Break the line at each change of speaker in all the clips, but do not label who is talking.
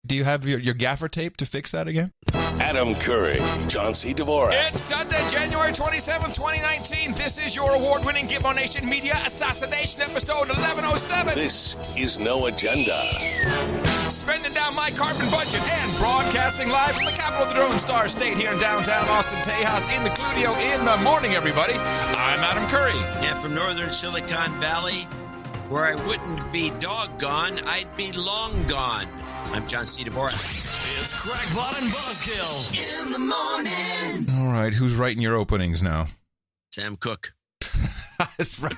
Do you have your gaffer tape to fix that again?
Adam Curry, John C. Dvorak.
It's Sunday, January 27th, 2019. This is your award-winning Gibbo Nation Media Assassination episode 1107.
This is No Agenda.
Spending down my carbon budget and broadcasting live from the capital of the Lone Star State here in downtown Austin, Tejas, in the Cludio in the morning, everybody. I'm Adam Curry.
And from northern Silicon Valley, where I wouldn't be doggone, I'd be long gone. I'm John C. Dvorak.
It's Crackpot and Buzzkill in the morning.
All right, who's writing your openings now?
Sam Cooke.
That's right.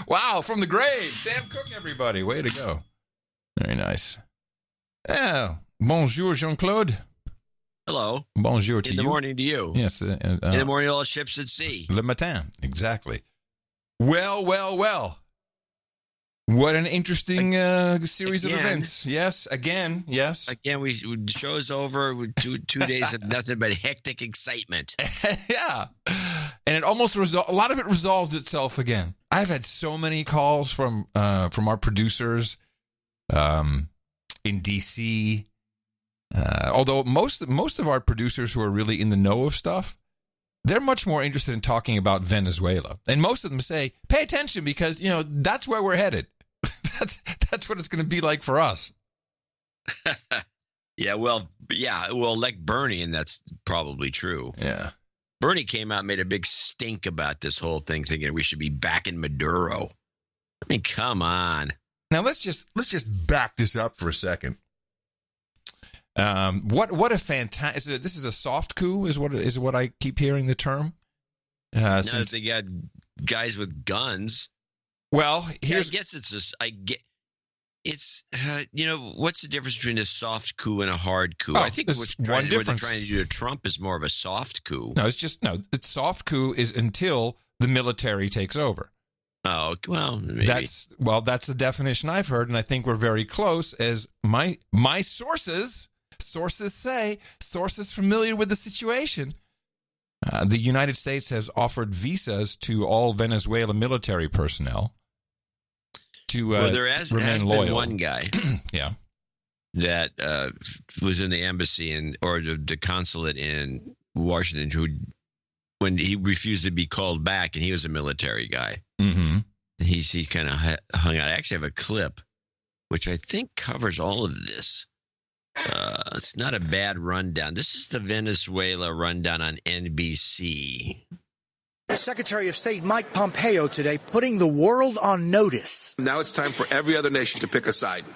Wow, from the grave. Sam Cooke, everybody. Way to go. Very nice. Oh, bonjour, Jean-Claude.
Hello.
Bonjour to you.
In the morning to you.
Yes.
In the morning, all ships at sea.
Le matin. Exactly. Well. What an interesting series of events. Yes, again.
Again, show's over with two days of nothing but hectic excitement.
Yeah. And it almost a lot of it resolves itself again. I've had so many calls from our producers in DC. Although most of our producers who are really in the know of stuff, they're much more interested in talking about Venezuela. And most of them say, pay attention because, that's where we're headed. That's what it's going to be like for us.
Well, like Bernie, and that's probably true.
Yeah.
Bernie came out and made a big stink about this whole thing, thinking we should be back in Maduro. I mean, come on.
Now let's just back this up for a second. What a fantastic! This is a soft coup, is what I keep hearing the term.
Since they got guys with guns.
Well,
I guess it's what's the difference between a soft coup and a hard coup? I think what they're trying to do to Trump is more of a soft coup.
No, it's soft coup is until the military takes over.
Oh, well, maybe.
That's the definition I've heard, and I think we're very close, as my sources say, sources familiar with the situation. The United States has offered visas to all Venezuela military personnel
there has
remain loyal.
Been one guy
yeah.
that was in the embassy or the consulate in Washington when he refused to be called back, and he was a military guy.
Mm-hmm.
He kind of hung out. I actually have a clip, which I think covers all of this. It's not a bad rundown. This is the Venezuela rundown on NBC.
Secretary of State Mike Pompeo today putting the world on notice.
Now it's time for every other nation to pick a side.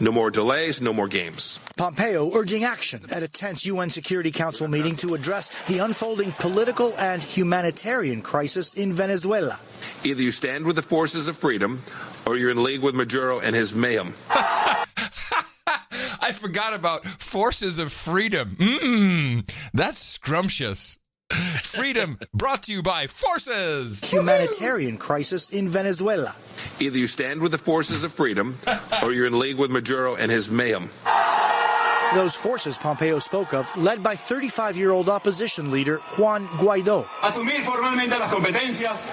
No more delays, no more games.
Pompeo urging action at a tense UN Security Council meeting to address the unfolding political and humanitarian crisis in Venezuela.
Either you stand with the forces of freedom or you're in league with Maduro and his mayhem.
I forgot about forces of freedom. That's scrumptious. Freedom brought to you by forces.
Humanitarian crisis in Venezuela.
Either you stand with the forces of freedom or you're in league with Maduro and his mayhem.
Those forces Pompeo spoke of, led by 35-year-old opposition leader Juan Guaidó,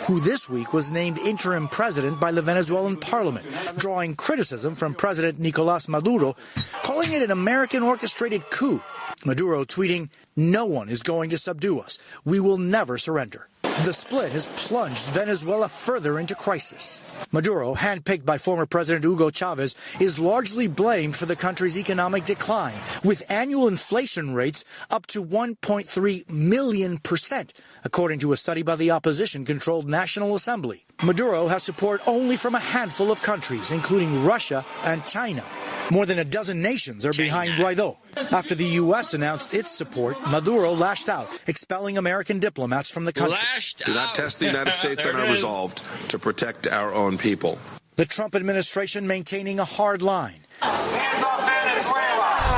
who this week was named interim president by the Venezuelan parliament, drawing criticism from President Nicolás Maduro, calling it an American-orchestrated coup. Maduro tweeting, "No one is going to subdue us. We will never surrender." The split has plunged Venezuela further into crisis. Maduro, handpicked by former President Hugo Chavez, is largely blamed for the country's economic decline, with annual inflation rates up to 1.3 million%, according to a study by the opposition-controlled National Assembly. Maduro has support only from a handful of countries, including Russia and China. More than a dozen nations are behind Guaidó. After the U.S. announced its support, Maduro lashed out, expelling American diplomats from the country.
Do not test the United States on our resolve to protect our own people.
The Trump administration maintaining a hard line,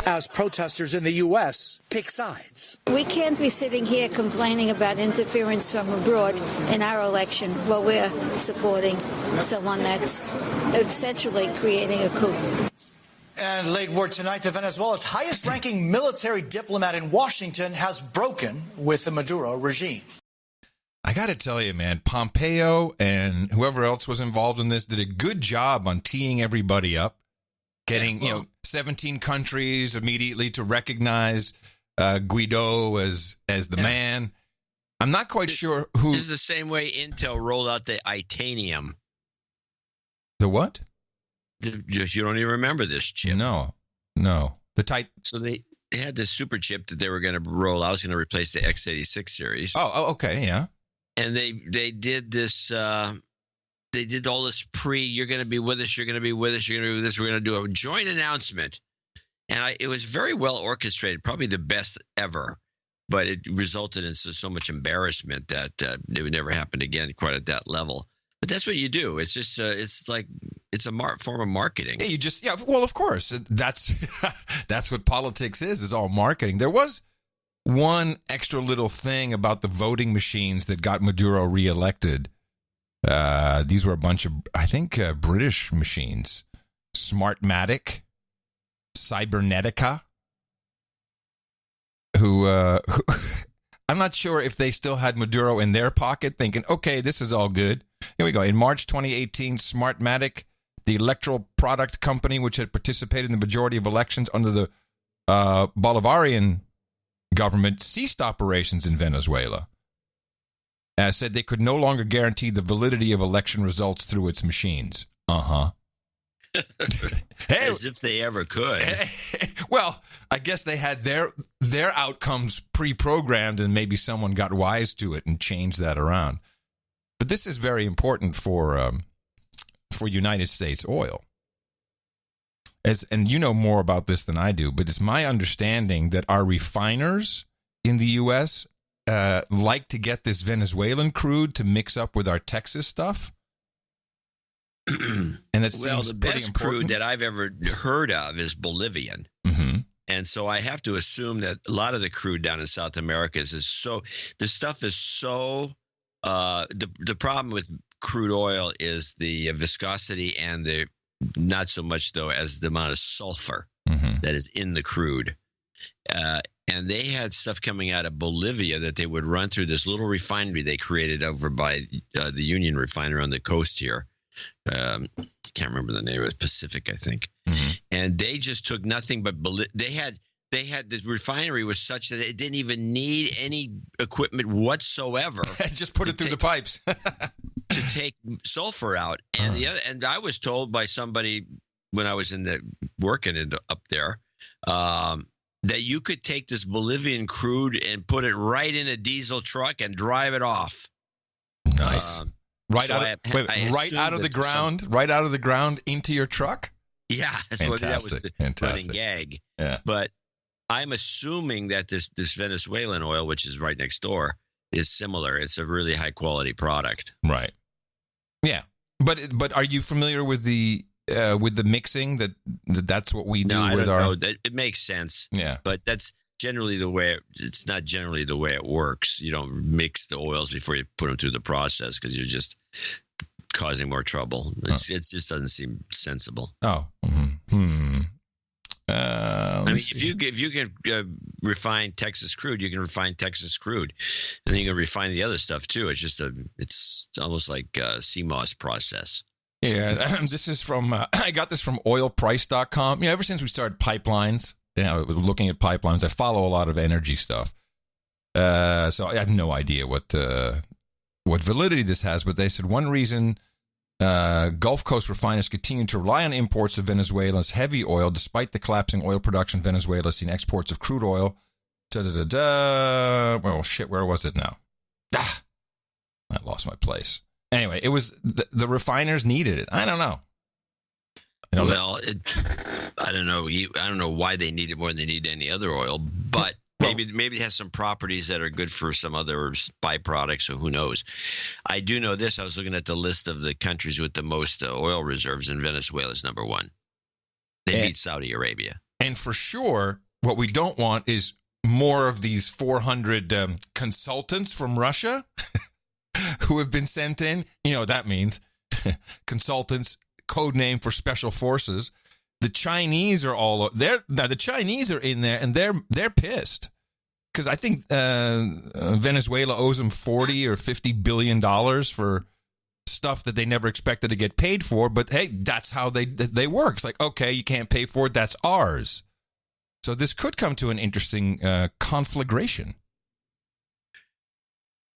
as protesters in the U.S. pick sides.
We can't be sitting here complaining about interference from abroad in our election while we're supporting someone that's essentially creating a coup.
And late word tonight, that Venezuela's highest-ranking military diplomat in Washington has broken with the Maduro regime.
I got to tell you, man, Pompeo and whoever else was involved in this did a good job on teeing everybody up, 17 countries immediately to recognize Guaido as the man. I'm not quite sure who.
This is the same way Intel rolled out the Itanium.
The what?
You don't even remember this chip.
No. The
So they had this super chip that they were going to roll out. It was going to replace the x86 series.
Oh, okay, yeah.
And they did this. They did all this you're going to be with us. You're going to be with us. You're going to be with us. We're going to do a joint announcement. And it was very well orchestrated, probably the best ever. But it resulted in so much embarrassment that it would never happen again quite at that level. But that's what you do. It's just it's a form of marketing.
Yeah, well, of course. That's what politics is all marketing. There was one extra little thing about the voting machines that got Maduro reelected. These were a bunch of, I think, British machines. Smartmatic, Cybernetica, who I'm not sure if they still had Maduro in their pocket thinking, okay, this is all good. Here we go. In March 2018, Smartmatic, the electoral product company which had participated in the majority of elections under the Bolivarian government, ceased operations in Venezuela. Said they could no longer guarantee the validity of election results through its machines.
As if they ever could.
Well, I guess they had their outcomes pre-programmed, and maybe someone got wise to it and changed that around. But this is very important for United States oil. And you know more about this than I do, but it's my understanding that our refiners in the U.S. Like to get this Venezuelan crude to mix up with our Texas stuff. And it seems
the
pretty
best
important.
crude that I've ever heard of is Bolivian.
Mm-hmm.
And so I have to assume that a lot of the crude down in South America is so – the stuff is so the problem with crude oil is the viscosity and the not so much, though, as the amount of sulfur that is in the crude. And they had stuff coming out of Bolivia that they would run through this little refinery they created over by the Union Refinery on the coast here. I can't remember the name. It was Pacific, I think. Mm-hmm. And they just took nothing but they had this refinery was such that it didn't even need any equipment whatsoever.
Just put it through the pipes
to take sulfur out. And and I was told by somebody when I was working up there that you could take this Bolivian crude and put it right in a diesel truck and drive it off.
Nice. Right out of the ground into your truck?
Yeah, that was the running gag.
Yeah.
But I'm assuming that this Venezuelan oil, which is right next door, is similar. It's a really high quality product.
Right. Yeah. But are you familiar with the mixing that's what we do with our?
No, it makes sense.
Yeah.
But that's generally the way it's not generally the way it works. You don't mix the oils before you put them through the process because you're just causing more trouble. It just doesn't seem sensible.
Oh.
I mean, if you can refine Texas crude, you can refine Texas crude, and then you can refine the other stuff too. It's almost like a CMOS process.
Yeah, this is from I got this from oilprice.com. Ever since we started pipelines, looking at pipelines, I follow a lot of energy stuff. So I have no idea what validity this has, but they said one reason Gulf Coast refiners continue to rely on imports of Venezuela's heavy oil, despite the collapsing oil production. Venezuela has seen exports of crude oil. Well, shit, where was it now? I lost my place. Anyway, it was the refiners needed it. I don't know.
Well, I don't know. I don't know why they need it more than they need any other oil, but maybe it has some properties that are good for some other byproducts, so who knows? I do know this. I was looking at the list of the countries with the most oil reserves, and Venezuela is number one. They beat Saudi Arabia. And
for sure, what we don't want is more of these 400 consultants from Russia who have been sent in. You know what that means. Consultants, code name for special forces. The Chinese are the Chinese are in there, and they're pissed because I think Venezuela owes them $40 or $50 billion for stuff that they never expected to get paid for. But hey, that's how they work. It's like, okay, you can't pay for it. That's ours. So this could come to an interesting conflagration.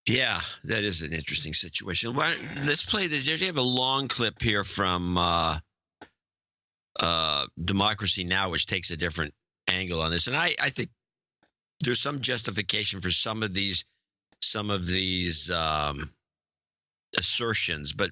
Yeah, that is an interesting situation. Let's play this. You have a long clip here from Democracy Now!, which takes a different angle on this. And I think there's some justification for some of these assertions. But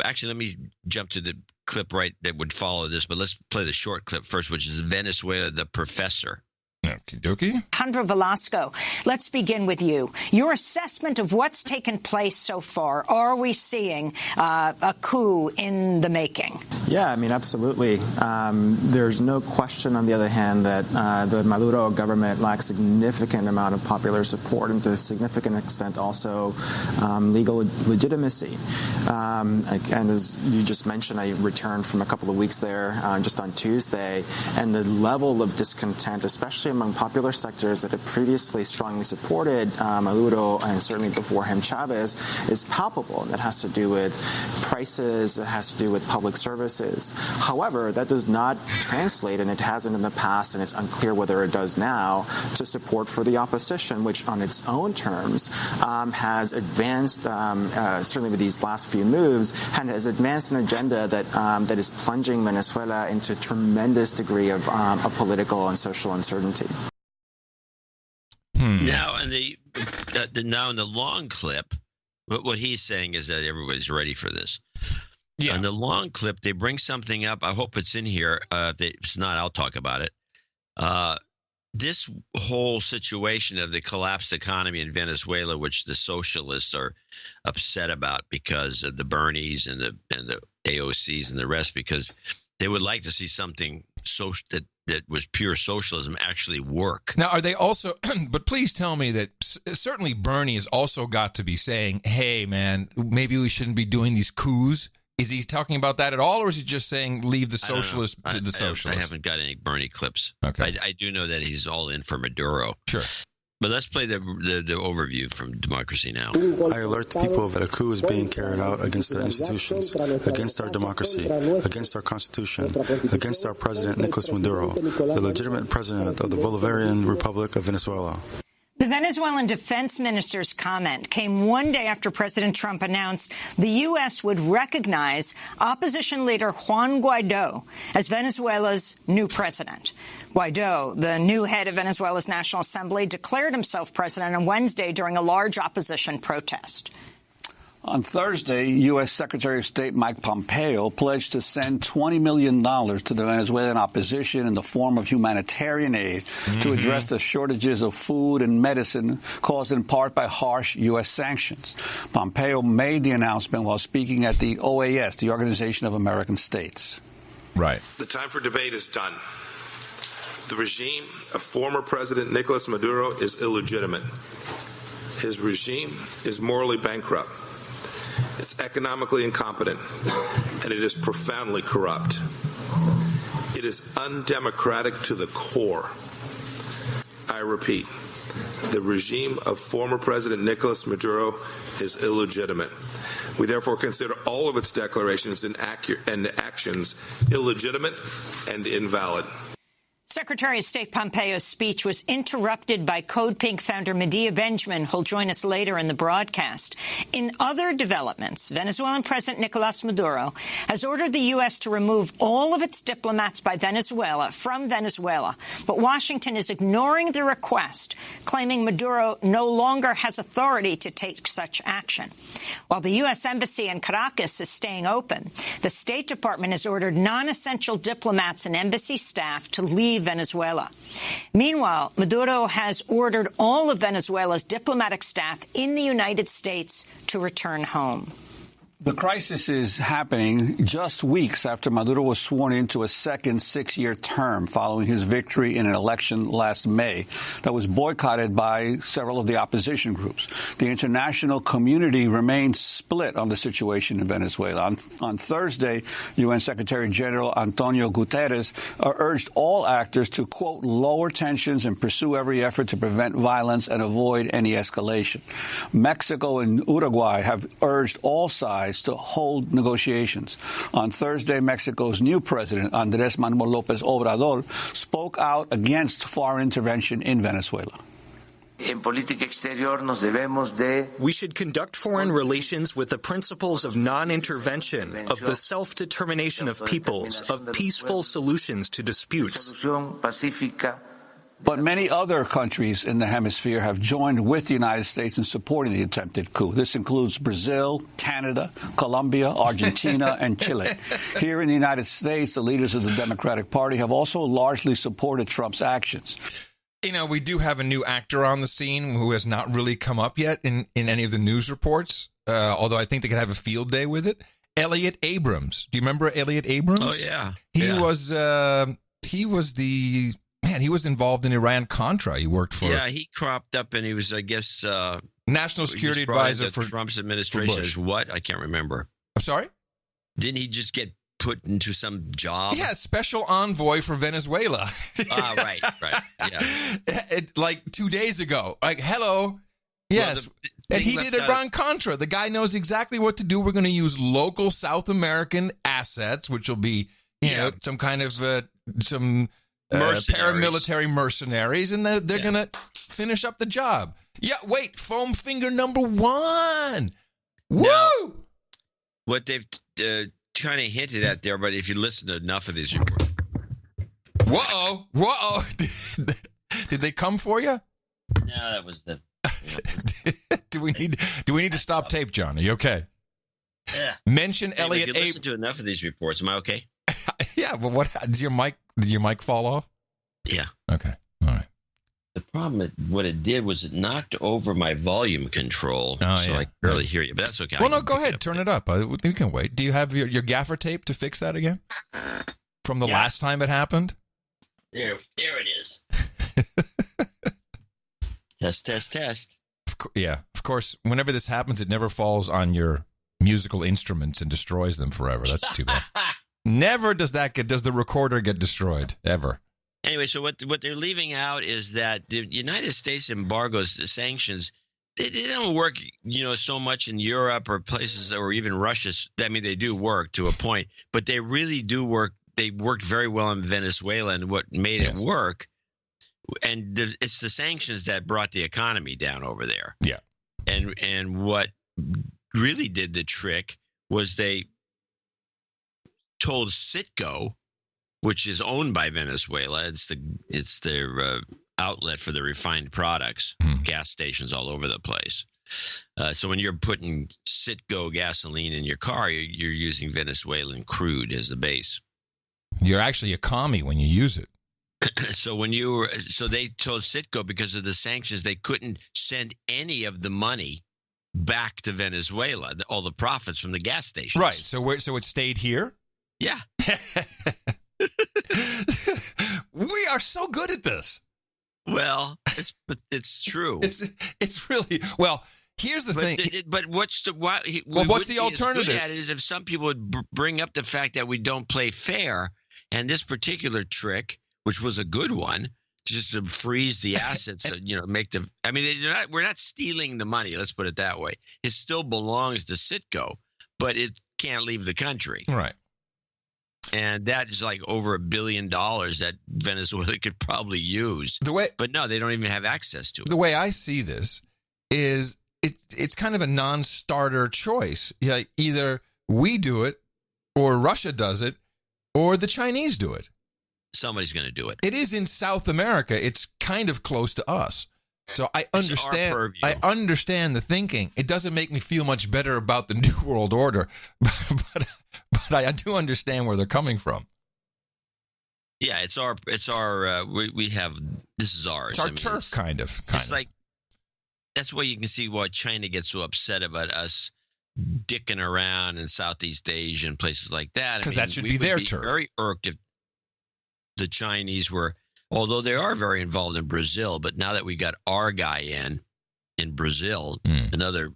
actually, let me jump to the clip that would follow this. But let's play the short clip first, which is Venezuela, the professor.
Okie dokie.
Alejandro Velasco, let's begin with you. Your assessment of what's taken place so far. Are we seeing a coup in the making?
Yeah, I mean, absolutely. There's no question, on the other hand, that the Maduro government lacks significant amount of popular support and to a significant extent also legal legitimacy. And as you just mentioned, I returned from a couple of weeks there just on Tuesday, and the level of discontent, especially among popular sectors that had previously strongly supported Maduro and certainly before him Chavez, is palpable. And that has to do with prices, it has to do with public services. However, that does not translate, and it hasn't in the past, and it's unclear whether it does now, to support for the opposition, which on its own terms has advanced, certainly with these last few moves, and has advanced an agenda that is plunging Venezuela into a tremendous degree of political and social uncertainty.
Now, in the long clip, what he's saying is that everybody's ready for this. Yeah. In the long clip, they bring something up. I hope it's in here. If it's not, I'll talk about it. This whole situation of the collapsed economy in Venezuela, which the socialists are upset about because of the Bernies and the AOCs and the rest, because they would like to see something that was pure socialism actually work.
Now, are they also, but please tell me that certainly Bernie has also got to be saying, hey, man, maybe we shouldn't be doing these coups. Is he talking about that at all, or is he just saying leave the socialists to the socialists?
I haven't got any Bernie clips.
Okay.
I do know that he's all in for Maduro.
Sure.
But let's play the overview from Democracy Now!
I alert the people that a coup is being carried out against our institutions, against our democracy, against our constitution, against our president, Nicolas Maduro, the legitimate president of the Bolivarian Republic of Venezuela.
The Venezuelan defense minister's comment came one day after President Trump announced the U.S. would recognize opposition leader Juan Guaido as Venezuela's new president. Guaido, the new head of Venezuela's National Assembly, declared himself president on Wednesday during a large opposition protest.
On Thursday, U.S. Secretary of State Mike Pompeo pledged to send $20 million to the Venezuelan opposition in the form of humanitarian aid to address the shortages of food and medicine caused in part by harsh U.S. sanctions. Pompeo made the announcement while speaking at the OAS, the Organization of American States.
Right.
The time for debate is done. The regime of former President Nicolas Maduro is illegitimate. His regime is morally bankrupt. It's economically incompetent, and it is profoundly corrupt. It is undemocratic to the core. I repeat, the regime of former President Nicolas Maduro is illegitimate. We therefore consider all of its declarations and actions illegitimate and invalid.
Secretary of State Pompeo's speech was interrupted by Code Pink founder Medea Benjamin, who'll join us later in the broadcast. In other developments, Venezuelan President Nicolas Maduro has ordered the U.S. to remove all of its diplomats from Venezuela, but Washington is ignoring the request, claiming Maduro no longer has authority to take such action. While the U.S. Embassy in Caracas is staying open, the State Department has ordered non-essential diplomats and embassy staff to leave Venezuela. Meanwhile, Maduro has ordered all of Venezuela's diplomatic staff in the United States to return home.
The crisis is happening just weeks after Maduro was sworn into a second 6-year term following his victory in an election last May that was boycotted by several of the opposition groups. The international community remains split on the situation in Venezuela. On Thursday, UN Secretary General Antonio Guterres urged all actors to, quote, lower tensions and pursue every effort to prevent violence and avoid any escalation. Mexico and Uruguay have urged all sides tries to hold negotiations. On Thursday, Mexico's new president, Andrés Manuel López Obrador, spoke out against foreign intervention in Venezuela.
We should conduct foreign relations with the principles of non-intervention, of the self-determination of peoples, of peaceful solutions to disputes.
But many other countries in the hemisphere have joined with the United States in supporting the attempted coup. This includes Brazil, Canada, Colombia, Argentina, and Chile. Here in the United States, the leaders of the Democratic Party have also largely supported Trump's actions.
You know, we do have a new actor on the scene who has not really come up yet in any of the news reports, although I think they could have a field day with it. Elliot Abrams. Do you remember Elliot Abrams?
Oh, yeah.
He was involved in Iran-Contra. He worked for...
Yeah, he cropped up and he was, I guess...
National Security Advisor for
Trump's administration. Is what? I can't remember.
I'm sorry?
Didn't he just get put into some job?
Yeah, special envoy for Venezuela.
Right. Yeah.
Like 2 days ago. Like, hello. Yes.
Well,
and he did Iran-Contra. The guy knows exactly what to do. We're going to use local South American assets, which will be, you know, some kind of paramilitary mercenaries, and they're going to finish up the job. Yeah, wait, foam finger number one. Woo!
Now, what they've kind of hinted at there, but if you listen to enough of these reports.
Whoa. Did they come for you?
No, that was the...
Do we need to stop tape, John? Are you okay?
Yeah.
Mention
hey,
Elliot.
If you listen to enough of these reports, am I okay?
Yeah, but what did your mic fall off?
Yeah.
Okay. All right.
The problem, what it did was it knocked over my volume control, so I could barely hear you. But that's okay.
Well, no, go ahead. Turn it up. We can wait. Do you have your gaffer tape to fix that again? From the last time it happened?
There it is. Test.
Of course, whenever this happens, it never falls on your musical instruments and destroys them forever. That's too bad. Never does the recorder get destroyed, ever.
Anyway, so what they're leaving out is that the United States embargoes, the sanctions, they don't work, so much in Europe or places, or even Russia. I mean, they do work to a point, but they really do work. They worked very well in Venezuela, and what made it work, and it's the sanctions that brought the economy down over there.
Yeah.
And what really did the trick was they told Citgo, which is owned by Venezuela, it's their outlet for the refined products, gas stations all over the place. So when you're putting Citgo gasoline in your car, you're using Venezuelan crude as the base.
You're actually a commie when you use it.
So they told Citgo, because of the sanctions, they couldn't send any of the money back to Venezuela, all the profits from the gas stations.
Right. So it stayed here?
Yeah.
We are so good at this.
Well, it's true.
It's really, well, here's the thing.
But what's the
alternative?
At it is if some people would bring up the fact that we don't play fair, and this particular trick, which was a good one, just to freeze the assets, make them. I mean, we're not stealing the money. Let's put it that way. It still belongs to Citgo, but it can't leave the country.
Right.
And that is like over $1 billion that Venezuela could probably use. But no, they don't even have access to it.
The way I see this is it's kind of a non-starter choice. Yeah, either we do it, or Russia does it, or the Chinese do it.
Somebody's going to do it.
It is in South America. It's kind of close to us. So I understand the thinking. It doesn't make me feel much better about the New World Order, but I do understand where they're coming from.
Yeah, we have, this is ours.
It's our turf, kind of.
It's like, that's why you can see why China gets so upset about us dicking around in Southeast Asia and places like that.
Because that should be their turf.
Very irked if the Chinese were, although they are very involved in Brazil, but now that we got our guy in Brazil, another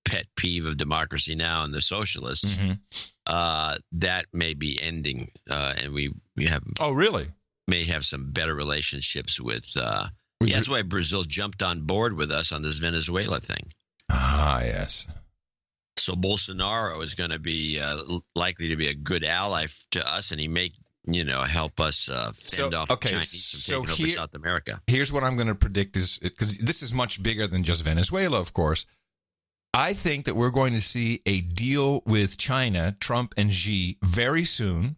pet peeve of Democracy Now! And the socialists, that may be ending, and we have.
Oh, really?
May have some better relationships with. That's why Brazil jumped on board with us on this Venezuela thing.
Ah, yes.
So Bolsonaro is going to be likely to be a good ally to us, and he may, help us fend off the Chinese from taking over South America.
Here's what I'm going to predict is, because this is much bigger than just Venezuela, of course. I think that we're going to see a deal with China, Trump and Xi, very soon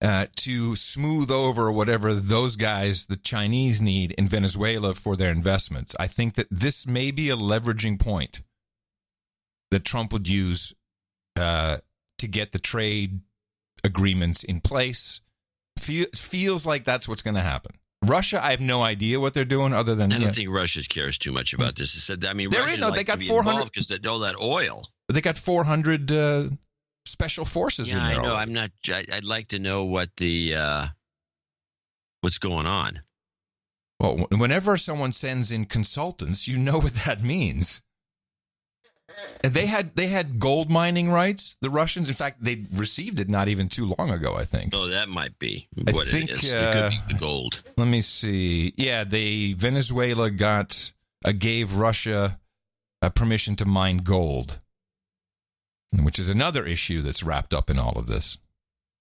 to smooth over whatever those guys, the Chinese, need in Venezuela for their investments. I think that this may be a leveraging point that Trump would use to get the trade agreements in place. Feels like that's what's going to happen. Russia, I have no idea what they're doing other than...
I don't think Russia cares too much about this. Russia
they got 400
because they all that oil.
They got 400 special forces in there.
I know. I'm not. I'd like to know what what's going on.
Well, whenever someone sends in consultants, you know what that means. And they had gold mining rights. The Russians, in fact, they received it not even too long ago, I think.
Oh, that might be what it is. It could be the gold.
Let me see. Yeah, Venezuela gave Russia permission to mine gold, which is another issue that's wrapped up in all of this.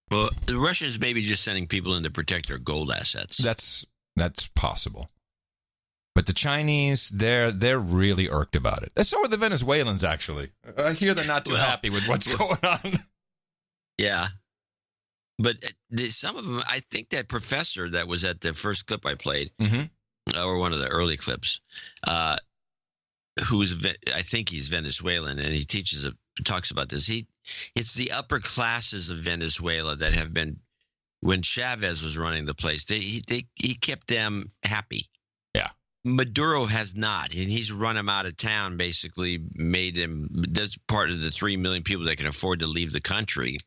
Well, the Russians may be just sending people in to protect their gold assets.
That's possible. But the Chinese, they're really irked about it. So are the Venezuelans, actually. I hear they're not too happy with what's going on.
Yeah. But some of them, I think that professor that was at the first clip I played, or one of the early clips, I think he's Venezuelan, and he talks about this. It's the upper classes of Venezuela that have been, when Chavez was running the place, he kept them happy.
Yeah.
Maduro has not, and he's run him out of town, basically made him, that's part of the 3 million people that can afford to leave the country.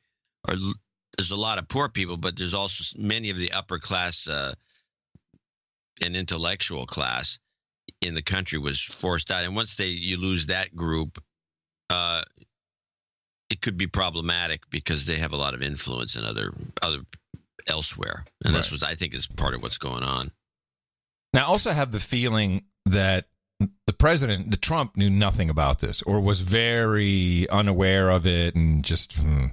There's a lot of poor people, but there's also many of the upper class and intellectual class in the country was forced out. And once you lose that group, it could be problematic because they have a lot of influence in other elsewhere. And that's what I think is part of what's going on.
Now, I also have the feeling that the Trump, knew nothing about this or was very unaware of it and just... Does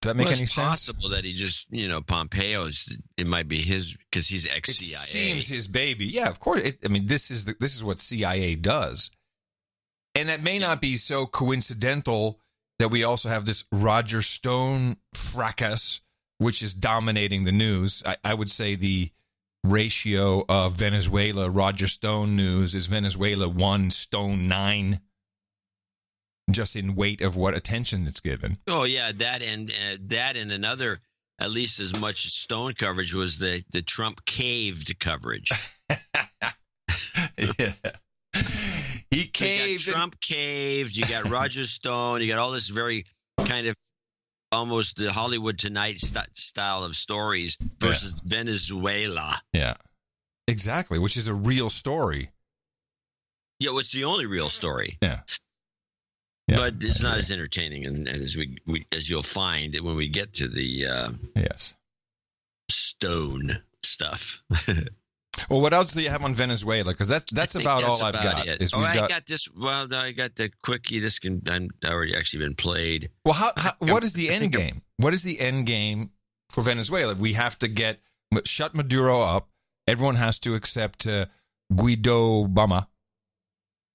that make any sense?
It's possible that he just, Pompeo's, it might be his, because he's ex-CIA.
It seems his baby. Yeah, of course. This is what CIA does. And that may not be so coincidental that we also have this Roger Stone fracas, which is dominating the news. I would say the ratio of Venezuela, Roger Stone news is Venezuela 1, Stone 9. Just in weight of what attention it's given.
Oh yeah, that and another, at least as much Stone coverage was the Trump caved coverage.
Yeah. He caved.
Trump caved. You got Roger Stone. You got all this very kind of almost the Hollywood Tonight style of stories versus Venezuela.
Yeah, exactly. Which is a real story.
Yeah, it's the only real story.
Yeah.
But it's not as entertaining as as you'll find when we get to the Stone stuff.
Well, what else do you have on Venezuela? Because that's about all I've got.
I got this. Well, I got the quickie. This can already actually been played.
Well, what is the end game? What is the end game for Venezuela? We have to shut Maduro up. Everyone has to accept Guaido Bama.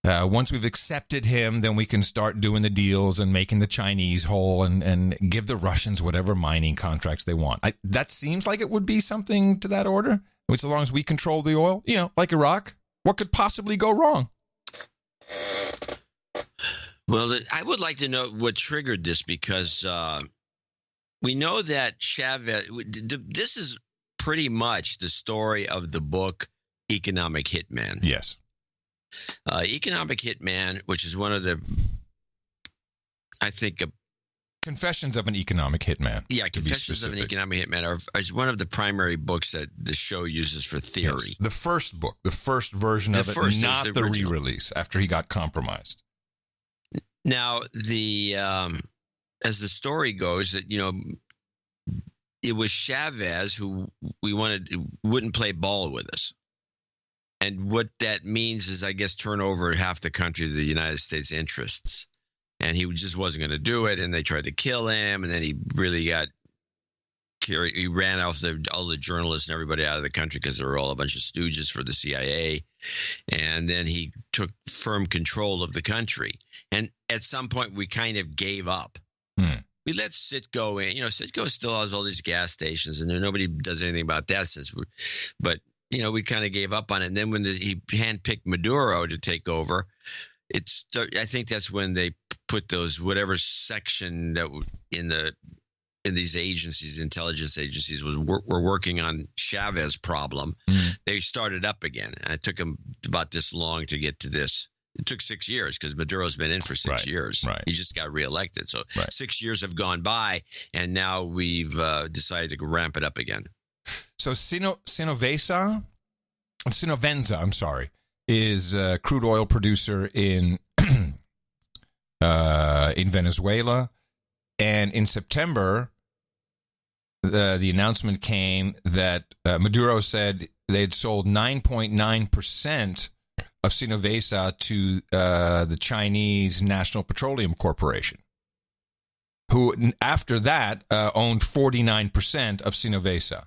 Once we've accepted him, then we can start doing the deals and making the Chinese whole and give the Russians whatever mining contracts they want. That seems like it would be something to that order, which as long as we control the oil, like Iraq, what could possibly go wrong?
Well, I would like to know what triggered this because we know that Chavez, this is pretty much the story of the book Economic Hitman.
Yes.
Economic Hitman, which is one of the, I think,
Confessions of an Economic Hitman.
Yeah, Confessions of an Economic Hitman is one of the primary books that the show uses for theory.
Yes, the first book, the first version of it, not the re-release after he got compromised.
Now, as the story goes, that it was Chavez who wouldn't play ball with us. And what that means is, I guess, turn over half the country to the United States interests. And he just wasn't going to do it. And they tried to kill him. And then he really he ran off all the journalists and everybody out of the country because they were all a bunch of stooges for the CIA. And then he took firm control of the country. And at some point, we kind of gave up. We let Citgo in. Citgo still has all these gas stations, and nobody does anything about that but we kind of gave up on it. And then when he handpicked Maduro to take over, I think that's when they put those whatever section that in these agencies, intelligence agencies, were working on Chavez problem. They started up again. And it took them about this long to get to this. It took 6 years because Maduro's been in for 6 years.
Right.
He just got reelected. So 6 years have gone by, and now we've decided to ramp it up again.
So Sinovenza, is a crude oil producer in Venezuela. And in September, the announcement came that Maduro said they had sold 9.9% of Sinovenza to the Chinese National Petroleum Corporation, who after that owned 49% of Sinovenza.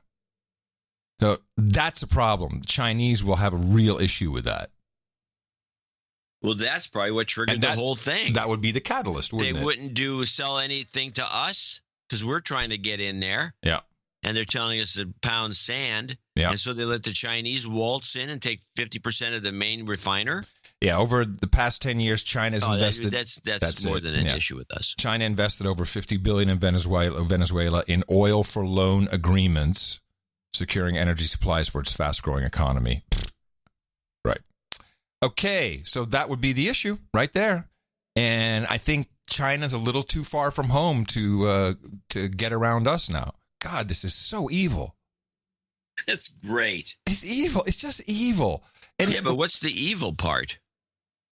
So that's a problem. The Chinese will have a real issue with that.
Well, that's probably what triggered the whole thing.
That would be the catalyst, wouldn't it?
They wouldn't sell anything to us because we're trying to get in there.
Yeah.
And they're telling us to pound sand.
Yeah.
And so they let the Chinese waltz in and take 50% of the main refiner.
Yeah, over the past 10 years, China's invested.
That's more than an issue with us.
China invested over $50 billion in Venezuela in oil for loan agreements, securing energy supplies for its fast-growing economy. Right. Okay, so that would be the issue right there. And I think China's a little too far from home to get around us now. God, this is so evil.
It's great.
It's evil. It's just evil. And
yeah, but what's the evil part?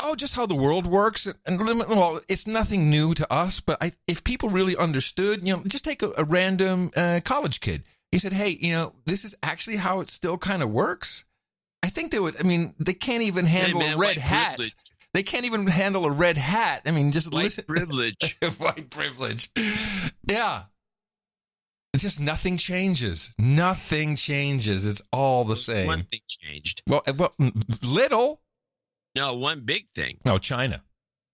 Oh, just how the world works. Well, it's nothing new to us, but if people really understood, just take a random college kid. He said, hey, this is actually how it still kind of works. I think they would. I mean, they can't even handle a red hat. Privilege. They can't even handle a red hat. I mean, just listen.
Privilege.
White privilege. Yeah. It's just nothing changes. Nothing changes. It's all the same.
One thing changed.
Well, little.
No, one big thing.
No, China.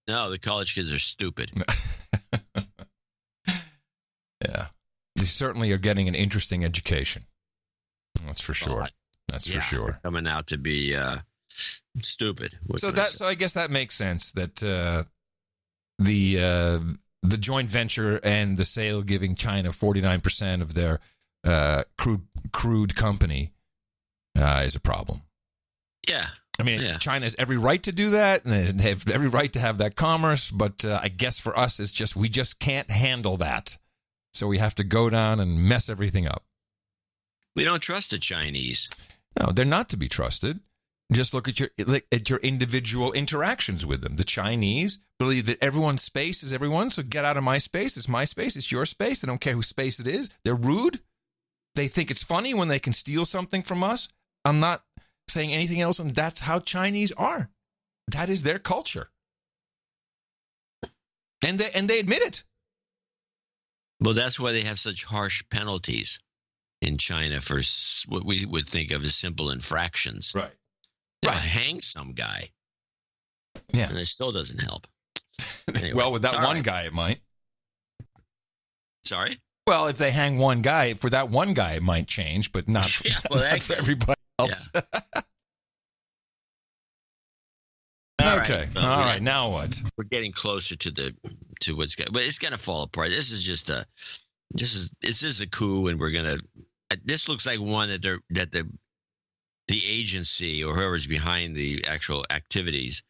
No, the college kids are stupid.
Yeah. They certainly are getting an interesting education. That's for sure. That's for sure.
Coming out to be stupid.
So I guess that makes sense that the joint venture and the sale giving China 49% of their crude company is a problem.
Yeah.
I mean, China has every right to do that, and they have every right to have that commerce, but I guess for us, it's just we just can't handle that. So we have to go down and mess everything up.
We don't trust the Chinese.
No, they're not to be trusted. Just look at your individual interactions with them. The Chinese believe that everyone's space is everyone's, so get out of my space. It's my space. It's your space. They don't care whose space it is. They're rude. They think it's funny when they can steal something from us. I'm not saying anything else, and that's how Chinese are. That is their culture. And they admit it.
Well, that's why they have such harsh penalties in China for what we would think of as simple infractions.
Right.
They'll hang some guy.
Yeah.
And it still doesn't help. Anyway,
well, with that one guy, it might.
Sorry?
Well, if they hang one guy, for that one guy, it might change, but not for everybody else.
Yeah.
Okay. All right. Now what?
We're getting closer to what's going, but it's going to fall apart. This is a coup, and we're going to. This looks like one that the agency or whoever's behind the actual activities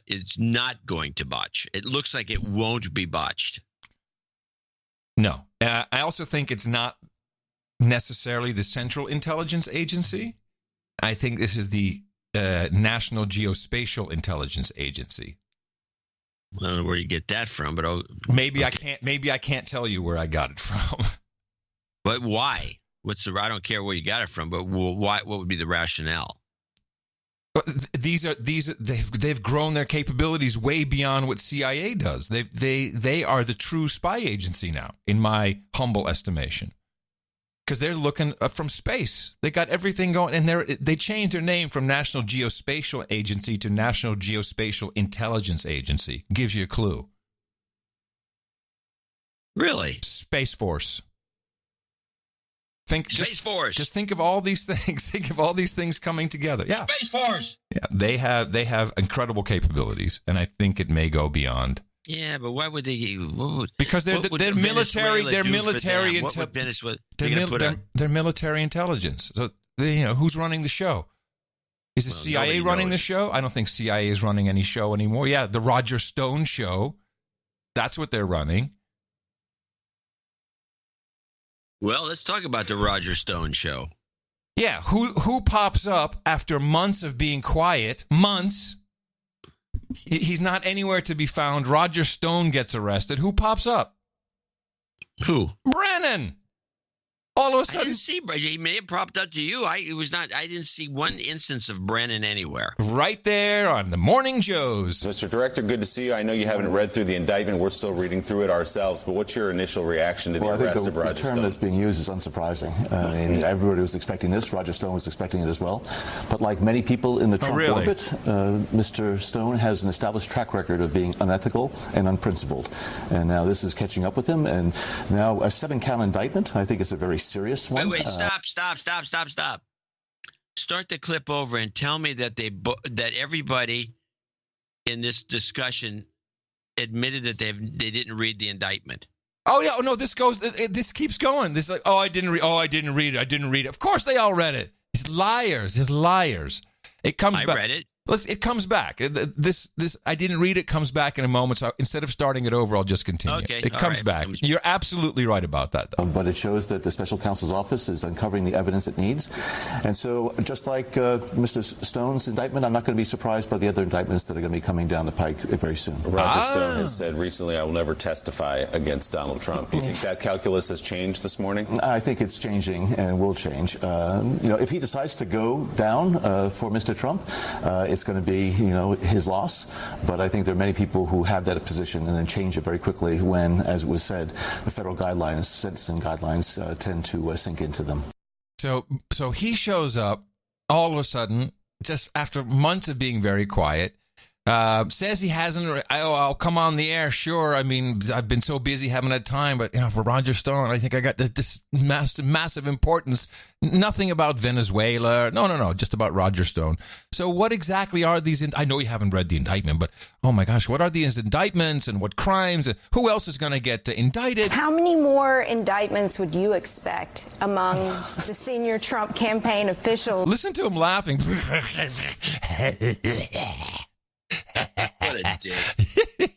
is not going to botch. It looks like it won't be botched.
No. I also think it's not necessarily the Central Intelligence Agency. I think this is the National Geospatial Intelligence Agency.
I don't know where you get that from, but
maybe I can't tell you where I got it from.
But why? I don't care where you got it from, but why? What would be the rationale?
They've grown their capabilities way beyond what CIA does. They are the true spy agency now, in my humble estimation, because they're looking from space. They got everything going, and they changed their name from National Geospatial Agency to National Geospatial Intelligence Agency. Gives you a clue.
Really?
Space Force.
Space Force.
Just think of all these things. Think of all these things coming together. Yeah.
Space Force.
Yeah, they have incredible capabilities, and I think it may go beyond.
Yeah, but why would they?
Because they're military. They're military.
What would Venezuela?
They're military intelligence. So who's running the show? Is the CIA running the show? I don't think CIA is running any show anymore. Yeah, the Roger Stone show. That's what they're running.
Well, let's talk about the Roger Stone show.
Yeah, who pops up after months of being quiet? Months. He's not anywhere to be found. Roger Stone gets arrested. Who pops up?
Who?
Brennan. All of a sudden,
I didn't see. He may have popped up to you. I didn't see one instance of Brennan anywhere.
Right there on the Morning Joes.
Mr. Director, good to see you. I know you haven't read through the indictment. We're still reading through it ourselves. But what's your initial reaction to the arrest of Roger Stone?
The term that's being used is unsurprising. I mean, everybody was expecting this. Roger Stone was expecting it as well. But like many people in the Trump orbit, Mr. Stone has an established track record of being unethical and unprincipled. And now this is catching up with him. And now a 7-count indictment, I think, is a very serious one.
Wait, stop. Start the clip over and tell me that that everybody in this discussion admitted that they didn't read the indictment.
Oh yeah, no, this keeps going. This is like, I didn't read it. Of course they all read it. He's liars. It comes back. I read it. It comes back. This I didn't read it comes back in a moment. So instead of starting it over, I'll just continue. Okay, it comes back. You're absolutely right about that, though.
But it shows that the special counsel's office is uncovering the evidence it needs. And so just like Mr. Stone's indictment, I'm not going to be surprised by the other indictments that are going to be coming down the pike very soon.
Roger Stone has said recently, I will never testify against Donald Trump. Do you think that calculus has changed this morning?
I think it's changing and will change. If he decides to go down for Mr. Trump, it's going to be, his loss. But I think there are many people who have that position and then change it very quickly when, as was said, the federal guidelines, sentencing guidelines, tend to sink into them.
So he shows up all of a sudden, just after months of being very quiet, says he hasn't. I'll come on the air. Sure. I mean, I've been so busy, haven't had time. But for Roger Stone, I think I got this massive importance. Nothing about Venezuela. No. Just about Roger Stone. So what exactly are these? I know you haven't read the indictment, but oh my gosh, what are these indictments and what crimes and who else is going to get indicted?
How many more indictments would you expect among the senior Trump campaign officials?
Listen to him laughing.
What a dick.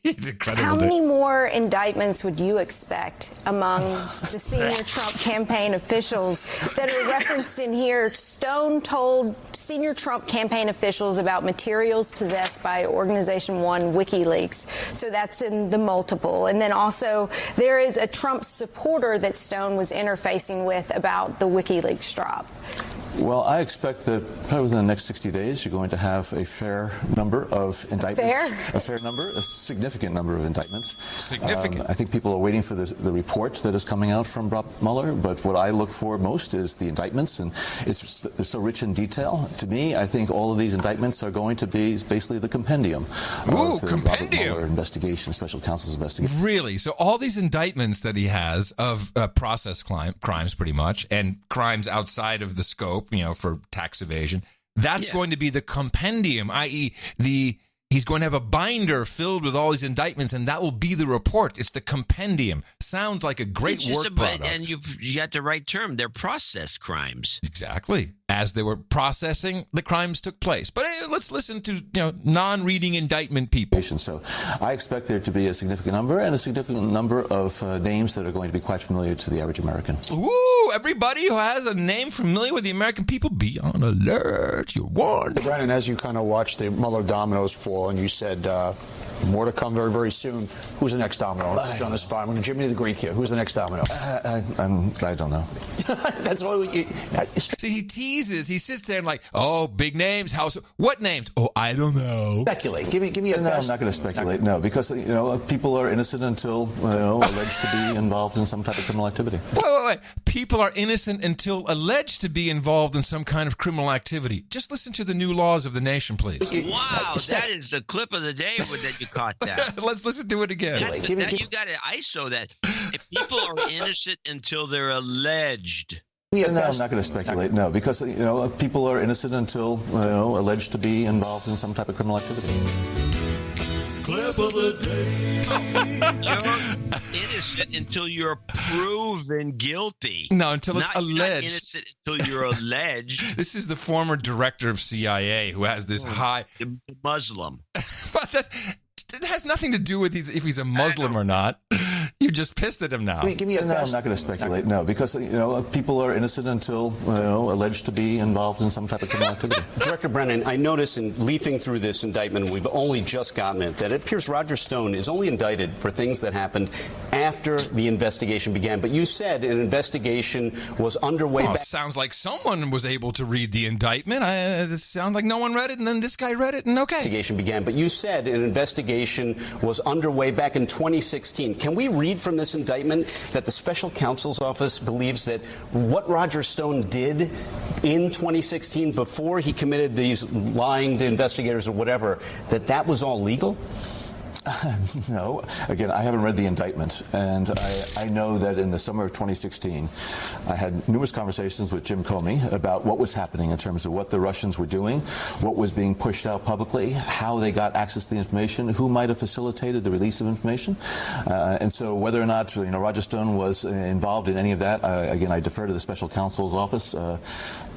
He's incredible.
How many more indictments would you expect among the senior Trump campaign officials that are referenced in here? Stone told senior Trump campaign officials about materials possessed by Organization 1 WikiLeaks. So that's in the multiple. And then also there is a Trump supporter that Stone was interfacing with about the WikiLeaks drop.
Well, I expect that probably within the next 60 days, you're going to have a fair number of indictments. A fair number, a significant number of indictments.
Significant.
I think people are waiting for the report that is coming out from Bob Mueller, but what I look for most is the indictments, and they're so rich in detail. To me, I think all of these indictments are going to be basically the compendium of the Robert Mueller investigation, special counsel's investigation.
Really? So all these indictments that he has of process crimes, pretty much, and crimes outside of the scope, for tax evasion, that's going to be the compendium, i.e. he's going to have a binder filled with all these indictments, and that will be the report. It's the compendium. Sounds like a great work product.
And you got the right term. They're process crimes.
Exactly. As they were processing, the crimes took place. But let's listen to non-reading indictment people.
So I expect there to be a significant number and a significant number of names that are going to be quite familiar to the average American.
Ooh, everybody who has a name familiar with the American people, be on alert. You're warned.
Brennan, as you kind of watch the Mueller dominoes fall, and you said More to come very, very soon. Who's the next domino? I'll put you on the spot. I'm going to Jimmy to the Greek here. Who's the next domino?
I don't know.
That's all.
See, he teases. He sits there and like, oh, big names. What names? Oh, I don't know.
Speculate. Give me a
No, I'm not going to speculate. No, because people are innocent until alleged to be involved in some type of criminal activity.
Wait. People are innocent until alleged to be involved in some kind of criminal activity. Just listen to the new laws of the nation, please.
Wow, that is the clip of the day that you caught that.
Let's listen to it again.
You got to ISO that. If people are innocent until they're alleged.
No, I'm not going to speculate. No, because people are innocent until alleged to be involved in some type of criminal activity.
Clip of the day.
You're innocent until you're proven guilty.
No, until it's alleged.
You're not innocent until you're alleged.
This is the former director of CIA who has this high
Muslim.
But it has nothing to do with if he's a Muslim or not. You're just pissed at him now.
No, I'm not going to speculate. No, because people are innocent until alleged to be involved in some type of criminal activity.
Director Brennan, I noticed in leafing through this indictment, we've only just gotten it, that it appears Roger Stone is only indicted for things that happened after the investigation began. But you said an investigation was underway.
Sounds like someone was able to read the indictment. It sounds like no one read it, and then this guy read it, and okay.
Investigation began. But you said an investigation was underway back in 2016. Can we read from this indictment that the special counsel's office believes that what Roger Stone did in 2016 before he committed these lying to investigators or whatever, that was all legal?
No. Again, I haven't read the indictment, and I know that in the summer of 2016, I had numerous conversations with Jim Comey about what was happening in terms of what the Russians were doing, what was being pushed out publicly, how they got access to the information, who might have facilitated the release of information. And so whether or not Roger Stone was involved in any of that, again, I defer to the special counsel's office,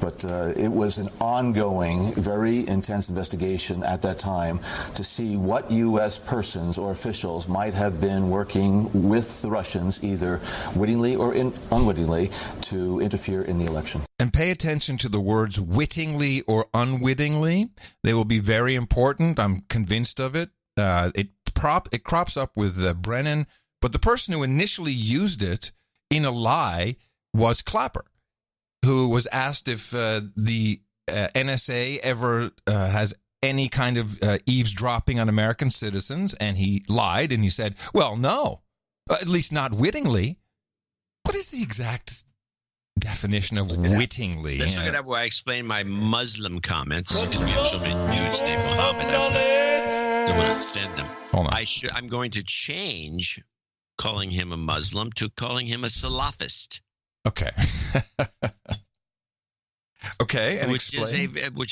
but it was an ongoing, very intense investigation at that time to see what U.S. persons or officials might have been working with the Russians, either wittingly or unwittingly, to interfere in the election.
And pay attention to the words wittingly or unwittingly. They will be very important. I'm convinced of it. It crops up with Brennan, but the person who initially used it in a lie was Clapper, who was asked if the NSA ever has any kind of eavesdropping on American citizens, and he lied, and he said, well, no, at least not wittingly. What is the exact definition of wittingly?
Let's look it up where I explain my Muslim comments, because we have so many dudes named Muhammad. I don't want to offend them.
Hold on.
I'm going to change calling him a Muslim to calling him a Salafist.
Okay. Okay, and
which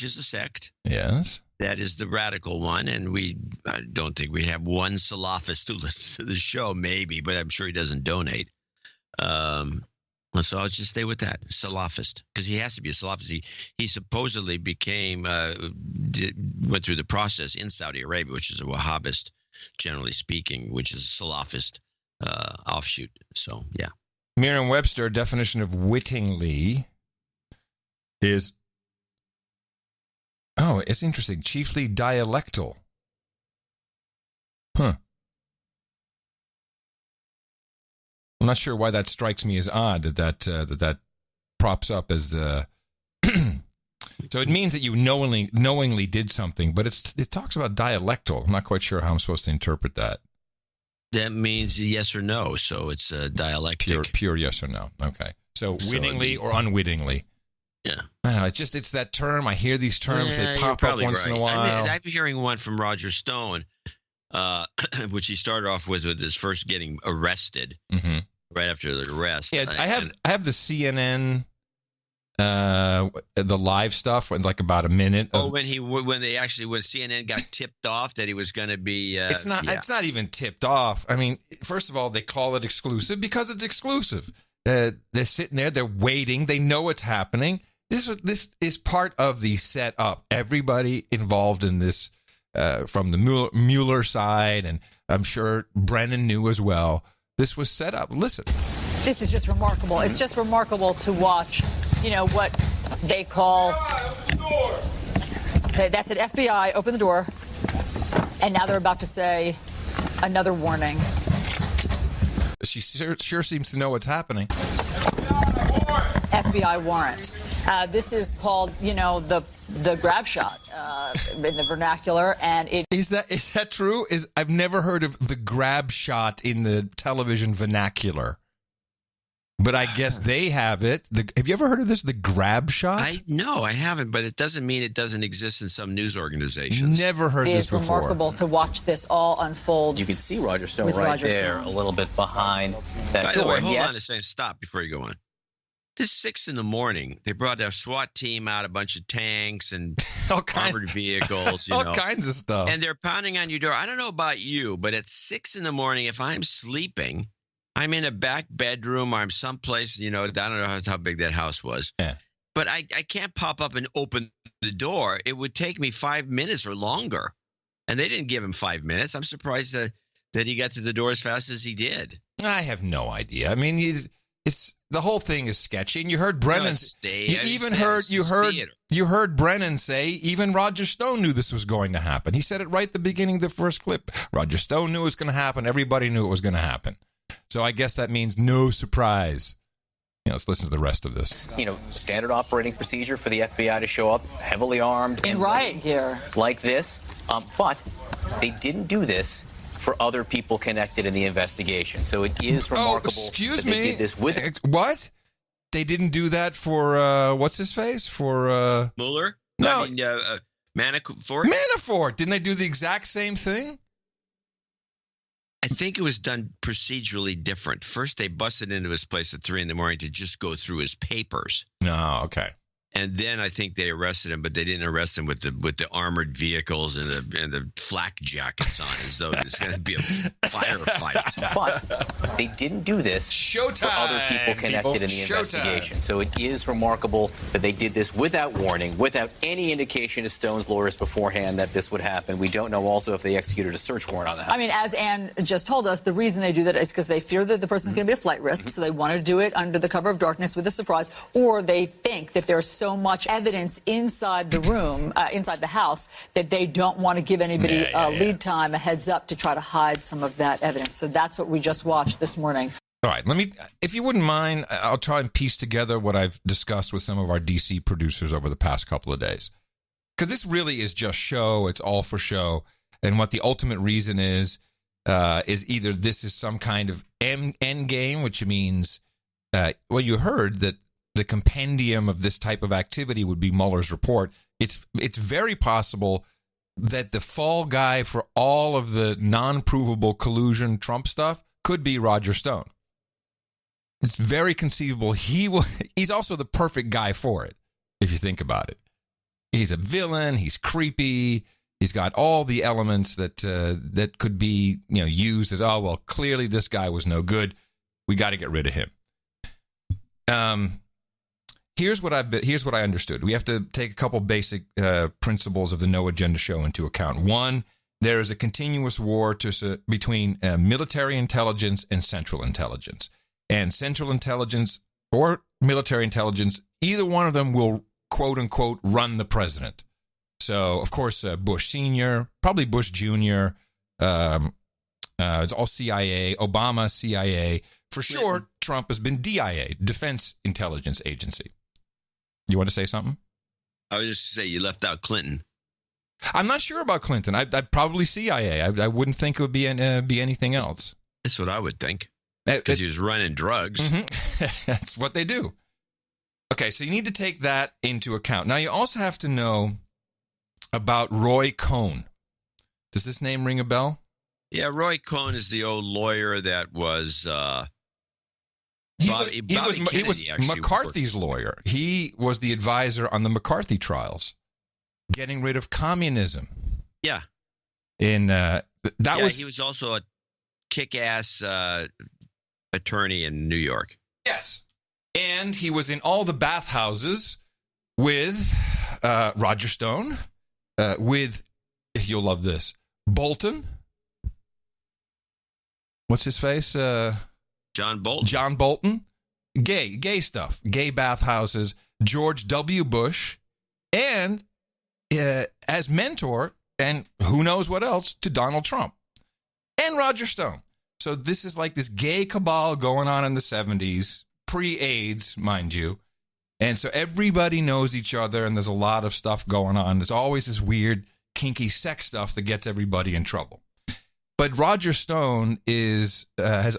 is a sect.
Yes.
That is the radical one, and I don't think we have one Salafist who listens to the show, maybe, but I'm sure he doesn't donate. So I'll just stay with that, Salafist, because he has to be a Salafist. He supposedly went through the process in Saudi Arabia, which is a Wahhabist, generally speaking, which is a Salafist offshoot. So, yeah.
Merriam-Webster definition of wittingly is, it's interesting, chiefly dialectal. I'm not sure why that strikes me as odd that props up as so it means that you knowingly did something, but it talks about dialectal. I'm not quite sure how I'm supposed to interpret that.
That means yes or no, so it's dialectic.
Pure yes or no. Okay. So wittingly or unwittingly.
Yeah.
I don't know, it's that term. I hear these terms, they pop up once in a while.
I'm hearing one from Roger Stone, which he started off with his first getting arrested, right after the arrest.
Yeah, I have the CNN, the live stuff, like about a minute.
When CNN got tipped off that he was going to be.
It's not even tipped off. I mean, first of all, they call it exclusive because it's exclusive. They're sitting there, they're waiting, they know what's happening. This is part of the setup. Everybody involved in this, from the Mueller side, and I'm sure Brennan knew as well, this was set up. Listen.
This is just remarkable. It's just remarkable to watch, what they call... Okay, that's it, FBI, open the door. And now they're about to say another warning.
She sure seems to know what's happening.
FBI warrant. This is called, the grab shot in the vernacular, and it
is that true? I've never heard of the grab shot in the television vernacular, but I guess they have it. Have you ever heard of this? The grab shot?
No, I haven't, but it doesn't mean it doesn't exist in some news organizations.
Never heard this before.
It is remarkable to watch this all unfold.
You can see Roger Stone there, a little bit behind that
By
door.
the way, hold on a second. Stop before you go on. This 6 a.m, they brought their SWAT team out, a bunch of tanks and armored vehicles,
all kinds of stuff.
And they're pounding on your door. I don't know about you, but at 6 a.m, if I'm sleeping, I'm in a back bedroom or I'm someplace, I don't know how big that house was.
Yeah.
But I can't pop up and open the door. It would take me 5 minutes or longer. And they didn't give him 5 minutes. I'm surprised that he got to the door as fast as he did.
I have no idea. I mean, the whole thing is sketchy, and you heard Brennan. You heard Brennan say even Roger Stone knew this was going to happen. He said it right at the beginning of the first clip. Roger Stone knew it was going to happen. Everybody knew it was going to happen. So I guess that means no surprise. Let's listen to the rest of this.
Standard operating procedure for the FBI to show up heavily armed
in riot gear
like this, but they didn't do this for other people connected in the investigation. So it is remarkable that they did this with...
What? They didn't do that for, what's his face? For,
Mueller?
No.
Manafort?
Manafort. Didn't they do the exact same thing?
I think it was done procedurally different. First, they busted into his place at 3 a.m. to just go through his papers.
No, okay.
And then I think they arrested him, but they didn't arrest him with the armored vehicles and the flak jackets on, as though it's going to be a firefight.
But they didn't do this for other people connected in the investigation. So it is remarkable that they did this without warning, without any indication to Stone's lawyers beforehand that this would happen. We don't know also if they executed a search warrant on the house.
I mean, as Ann just told us, the reason they do that is because they fear that the person's going to be a flight risk, so they want to do it under the cover of darkness with a surprise, or they think that there's so much evidence inside the room, inside the house, that they don't want to give anybody lead time, a heads up to try to hide some of that evidence. So that's what we just watched this morning.
All right, if you wouldn't mind, I'll try and piece together what I've discussed with some of our DC producers over the past couple of days. Because this really is just show, it's all for show. And what the ultimate reason is either this is some kind of end game, which means, you heard that the compendium of this type of activity would be Mueller's report. It's very possible that the fall guy for all of the non-provable collusion Trump stuff could be Roger Stone. It's very conceivable. He's also the perfect guy for it, if you think about it. He's a villain. He's creepy. He's got all the elements that could be used as, clearly this guy was no good. We got to get rid of him. Here's what I understood. We have to take a couple basic principles of the No Agenda show into account. One, there is a continuous war between military intelligence and central intelligence. And central intelligence or military intelligence, either one of them will, quote unquote, run the president. So, of course, Bush Sr., probably Bush Jr., it's all CIA, Obama, CIA. For sure, Trump has been DIA, Defense Intelligence Agency. You want to say something?
I was just going to say you left out Clinton.
I'm not sure about Clinton. I'd probably CIA. I wouldn't think it would be anything else.
That's what I would think. Because he was running drugs.
Mm-hmm. That's what they do. Okay, so you need to take that into account. Now, you also have to know about Roy Cohn. Does this name ring a bell?
Yeah, Roy Cohn is the old lawyer that was...
He was McCarthy's lawyer. He was the advisor on the McCarthy trials, getting rid of communism.
Yeah.
He
was also a kick-ass attorney in New York.
Yes. And he was in all the bathhouses with Roger Stone, with, you'll love this, Bolton. What's his face?
John Bolton.
John Bolton. Gay stuff. Gay bathhouses. George W. Bush. And as mentor, and who knows what else to Donald Trump and Roger Stone. So this is like this gay cabal going on in the 70s, pre-AIDS, mind you. And so everybody knows each other, and there's a lot of stuff going on. There's always this weird, kinky sex stuff that gets everybody in trouble. But Roger Stone has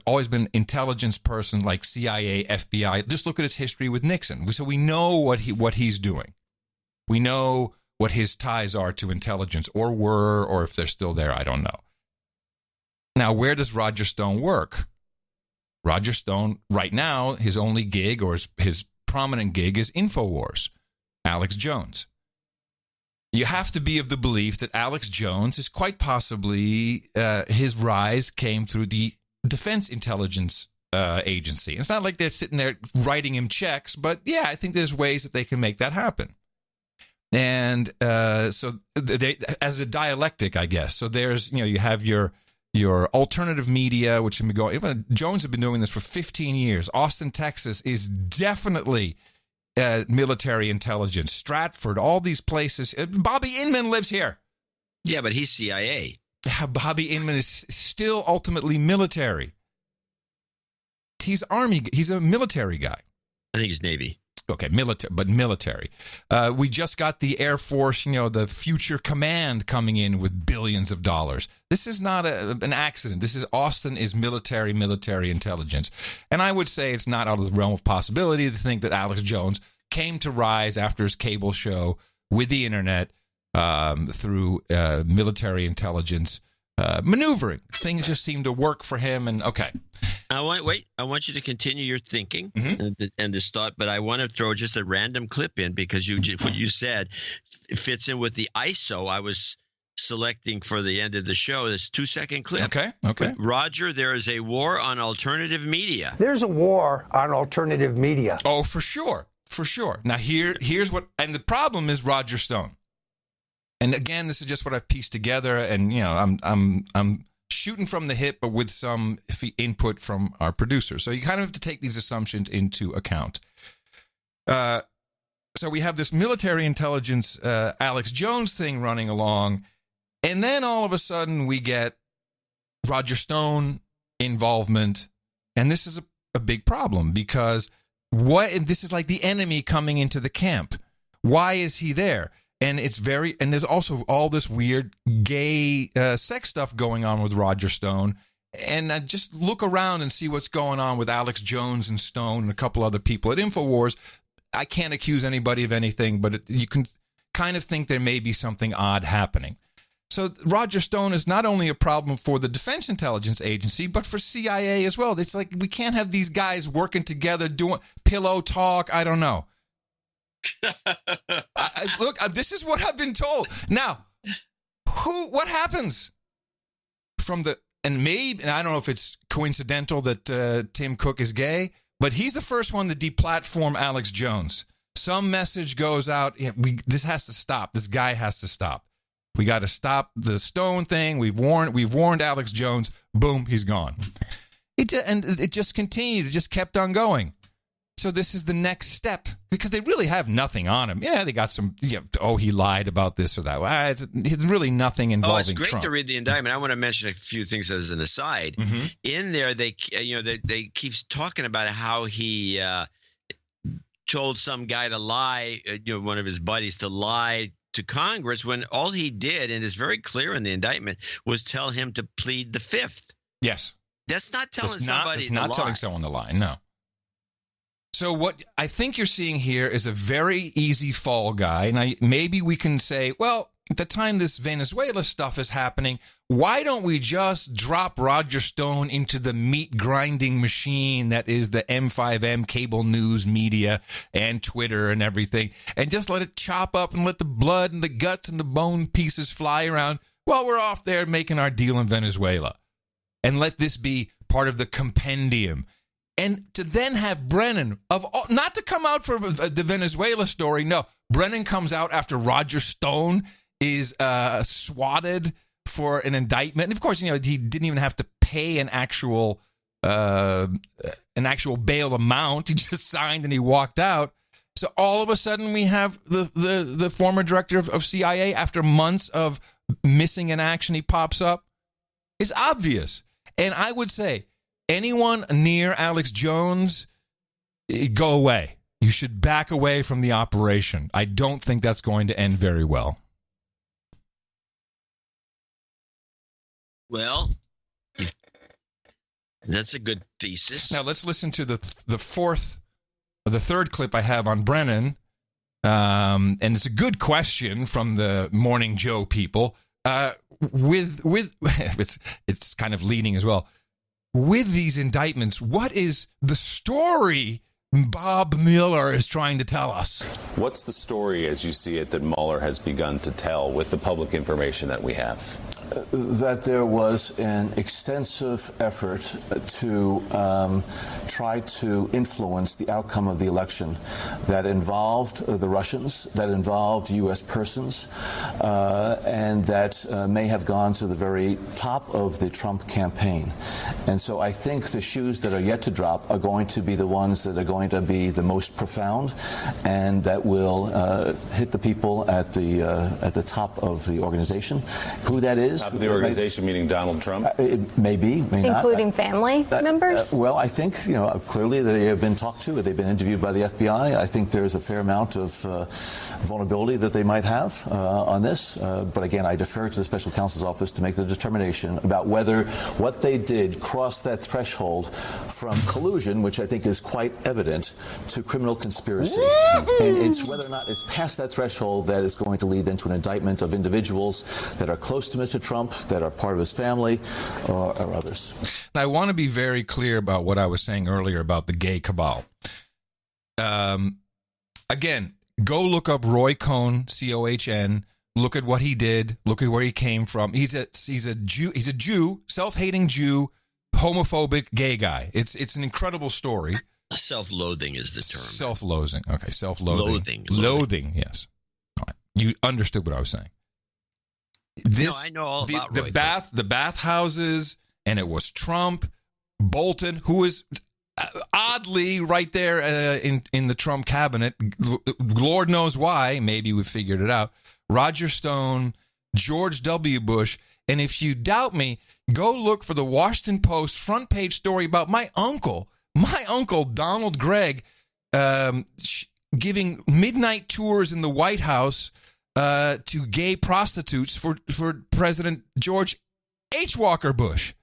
always been an intelligence person like CIA, FBI. Just look at his history with Nixon. So we know what he's doing. We know what his ties are to intelligence, or were, or if they're still there, I don't know. Now, where does Roger Stone work? Roger Stone, right now, his only gig, or his prominent gig, is InfoWars, Alex Jones. You have to be of the belief that Alex Jones is quite possibly, his rise came through the Defense Intelligence Agency. It's not like they're sitting there writing him checks, but yeah, I think there's ways that they can make that happen. And so they, as a dialectic, I guess. So there's, you have your alternative media, which have been going. Jones have been doing this for 15 years. Austin, Texas is definitely military intelligence. Stratford, all these places. Bobby Inman lives here.
Yeah, but he's CIA.
Bobby Inman is still ultimately military. He's Army. He's a military guy.
I think he's Navy.
Okay, military. We just got the Air Force, the Future Command coming in with billions of dollars. This is not an accident. This is Austin is military intelligence. And I would say it's not out of the realm of possibility to think that Alex Jones came to rise after his cable show with the internet through military intelligence maneuvering. Things just seem to work for him. And okay.
I want you to continue your thinking and this thought, but I want to throw just a random clip in because what you said fits in with the ISO I was selecting for the end of the show. This 2-second clip.
Okay.
But Roger, there is a war on alternative media.
There's a war on alternative media.
Oh, for sure. Now here's what, and the problem is Roger Stone. And again, this is just what I've pieced together, and I'm shooting from the hip, but with some input from our producer. So you kind of have to take these assumptions into account. So we have this military intelligence Alex Jones thing running along, and then all of a sudden we get Roger Stone involvement, and this is a big problem because this is like the enemy coming into the camp. Why is he there? And and there's also all this weird gay sex stuff going on with Roger Stone. And just look around and see what's going on with Alex Jones and Stone and a couple other people at InfoWars. I can't accuse anybody of anything, but you can kind of think there may be something odd happening. So Roger Stone is not only a problem for the Defense Intelligence Agency, but for CIA as well. It's like we can't have these guys working together doing pillow talk. I don't know. Look, this is what I've been told. Now, what happens and I don't know if it's coincidental that Tim Cook is gay, but he's the first one to deplatform Alex Jones. Some message goes out. This has to stop. This guy has to stop. We got to stop the Stone thing. We've warned Alex Jones. Boom, he's gone. It just continued. It just kept on going. So this is the next step because they really have nothing on him. Yeah, they got some. He lied about this or that. Well, it's really nothing involving Trump.
Oh, it's great to read the indictment. I want to mention a few things as an aside. Mm-hmm. In there, they keep talking about how he told some guy to lie. One of his buddies to lie to Congress when all he did, and it's very clear in the indictment, was tell him to plead the Fifth.
Yes,
that's not telling somebody.
It's not telling someone to lie. No. So what I think you're seeing here is a very easy fall guy. Now, maybe we can say, well, at the time this Venezuela stuff is happening, why don't we just drop Roger Stone into the meat grinding machine that is the M5M cable news media and Twitter and everything, and just let it chop up and let the blood and the guts and the bone pieces fly around while we're off there making our deal in Venezuela. And let this be part of the compendium. And to then have Brennan, not to come out for the Venezuela story. No, Brennan comes out after Roger Stone is swatted for an indictment. And of course, he didn't even have to pay an actual bail amount. He just signed and he walked out. So all of a sudden we have the former director of CIA after months of missing in action he pops up is obvious. And I would say anyone near Alex Jones, go away. You should back away from the operation. I don't think that's going to end very well.
Well, that's a good thesis.
Now let's listen to the third clip I have on Brennan. And it's a good question from the Morning Joe people. With it's kind of leading as well. With these indictments, what is the story Bob Mueller is trying to tell us?
What's the story, as you see it, that Mueller has begun to tell with the public information that we have?
That there was an extensive effort to try to influence the outcome of the election that involved the Russians, that involved U.S. persons, and that may have gone to the very top of the Trump campaign. And so I think the shoes that are yet to drop are going to be the ones that are going to be the most profound and that will hit the people at the top of the organization. Who that is?
Top of the organization, meaning Donald Trump?
It may be, may not.
Including family members?
Well, I think, clearly they have been talked to. They've been interviewed by the FBI. I think there's a fair amount of vulnerability that they might have on this. But again, I defer to the special counsel's office to make the determination about whether what they did crossed that threshold from collusion, which I think is quite evident, to criminal conspiracy. And it's whether or not it's past that threshold that is going to lead into an indictment of individuals that are close to Mr. Trump, that are part of his family, or others.
Now, I want to be very clear about what I was saying earlier about the gay cabal. Again, go look up Roy Cohn, C-O-H-N. Look at what he did. Look at where he came from. He's a Jew. He's a Jew, self-hating Jew, homophobic gay guy. It's an incredible story.
Self-loathing is the term.
Self-loathing. Okay, self-loathing. Loathing. Yes. All right. You understood what I was saying.
No, I know all about Roy Cohn.
The bathhouses, and it was Trump, Bolton, who is oddly right there in the Trump cabinet. Lord knows why. Maybe we figured it out. Roger Stone, George W. Bush. And if you doubt me, go look for the Washington Post front page story about my uncle Donald Gregg, giving midnight tours in the White House to gay prostitutes for President George H. Walker Bush.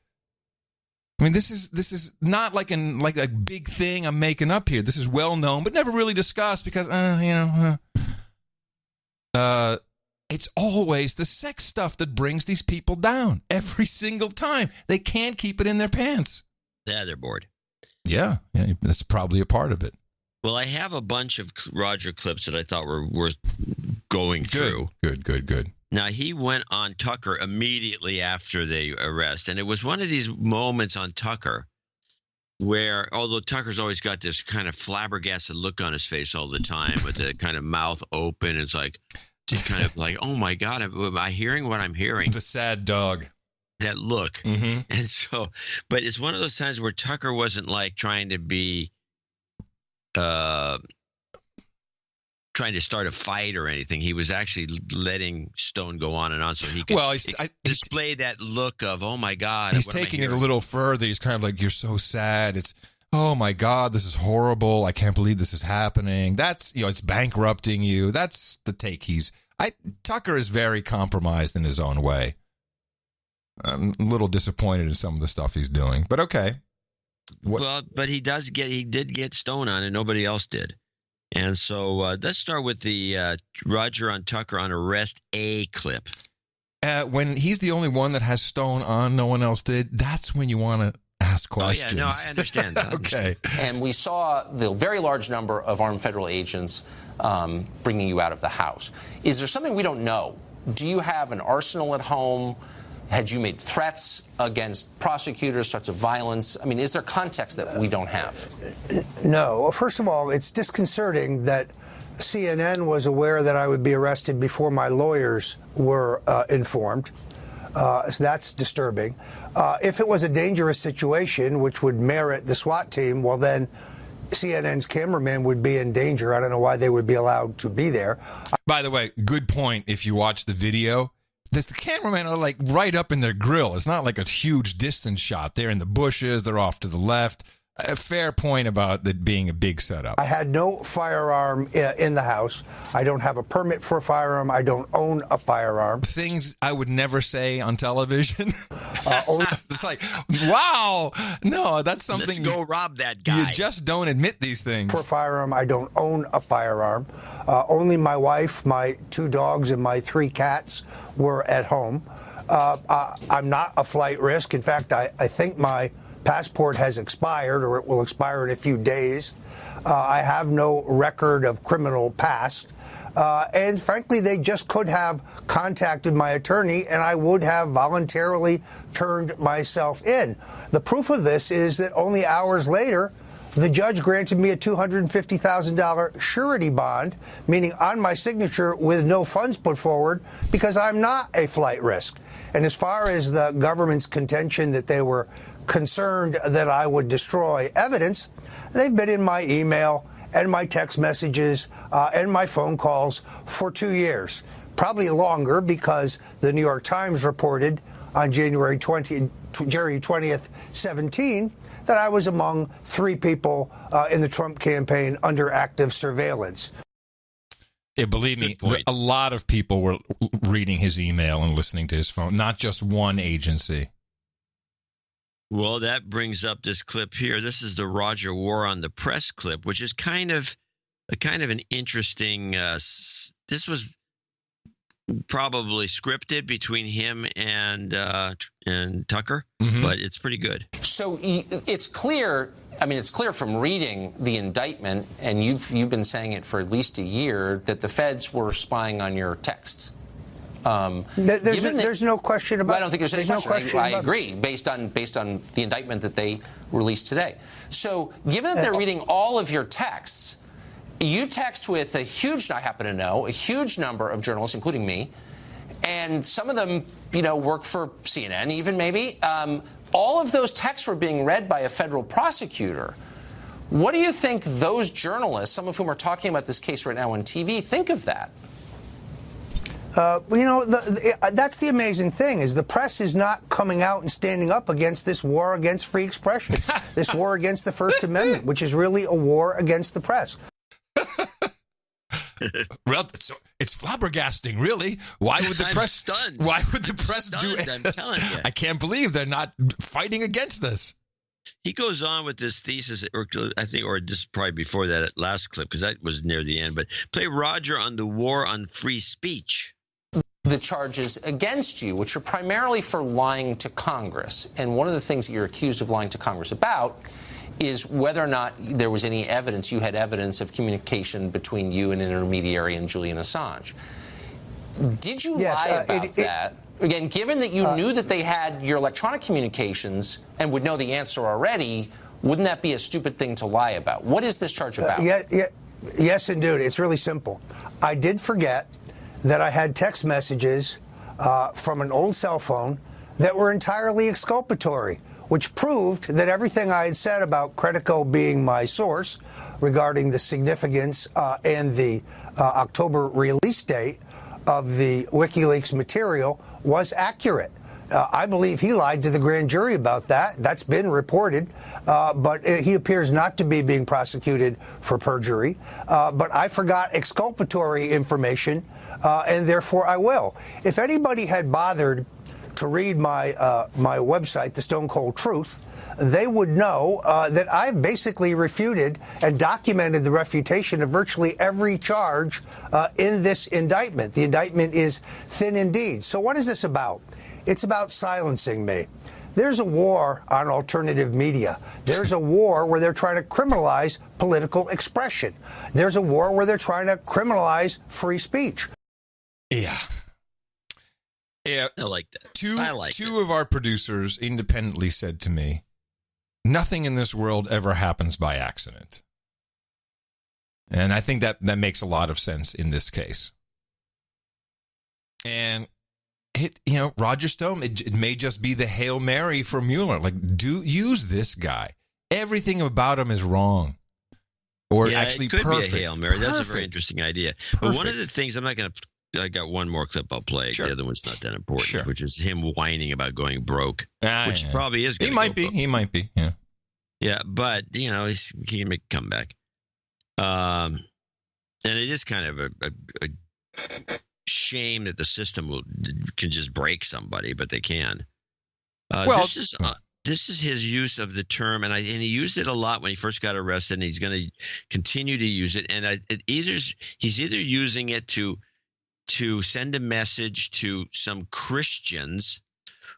I mean, this is not like a big thing I'm making up here. This is well known, but never really discussed because it's always the sex stuff that brings these people down every single time. They can't keep it in their pants.
Yeah, they're bored.
Yeah, that's probably a part of it.
Well, I have a bunch of Roger clips that I thought were worth going through.
Good.
Now, he went on Tucker immediately after the arrest, and it was one of these moments on Tucker where, although Tucker's always got this kind of flabbergasted look on his face all the time with the kind of mouth open, it's like, just kind of like, oh my God, am I hearing what I'm hearing?
The sad dog.
That look.
Mm-hmm.
And so, but it's one of those times where Tucker wasn't like trying to be, trying to start a fight or anything. He was actually letting Stone go on and on so he could display that look of, oh my God.
He's taking it a little further. He's kind of like, you're so sad. It's, oh my God, this is horrible. I can't believe this is happening. That's, it's bankrupting you. That's the take Tucker is very compromised in his own way. I'm a little disappointed in some of the stuff he's doing, but okay.
Well, but he did get Stone on and nobody else did. And so let's start with the Roger on Tucker on Arrest A clip.
When he's the only one that has Stone on, no one else did, that's when you want to ask questions.
Oh, yeah, no, I understand that.
Okay.
And we saw the very large number of armed federal agents bringing you out of the house. Is there something we don't know? Do you have an arsenal at home? Had you made threats against prosecutors, threats of violence? I mean, is there context that we don't have?
No. First of all, it's disconcerting that CNN was aware that I would be arrested before my lawyers were informed. So that's disturbing. If it was a dangerous situation, which would merit the SWAT team, well, then CNN's cameraman would be in danger. I don't know why they would be allowed to be there.
By the way, good point. If you watch the video, the cameramen are like right up in their grill. It's not like a huge distance shot. They're in the bushes. They're off to the left. A fair point about it being a big setup.
I had no firearm in the house. I don't have a permit for a firearm. I don't own a firearm.
Things I would never say on television. It's like, wow, no, that's something.
Let's go rob that guy.
You just don't admit these things.
For a firearm, I don't own a firearm. Only my wife, my 2 dogs, and my 3 cats were at home. I'm not a flight risk. In fact, I think my passport has expired, or it will expire in a few days. I have no record of criminal past. And frankly, they just could have contacted my attorney, and I would have voluntarily turned myself in. The proof of this is that only hours later, the judge granted me a $250,000 surety bond, meaning on my signature with no funds put forward, because I'm not a flight risk. And as far as the government's contention that they were concerned that I would destroy evidence, they've been in my email and my text messages and my phone calls for 2 years, probably longer, because the New York Times reported on January 20th, 17, that I was among 3 people in the Trump campaign under active surveillance.
Yeah, believe me, a lot of people were reading his email and listening to his phone, not just one agency.
Well, that brings up this clip here. This is the Roger War on the Press clip, which is kind of an interesting. This was probably scripted between him and Tucker, but it's pretty good.
So it's clear. I mean, it's clear from reading the indictment, and you've been saying it for at least a year, that the feds were spying on your texts.
There's no question about it.
I don't think there's any question. I agree, based on the indictment that they released today. So given that they're reading all of your texts, you text with a huge number of journalists, including me, and some of them, work for CNN even maybe. All of those texts were being read by a federal prosecutor. What do you think those journalists, some of whom are talking about this case right now on TV, think of that?
That's the amazing thing, is the press is not coming out and standing up against this war against free expression, this war against the First Amendment, which is really a war against the press.
Well, it's flabbergasting, really. Why would the press?
Stunned.
Why would the press do it?
I'm telling you.
I can't believe they're not fighting against this.
He goes on with this thesis, or just probably before that last clip, because that was near the end. But play Roger on the war on free speech.
The charges against you, which are primarily for lying to Congress. And one of the things that you're accused of lying to Congress about is whether or not there was any evidence, you had evidence of communication between you and an intermediary and Julian Assange. Did you lie about that? Again, given that you knew that they had your electronic communications and would know the answer already, wouldn't that be a stupid thing to lie about? What is this charge about?
Yes, indeed. It's really simple. I did forget that I had text messages from an old cell phone that were entirely exculpatory, which proved that everything I had said about Credico being my source regarding the significance and the October release date of the WikiLeaks material was accurate. I believe he lied to the grand jury about that. That's been reported, but he appears not to be being prosecuted for perjury. But I forgot exculpatory information, and therefore I will. If anybody had bothered to read my website, The Stone Cold Truth, they would know that I've basically refuted and documented the refutation of virtually every charge in this indictment. The indictment is thin indeed. So what is this about? It's about silencing me. There's a war on alternative media. There's a war where they're trying to criminalize political expression. There's a war where they're trying to criminalize free speech.
Yeah. Yeah,
I like that.
Two of our producers independently said to me, nothing in this world ever happens by accident. And I think that makes a lot of sense in this case. And Roger Stone, it may just be the Hail Mary for Mueller. Like, use this guy. Everything about him is wrong. Or actually
it could
perfect.
be a Hail Mary. That's a very interesting idea. But one of the things, I'm not going to I got one more clip I'll play. Sure. The other one's not that important, which is him whining about going broke, which probably is.
He might be. He might be. Yeah.
Yeah, but he can make a comeback. And it is kind of a shame that the system can just break somebody, but they can. This is his use of the term, and he used it a lot when he first got arrested, and he's going to continue to use it. And he's either using it to send a message to some Christians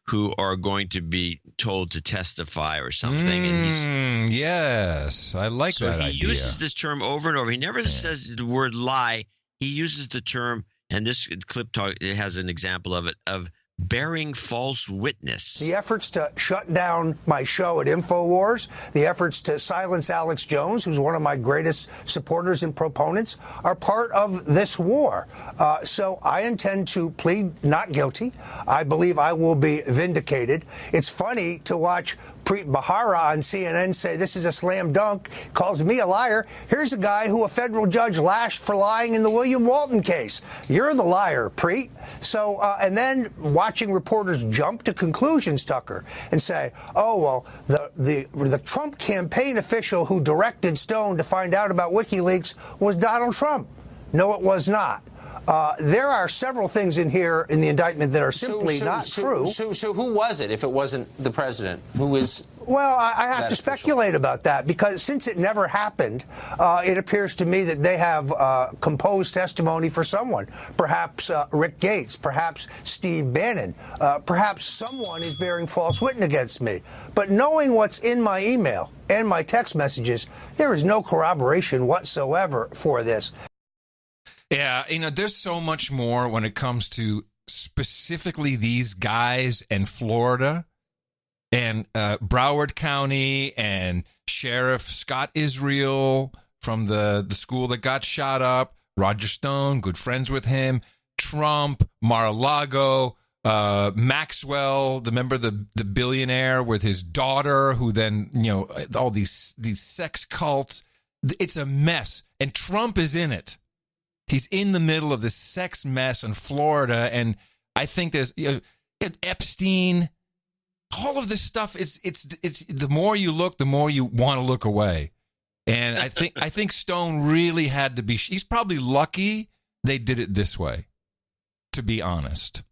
who are going to be told to testify or something. And
yes, I like that idea.
So he uses this term over and over. He never says the word lie. He uses the term, and this clip has an example of it, of bearing false witness.
The efforts to shut down my show at InfoWars, the efforts to silence Alex Jones, who's one of my greatest supporters and proponents, are part of this war. So I intend to plead not guilty. I believe I will be vindicated. It's funny to watch Preet Bharara on CNN say this is a slam dunk, calls me a liar. Here's a guy who a federal judge lashed for lying in the William Walton case. You're the liar, Preet. So, and then watching reporters jump to conclusions, Tucker, and say, oh, well, the Trump campaign official who directed Stone to find out about WikiLeaks was Donald Trump. No, it was not. There are several things in here in the indictment that are simply not true.
So who was it if it wasn't the president? Who is?
Well, I have to speculate about that because since it never happened, it appears to me that they have composed testimony for someone. Perhaps Rick Gates, perhaps Steve Bannon, perhaps someone is bearing false witness against me. But knowing what's in my email and my text messages, there is no corroboration whatsoever for this.
Yeah, there's so much more when it comes to specifically these guys in Florida and Broward County and Sheriff Scott Israel from the school that got shot up, Roger Stone, good friends with him, Trump, Mar-a-Lago, Maxwell, remember the billionaire with his daughter who then, all these sex cults. It's a mess, and Trump is in it. He's in the middle of this sex mess in Florida, and I think there's Epstein. All of this stuff. It's the more you look, the more you want to look away. And I think Stone really had to be. He's probably lucky they did it this way. To be honest,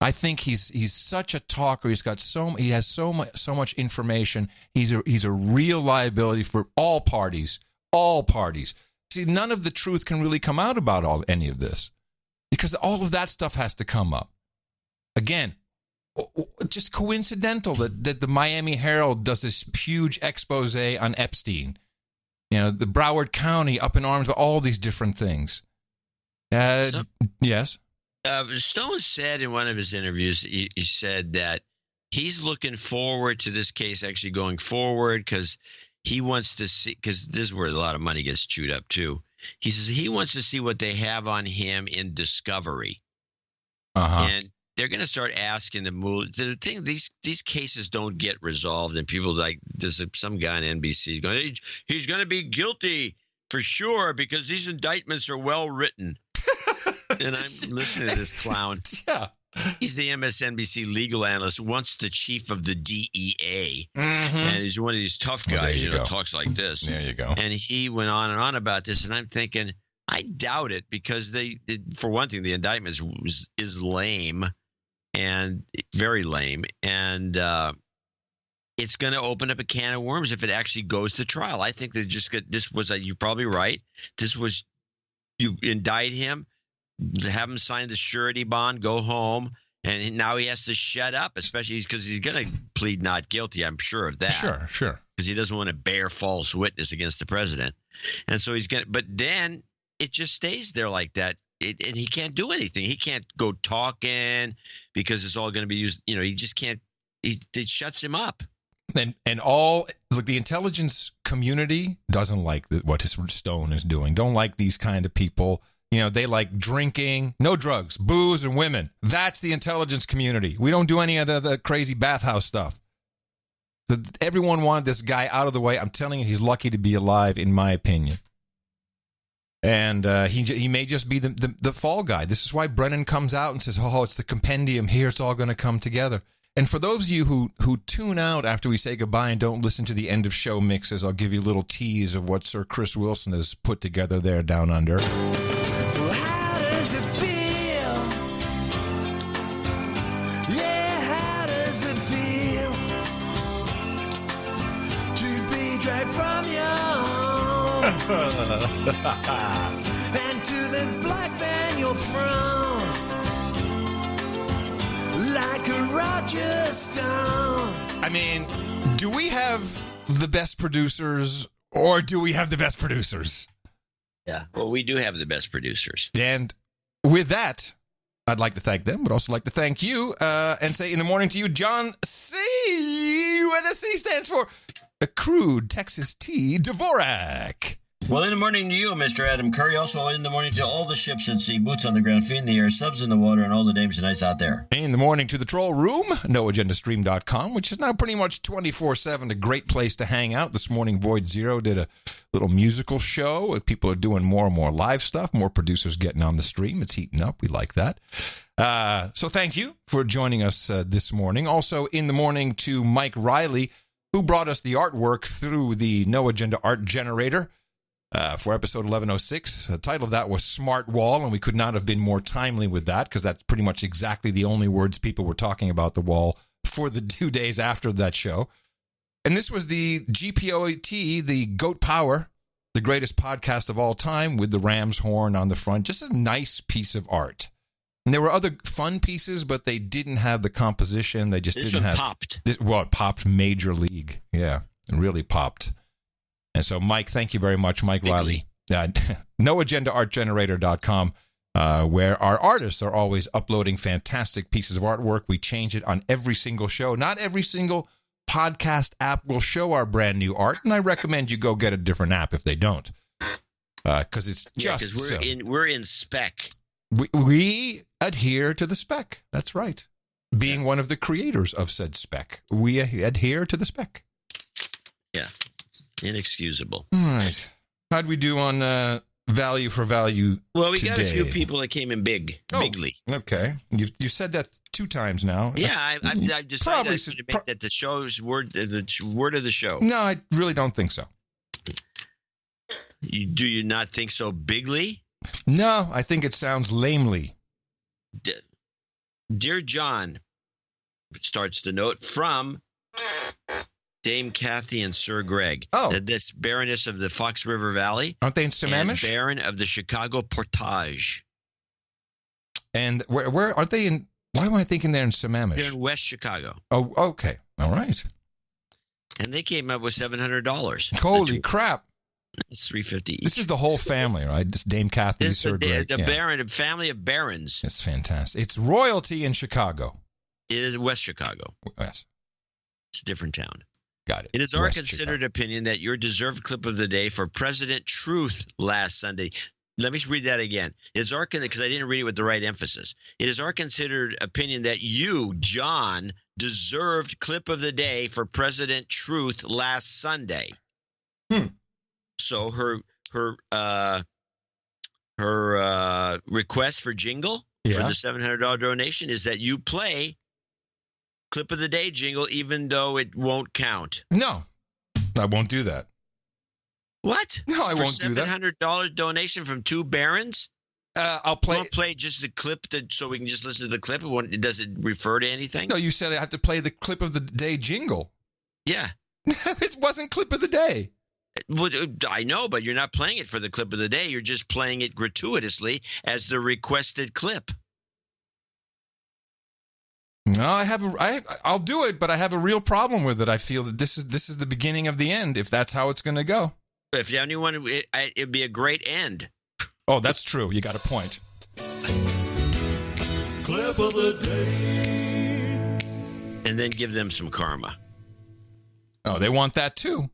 I think he's such a talker. He has so much information. He's a real liability for all parties. All parties. See, none of the truth can really come out about any of this because all of that stuff has to come up. Again, just coincidental that the Miami Herald does this huge expose on Epstein. The Broward County up in arms with all these different things. Yes?
Stone said in one of his interviews, he said that he's looking forward to this case actually going forward because he wants to see, because this is where a lot of money gets chewed up too. He says he wants to see what they have on him in discovery. And they're going to start asking the thing. These cases don't get resolved, and people there's some guy on NBC going, he's going to be guilty for sure because these indictments are well written. And I'm listening to this clown.
Yeah.
He's the MSNBC legal analyst, once the chief of the DEA. And he's one of these tough guys, talks like this.
There you go.
And he went on and on about this, and I'm thinking, I doubt it because for one thing, the indictment is lame and very lame. And it's going to open up a can of worms if it actually goes to trial. I think they just you're probably right. You indict him, have him sign the surety bond, go home, and now he has to shut up, especially because he's going to plead not guilty. I'm sure of that.
Sure.
Because he doesn't want to bear false witness against the president. And so but then it just stays there like that. And he can't do anything. He can't go talking because it's all going to be used. He just can't. It shuts him up.
And the intelligence community doesn't like what Stone is doing. Don't like these kind of people. They like drinking, no drugs, booze, and women. That's the intelligence community. We don't do any of the crazy bathhouse stuff. Everyone wanted this guy out of the way. I'm telling you, he's lucky to be alive, in my opinion. And he may just be the fall guy. This is why Brennan comes out and says, oh, it's the compendium here. It's all going to come together. And for those of you who tune out after we say goodbye and don't listen to the end of show mixes, I'll give you a little tease of what Sir Chris Wilson has put together there down under.
How does it feel? Yeah, how does it feel to be dragged from your home and to the black van you're from, like a Roger Stone?
I mean, do we have the best producers, or do we have the best producers?
Yeah, well, we do have the best producers.
And with that, I'd like to thank them, but also like to thank you and say in the morning to you, John C., where the C stands for a crude Texas tea, Dvorak.
Well, in the morning to you, Mr. Adam Curry. Also in the morning to all the ships at sea, boots on the ground, feet in the air, subs in the water, and all the dames and nights out there.
In the morning to the troll room, noagendastream.com, which is now pretty much 24/7 a great place to hang out. This morning, Void Zero did a little musical show. People are doing more and more live stuff, more producers getting on the stream. It's heating up. We like that. So thank you for joining us this morning. Also in the morning to Mike Riley, who brought us the artwork through the No Agenda Art Generator. For episode 1106. The title of that was Smart Wall, and we could not have been more timely with that because that's pretty much exactly the only words people were talking about the wall for the 2 days after that show. And this was the GPOT, the Goat Power, the greatest podcast of all time, with the ram's horn on the front. Just a nice piece of art. And there were other fun pieces, but they didn't have the composition. They just didn't have...
Popped.
Well, it popped major league. Yeah, it really popped. And so, Mike, thank you very much, Mike Riley. NoAgendaArtGenerator.com, where our artists are always uploading fantastic pieces of artwork. We change it on every single show. Not every single podcast app will show our brand new art, and I recommend you go get a different app if they don't, because it's just
we're in spec.
We adhere to the spec. That's right. Being one of the creators of said spec, we adhere to the spec.
Yeah. Inexcusable.
All right. How'd we do on value for value?
Well, we
today?
got a few people that came in bigly.
Okay. You said that 2 times now.
Yeah, I've decided to make that the show's word, the word of the show.
No, I really don't think so.
Do you not think so, bigly?
No, I think it sounds lamely.
Dear John, starts the note from Dame Kathy and Sir Greg.
Oh.
This Baroness of the Fox River Valley.
Aren't they in Sammamish?
And Baron of the Chicago Portage.
And where aren't they in? Why am I thinking they're in Sammamish?
They're in West Chicago.
Oh, okay. All right.
And they came up with $700.
Holy crap.
It's $350 each.
This is the whole family, right? This Dame Kathy, Sir Greg.
The Baron, family of barons.
It's fantastic. It's royalty in Chicago.
It is West Chicago.
Yes.
It's a different town.
Got it.
It is our considered opinion that your deserved clip of the day for President Truth last Sunday. Let me read that again. It's our, because I didn't read it with the right emphasis. It is our considered opinion that you, John, deserved clip of the day for President Truth last Sunday. So her request for jingle for the $700 donation is that you play clip of the day jingle, even though it won't count.
No, I won't do that.
What?
No, I won't do that.
$700 donation from 2 barons?
I'll play.
You won't play just the clip so we can just listen to the clip. Does it refer to anything?
No, you said I have to play the clip of the day jingle.
Yeah.
It wasn't clip of the day.
Well, I know, but you're not playing it for the clip of the day. You're just playing it gratuitously as the requested clip.
No, I'll do it, but I have a real problem with it. I feel that this is the beginning of the end, if that's how it's going to go.
If anyone, it'd be a great end.
Oh, that's true. You got a point.
Clip of the day.
And then give them some karma.
Oh, they want that too.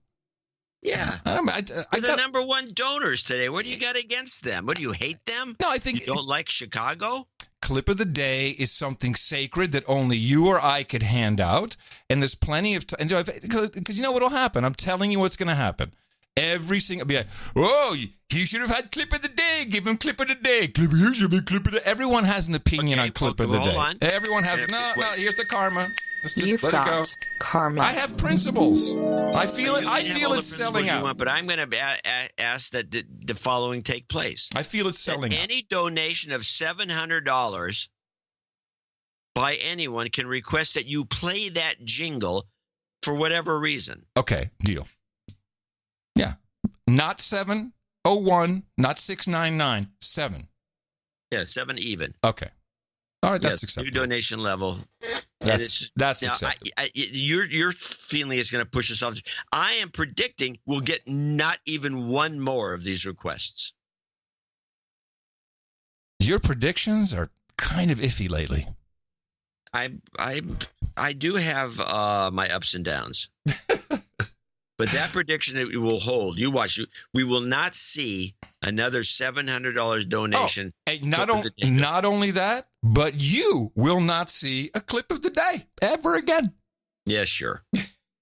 Yeah.
They're
the number 1 donors today. What do you got against them? What, do you hate them?
No, I think...
You don't like Chicago?
Clip of the day is something sacred that only you or I could hand out. And there's plenty of time. Because you know what will happen? I'm telling you what's going to happen. Every single, be like, oh, he should have had clip of the day. Give him clip of the day. Clip here should be clip of the. Everyone has an opinion on clip of the day.
On.
Everyone has no. Here's the karma.
You've got karma.
I have principles. I feel it. I feel it's selling out.
But I'm going to ask that the following take place.
I feel it's selling out.
Any donation of $700 by anyone can request that you play that jingle for whatever reason.
Okay, deal. Yeah. Not 701, not 699, 7.
Yeah, 7 even.
Okay. All right, that's acceptable.
New donation level.
That's acceptable.
You're feeling it's going to push us off. I am predicting we'll get not even one more of these requests.
Your predictions are kind of iffy lately.
I do have my ups and downs. But that prediction that we will hold, you watch. We will not see another $700 donation.
Oh, not only that, but you will not see a clip of the day ever again.
Yeah, sure.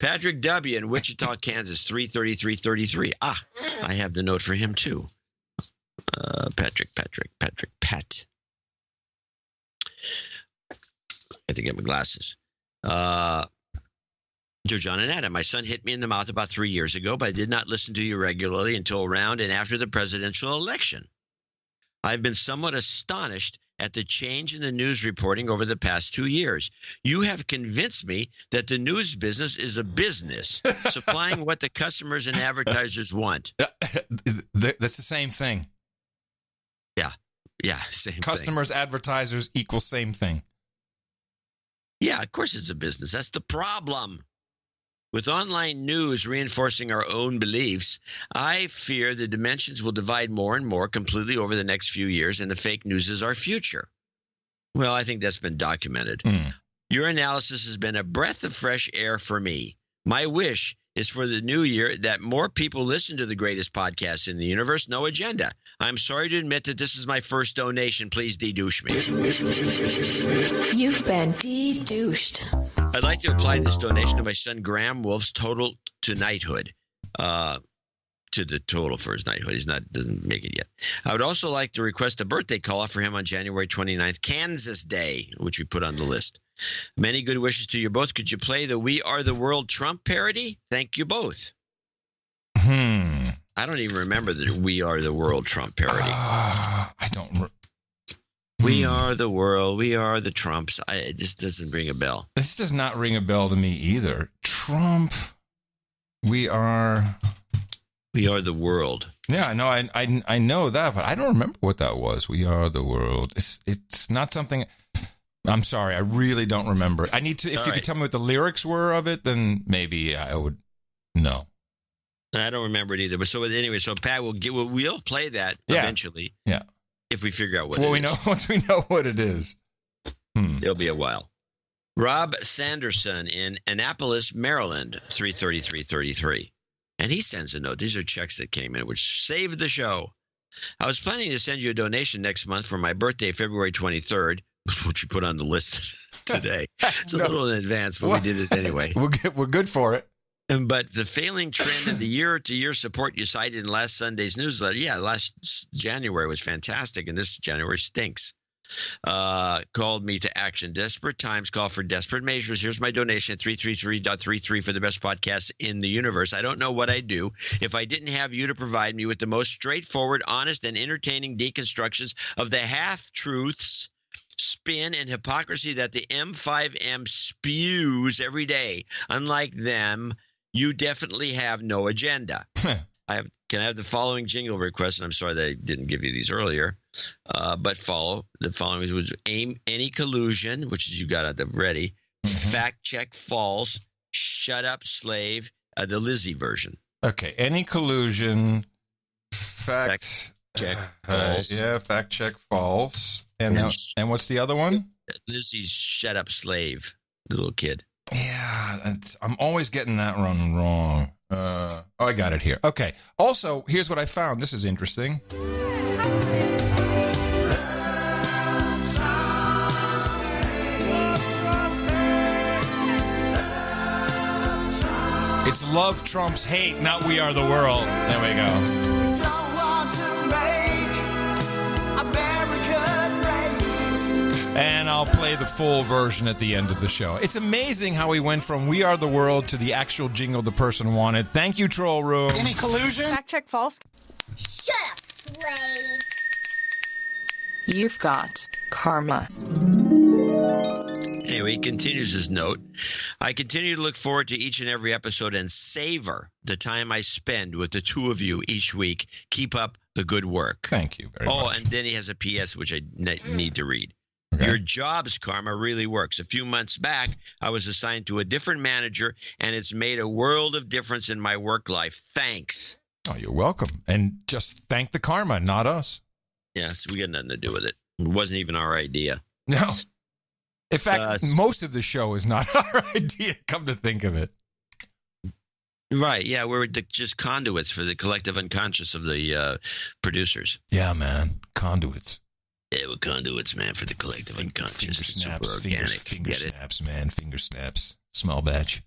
Patrick W. in Wichita, Kansas, 33333. I have the note for him too. Pat. I have to get my glasses. Dear John and Adam, my son hit me in the mouth about 3 years ago, but I did not listen to you regularly until around and after the presidential election. I've been somewhat astonished at the change in the news reporting over the past 2 years. You have convinced me that the news business is a business, supplying what the customers and advertisers want.
That's the same thing.
Yeah, same thing.
Customers, advertisers equal same thing.
Yeah, of course it's a business. That's the problem. With online news reinforcing our own beliefs, I fear the dimensions will divide more and more completely over the next few years, and the fake news is our future. Well, I think that's been documented. Your analysis has been a breath of fresh air for me. My wish is for the new year that more people listen to the greatest podcast in the universe, No Agenda. I'm sorry to admit that this is my first donation. Please de-douche me.
You've been de-douched.
I'd like to apply this donation to my son Graham Wolf's total to knighthood. To the total for his knighthood. Doesn't make it yet. I would also like to request a birthday call-off for him on January 29th, Kansas Day, which we put on the list. Many good wishes to you both. Could you play the We Are the World Trump parody? Thank you both. I don't even remember the We Are the World Trump parody.
I don't.
We are the world. We are the Trumps. It just doesn't ring a bell.
This does not ring a bell to me either. Trump. We are
the world.
Yeah, I know. I know that, but I don't remember what that was. We are the world. It's not something. I'm sorry. I really don't remember. I need to. If you could tell me what the lyrics were of it, then maybe I would know.
I don't remember it either. But so anyway, so Pat, we'll play that eventually.
Yeah.
If we figure out what it is.
Once we know what it is.
It'll be a while. Rob Sanderson in Annapolis, Maryland, 33333. And he sends a note. These are checks that came in, which saved the show. I was planning to send you a donation next month for my birthday, February 23rd, which we put on the list today. It's a little in advance, but we did it anyway.
We're good for it.
But the failing trend in the year-to-year support you cited in last Sunday's newsletter, last January was fantastic, and this January stinks. Called me to action. Desperate times call for desperate measures. Here's my donation at 333.33 for the best podcast in the universe. I don't know what I'd do if I didn't have you to provide me with the most straightforward, honest, and entertaining deconstructions of the half-truths, spin, and hypocrisy that the M5M spews every day. Unlike them, you definitely have no agenda. Can I have the following jingle request? And I'm sorry that I didn't give you these earlier. But the following was aim any collusion, which is you got at the ready. Fact check false. Shut up slave. The Lizzie version.
Okay. Any collusion. Fact
check false.
Fact check false. And what's the other one?
Lizzie's shut up slave. The little kid.
Yeah, I'm always getting that one wrong. I got it here. Okay. Also, here's what I found. This is interesting. It's love trumps hate, not we are the world. There we go. And I'll play the full version at the end of the show. It's amazing how we went from We Are the World to the actual jingle the person wanted. Thank you, Troll Room.
Any collusion?
Fact check false.
Shut up, slave.
You've got karma.
Anyway, he continues his note. I continue to look forward to each and every episode and savor the time I spend with the two of you each week. Keep up the good work.
Thank you very much.
Oh, and then he has a PS, which I need to read. Okay. Your job's karma really works. A few months back, I was assigned to a different manager, and it's made a world of difference in my work life. Thanks.
Oh, you're welcome. And just thank the karma, not us.
Yes, we got nothing to do with it. It wasn't even our idea.
No. In fact, most of the show is not our idea, come to think of it.
Right, yeah, we're just conduits for the collective unconscious of the producers.
Yeah, man, conduits.
Yeah, we're conduits, man, for the collective unconscious.
Finger snaps,
super organic.
finger snaps, man, finger snaps. Small batch.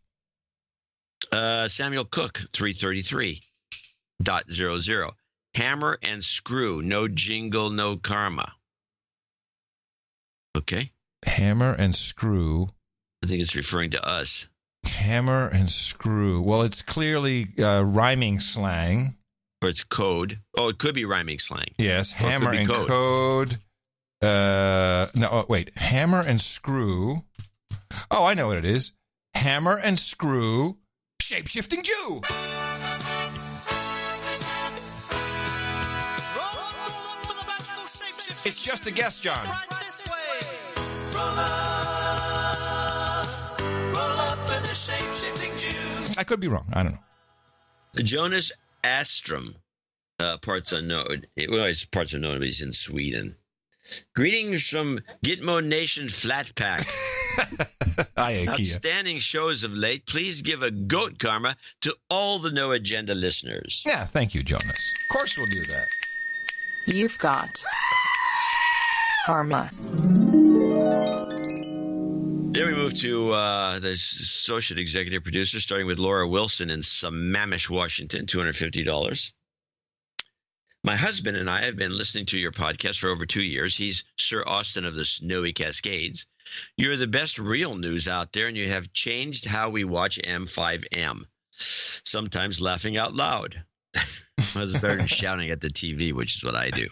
Samuel Cook, 333.00. Hammer and screw, no jingle, no karma. Okay.
Hammer and screw.
I think it's referring to us.
Hammer and screw. Well, it's clearly rhyming slang.
Or it's code. Oh, it could be rhyming slang.
Yes, hammer and code. No, wait. Hammer and screw. Oh, I know what it is. Hammer and screw. Shape-shifting Jew. It's just a guess, John.
Right this way. Roll up for the shape-shifting Jew.
I could be wrong. I don't know.
Jonas Astrom, parts unknown. Well, he's parts unknown, but he's in Sweden. Greetings from Gitmo Nation Flat Pack.
Hi,
Outstanding shows of late. Please give a goat karma to all the No Agenda listeners.
Yeah, thank you, Jonas. Of course we'll do that.
You've got karma.
Then we move to the associate executive producer, starting with Laura Wilson in Sammamish, Washington, $250. My husband and I have been listening to your podcast for over 2 years. He's Sir Austin of the Snowy Cascades. You're the best real news out there, and you have changed how we watch M5M. Sometimes laughing out loud. That's better than shouting at the TV, which is what I do.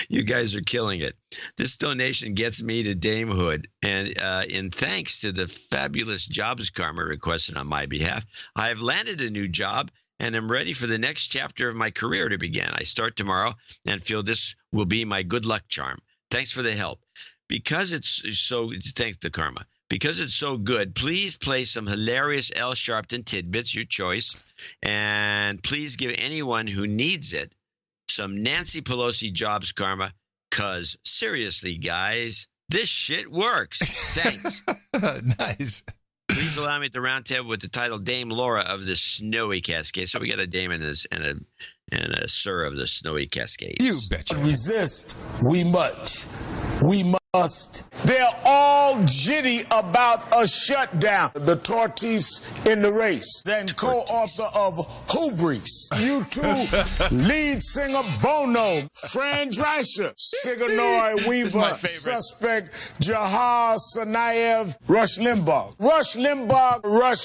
You guys are killing it. This donation gets me to damehood, and in thanks to the fabulous jobs karma requested on my behalf, I have landed a new job and am ready for the next chapter of my career to begin. I start tomorrow and feel this will be my good luck charm. Thanks for the help. Because it's so, thanks to karma. Because it's so good, please play some hilarious L. Sharpton tidbits, your choice, and please give anyone who needs it some Nancy Pelosi jobs karma, because seriously, guys, this shit works. Thanks.
Nice.
Please allow me at the round table with the title Dame Laura of the Snowy Cascades. So we got a dame and a sir of the Snowy Cascades.
You betcha.
Resist, we must. They're all jitty about a shutdown. The tortoise in the race. Then co-author of Hubris. U2 lead singer Bono. Fran Drescher. Sigourney Weaver. Suspect Jahar Tsarnaev. Rush Limbaugh. Rush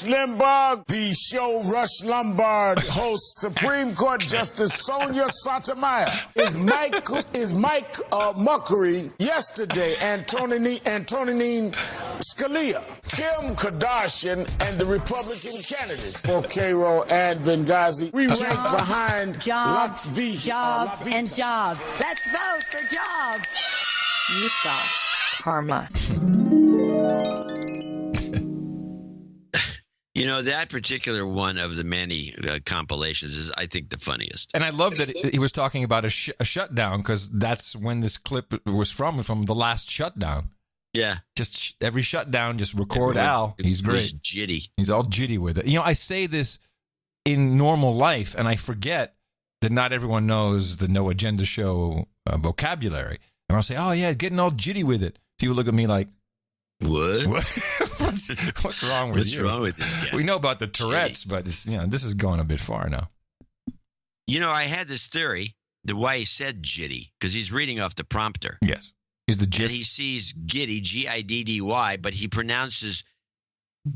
Limbaugh. The show Rush Lombard hosts Supreme Court Justice Sonia Sotomayor. Is Mike Muckery yesterday. Antonin Scalia, Kim Kardashian, and the Republican candidates for Cairo and Benghazi. We rank behind
jobs, and jobs. Let's vote for jobs.
You've got karma.
You know, that particular one of the many compilations is, I think, the funniest.
And I love that he was talking about a shutdown, because that's when this clip was from the last shutdown.
Yeah.
Just every shutdown, just record Al. He's great.
He's jitty.
He's all jitty with it. You know, I say this in normal life, and I forget that not everyone knows the No Agenda Show vocabulary. And I'll say, oh, yeah, getting all jitty with it. People look at me like,
What?
What's wrong with you?
What's wrong with this guy?
We know about the Tourette's, but it's, this is going a bit far now.
I had this theory the why he said jitty, because he's reading off the prompter.
Yes. He's the
and he sees giddy, G-I-D-D-Y, but he pronounces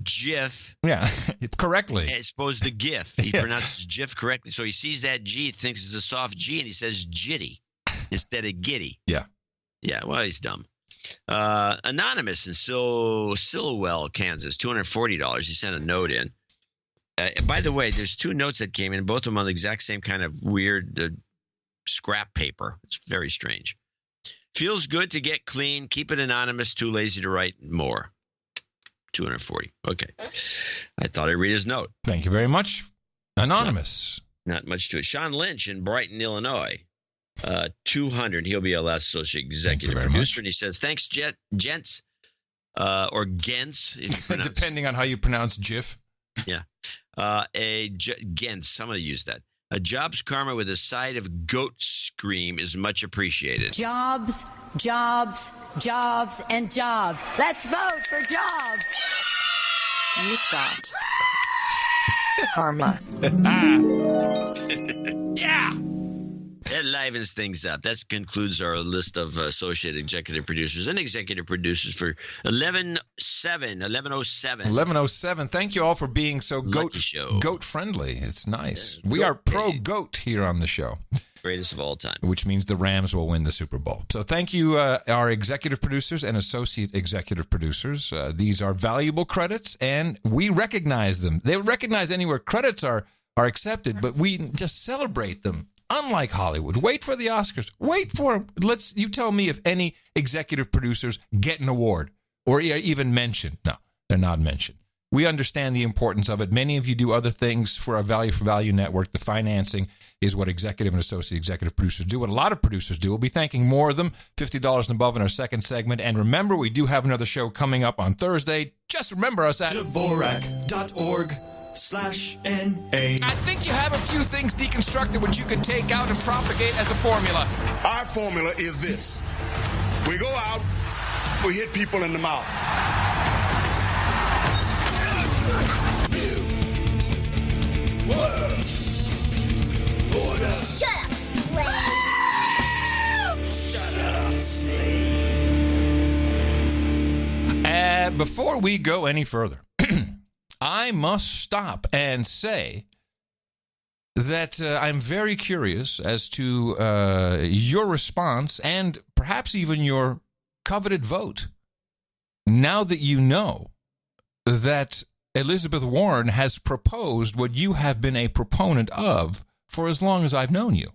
GIF.
Yeah, correctly.
As opposed to GIF. He pronounces GIF correctly. So he sees that G, thinks it's a soft G, and he says jitty instead of giddy.
Yeah.
Yeah, well, he's dumb. Anonymous in Sillwell, Kansas, $240. He sent a note in. By the way, there's two notes that came in, both of them on the exact same kind of weird scrap paper. It's very strange. Feels good to get clean. Keep it anonymous. Too lazy to write more. 240. Okay. I thought I'd read his note.
Thank you very much. Anonymous.
Not much to it. Sean Lynch in Brighton, Illinois. 200. He'll be our last associate executive producer. And he says, thanks, gents. Or gents. If you
depending on how you pronounce GIF.
Yeah. Gens. I'm going to use that. A jobs karma with a side of goat scream is much appreciated.
Jobs, jobs, jobs, and jobs. Let's vote for jobs.
You've got karma.
Yeah. That livens things up. That concludes our list of associate executive producers and executive producers for 1107.
1107. Thank you all for being so goat friendly. It's nice. We are pro goat here on the show.
Greatest of all time.
Which means the Rams will win the Super Bowl. So thank you, our executive producers and associate executive producers. These are valuable credits, and we recognize them. They recognize anywhere credits are accepted, but we just celebrate them. Unlike Hollywood, wait for the Oscars. Wait for them. You tell me if any executive producers get an award or even mentioned. No, they're not mentioned. We understand the importance of it. Many of you do other things for our Value for Value network. The financing is what executive and associate executive producers do. What a lot of producers do. We'll be thanking more of them, $50 and above in our second segment. And remember, we do have another show coming up on Thursday. Just remember us at
Dvorak.org/NA.
I think you have a few things deconstructed which you can take out and propagate as a formula.
Our formula is this. We go out, we hit people in the mouth.
Order. Shut up, slave.
Before we go any further, I must stop and say that I'm very curious as to your response and perhaps even your coveted vote. Now that you know that Elizabeth Warren has proposed what you have been a proponent of for as long as I've known you.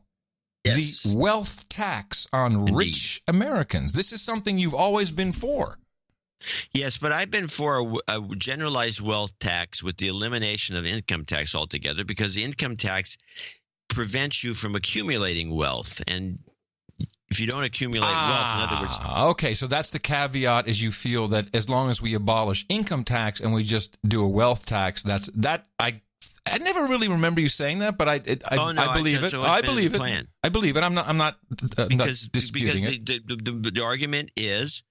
Yes. The wealth tax on rich Americans. This is something you've always been for.
Yes, but I've been for a generalized wealth tax with the elimination of income tax altogether, because the income tax prevents you from accumulating wealth. And if you don't accumulate wealth, in other words...
Okay, so that's the caveat, is you feel that as long as we abolish income tax and we just do a wealth tax, I never really remember you saying that, but I believe it. I believe it. I believe it. I'm not disputing it.
The argument is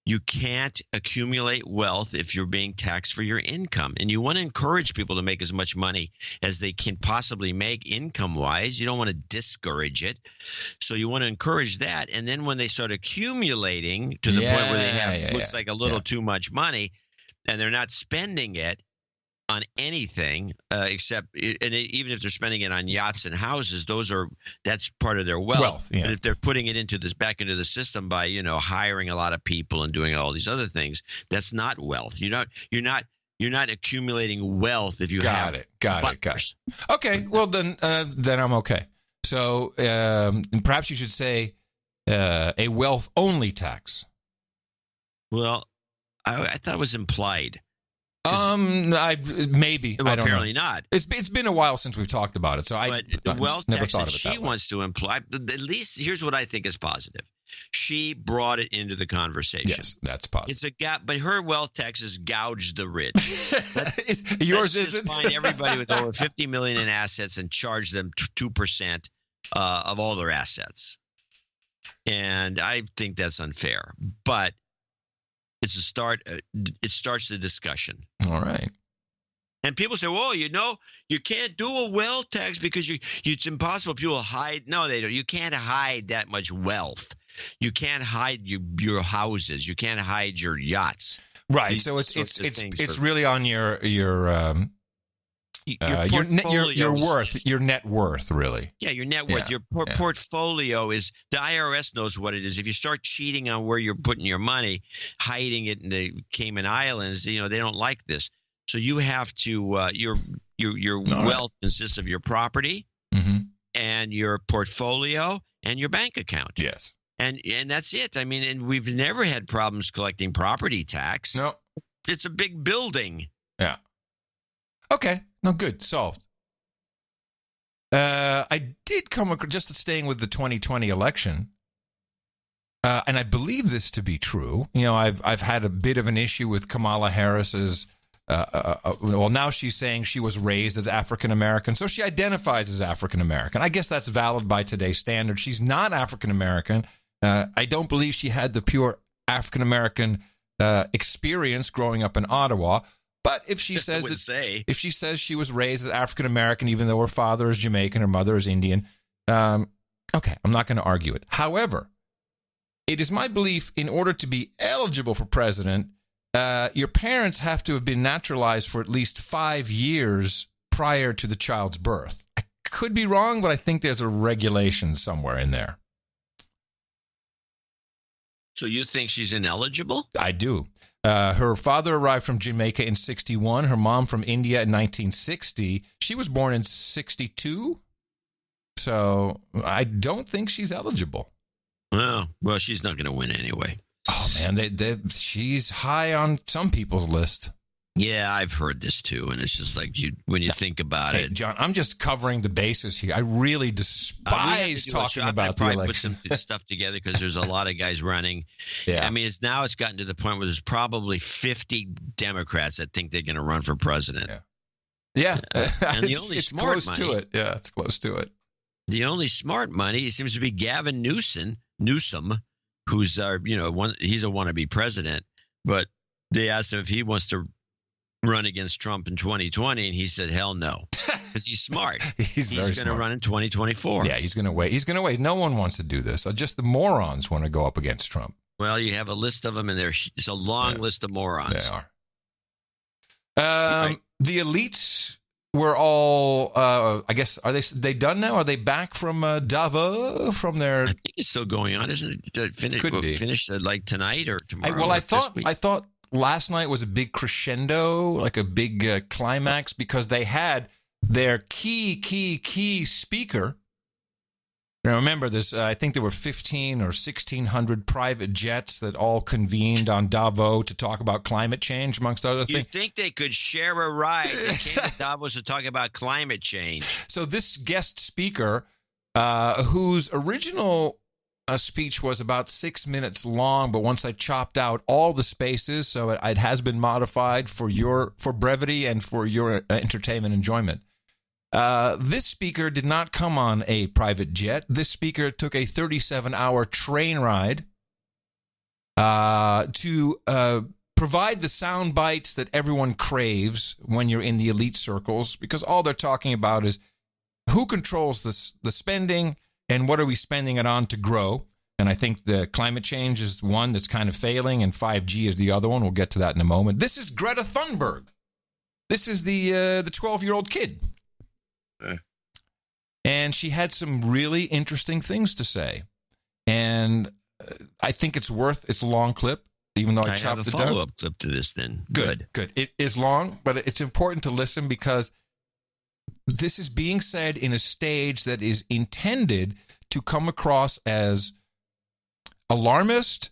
you can't accumulate wealth if you're being taxed for your income. And you want to encourage people to make as much money as they can possibly make income-wise. You don't want to discourage it. So you want to encourage that. And then when they start accumulating to the point where they have looks like a little too much money and they're not spending it on anything except even if they're spending it on yachts and houses, that's part of their wealth. But if they're putting it back into the system by hiring a lot of people and doing all these other things, that's not wealth. You're not accumulating wealth if you have it. Got it.
Okay, well then I'm okay. So perhaps you should say a wealth only tax.
Well, I thought it was implied.
Maybe.
Well,
I don't
apparently
know.
Not.
It's been a while since we've talked about it, so I never thought of it
she wants to imply. At least here's what I think is positive. She brought it into the conversation.
Yes, that's positive.
It's a gap, but her wealth taxes gouge the rich.
Yours isn't.
Find everybody with over $50 million in assets and charge them 2% of all their assets, and I think that's unfair. But It's a start. It starts the discussion.
All right.
And people say, well, you can't do a wealth tax because it's impossible. People hide. No, they don't. You can't hide that much wealth. You can't hide your houses. You can't hide your yachts.
Right. So it's really on your worth, your net worth, really.
Yeah, your net worth.
Yeah,
your portfolio is, the IRS knows what it is. If you start cheating on where you're putting your money, hiding it in the Cayman Islands, they don't like this. So you have to your wealth consists of your property and your portfolio and your bank account.
Yes.
And that's it. I mean, and we've never had problems collecting property tax.
No.
It's a big building.
Yeah. Okay. No, good. Solved. I did come across, just staying with the 2020 election, and I believe this to be true. I've had a bit of an issue with Kamala Harris's. Well, now she's saying she was raised as African American, so she identifies as African American. I guess that's valid by today's standards. She's not African American. I don't believe she had the pure African American experience growing up in Ottawa. But if she says if she says she was raised as African American, even though her father is Jamaican, her mother is Indian, okay, I'm not going to argue it. However, it is my belief, in order to be eligible for president, your parents have to have been naturalized for at least 5 years prior to the child's birth. I could be wrong, but I think there's a regulation somewhere in there.
So you think she's ineligible?
I do. Her father arrived from Jamaica in 1961. Her mom from India in 1960. She was born in 1962. So I don't think she's eligible.
Well, she's not going to win anyway.
Oh, man, she's high on some people's list.
Yeah, I've heard this too, and it's just like when you think about it.
John, I'm just covering the bases here. I really despise talking about the election.
Put some stuff together because there's a lot of guys running.
Yeah.
I mean, it's gotten to the point where there's probably 50 Democrats that think they're going to run for president.
Yeah.
And the only
it's
smart
close
money,
to it. Yeah, it's close to it.
The only smart money seems to be Gavin Newsom, who's he's a wannabe president, but they asked him if he wants to run against Trump in 2020, and he said, hell no, because he's smart.
He's very
going to run in 2024.
Yeah, he's going to wait. No one wants to do this. Just the morons want to go up against Trump.
Well, you have a list of them, and it's a long list of morons.
They are. The elites were all, I guess, are they done now? Are they back from Davos, from their...
I think it's still going on, isn't it? Finished like tonight or tomorrow?
I thought last night was a big crescendo, like a big climax, because they had their key speaker. Now, remember this, I think there were 1,500 or 1,600 private jets that all convened on Davos to talk about climate change, amongst other things.
You'd think they could share a ride. They came to Davos to talk about climate change.
So this guest speaker, whose original speech was about 6 minutes long, but once I chopped out all the spaces, so it has been modified for brevity and for your entertainment enjoyment. This speaker did not come on a private jet. This speaker took a 37-hour train ride to provide the sound bites that everyone craves when you're in the elite circles, because all they're talking about is who controls the spending and what are we spending it on to grow. And I think the climate change is one that's kind of failing, and 5G is the other one. We'll get to that in a moment. This is Greta Thunberg. This is the 12-year-old kid. And she had some really interesting things to say. And I think it's a long clip, even though I chopped it down.
I have a follow-up clip to this then.
Good. It is long, but it's important to listen because this is being said in a stage that is intended to come across as alarmist.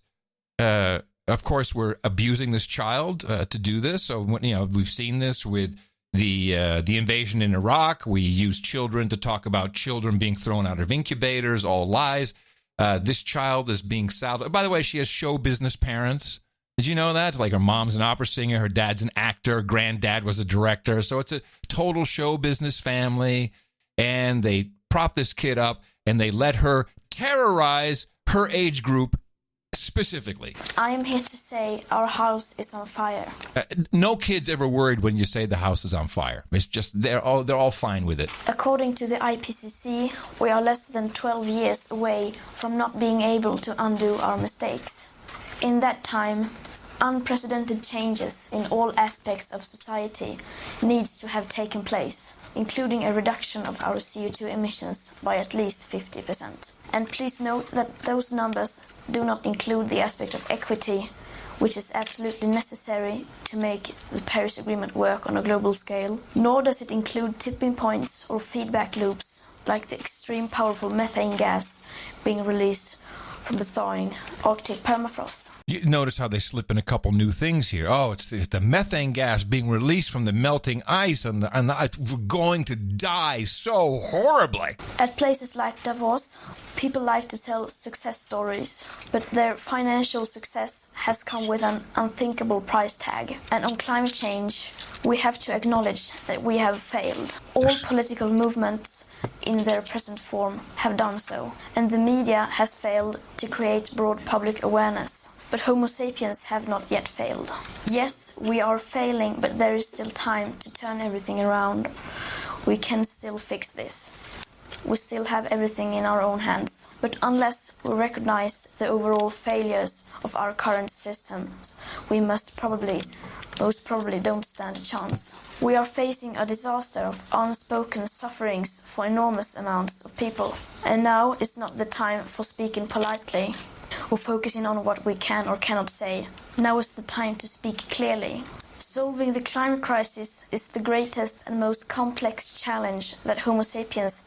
Of course, we're abusing this child to do this. So, we've seen this with the invasion in Iraq. We use children to talk about children being thrown out of incubators, all lies. This child is being salvaged. By the way, she has show business parents. Did you know that? Like her mom's an opera singer, her dad's an actor, granddad was a director. So it's a total show business family. And they prop this kid up and they let her terrorize her age group specifically?
I am here to say our house is on fire.
No kid's ever worried when you say the house is on fire. It's just they're all fine with it.
According to the IPCC, we are less than 12 years away from not being able to undo our mistakes. In that time, unprecedented changes in all aspects of society needs to have taken place, including a reduction of our CO2 emissions by at least 50%. And please note that those numbers do not include the aspect of equity, which is absolutely necessary to make the Paris Agreement work on a global scale, nor does it include tipping points or feedback loops like the extreme powerful methane gas being released from the thawing Arctic permafrost.
You notice how they slip in a couple new things here. Oh, it's the methane gas being released from the melting ice, and we're going to die so horribly.
At places like Davos, people like to tell success stories, but their financial success has come with an unthinkable price tag. And on climate change, we have to acknowledge that we have failed. All political movements in their present form have done so, and the media has failed to create broad public awareness. But Homo sapiens have not yet failed. Yes, we are failing, but there is still time to turn everything around. We can still fix this. We still have everything in our own hands. But unless we recognize the overall failures of our current systems, we most probably don't stand a chance. We are facing a disaster of unspoken sufferings for enormous amounts of people. And now is not the time for speaking politely or focusing on what we can or cannot say. Now is the time to speak clearly. Solving the climate crisis is the greatest and most complex challenge that Homo sapiens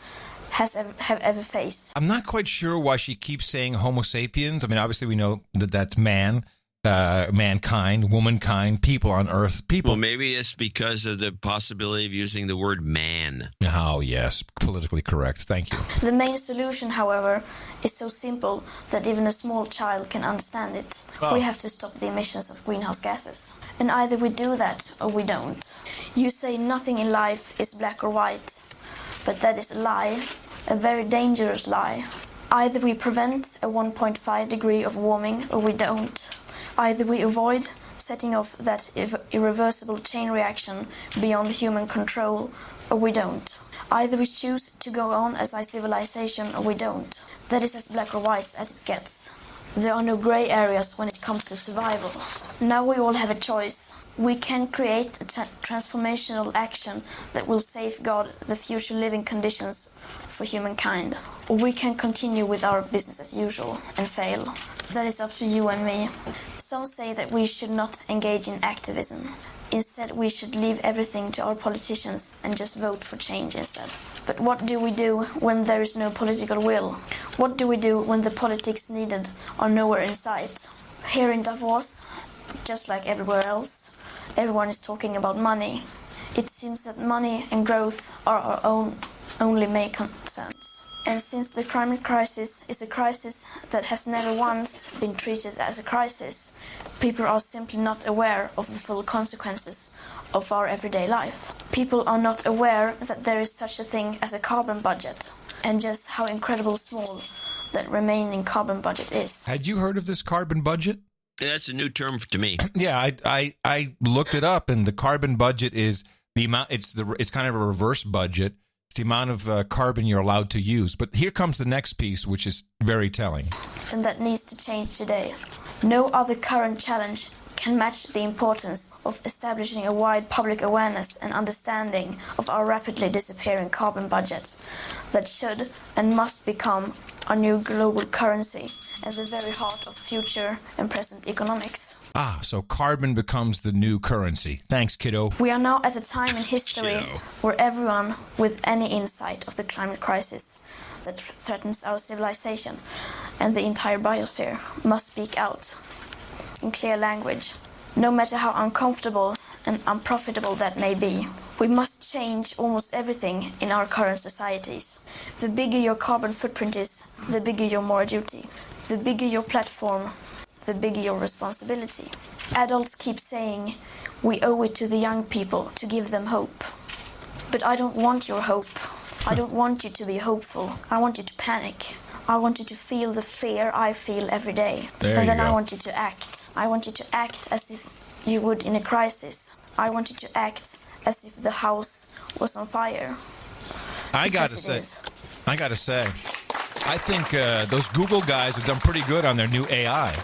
have ever faced.
I'm not quite sure why she keeps saying Homo sapiens. I mean, obviously we know that that's mankind, womankind, people on Earth. People.
Well, maybe it's because of the possibility of using the word man.
Oh, yes. Politically correct. Thank you.
The main solution, however, is so simple that even a small child can understand it. Oh. We have to stop the emissions of greenhouse gases. And either we do that or we don't. You say nothing in life is black or white, but that is a lie, a very dangerous lie. Either we prevent a 1.5 degree of warming or we don't. Either we avoid setting off that irreversible chain reaction beyond human control, or we don't. Either we choose to go on as a civilization, or we don't. That is as black or white as it gets. There are no grey areas when it comes to survival. Now we all have a choice. We can create a transformational action that will safeguard the future living conditions for humankind. Or we can continue with our business as usual and fail. That is up to you and me. Some say that we should not engage in activism. Instead, we should leave everything to our politicians and just vote for change instead. But what do we do when there is no political will? What do we do when the politics needed are nowhere in sight? Here in Davos, just like everywhere else, everyone is talking about money. It seems that money and growth are our only main concerns. And since the climate crisis is a crisis that has never once been treated as a crisis, people are simply not aware of the full consequences of our everyday life. People are not aware that there is such a thing as a carbon budget, and just how incredibly small that remaining carbon budget is.
Had you heard of this carbon budget?
That's a new term to me.
Yeah, I looked it up, and the carbon budget is the amount. It's kind of a reverse budget. The amount of carbon you're allowed to use. But here comes the next piece, which is very telling.
And that needs to change today. No other current challenge can match the importance of establishing a wide public awareness and understanding of our rapidly disappearing carbon budget that should and must become our new global currency and the very heart of future and present economics.
Ah, so carbon becomes the new currency. Thanks, kiddo.
We are now at a time in history where everyone with any insight of the climate crisis that threatens our civilization and the entire biosphere must speak out in clear language, no matter how uncomfortable and unprofitable that may be. We must change almost everything in our current societies. The bigger your carbon footprint is, the bigger your moral duty. The bigger your platform, the bigger your responsibility. Adults keep saying, we owe it to the young people to give them hope. But I don't want your hope. I don't want you to be hopeful. I want you to panic. I want you to feel the fear I feel every day. And then I want you to act. I want you to act as if you would in a crisis. I want you to act as if the house was on fire.
I gotta say, I think those Google guys have done pretty good on their new AI.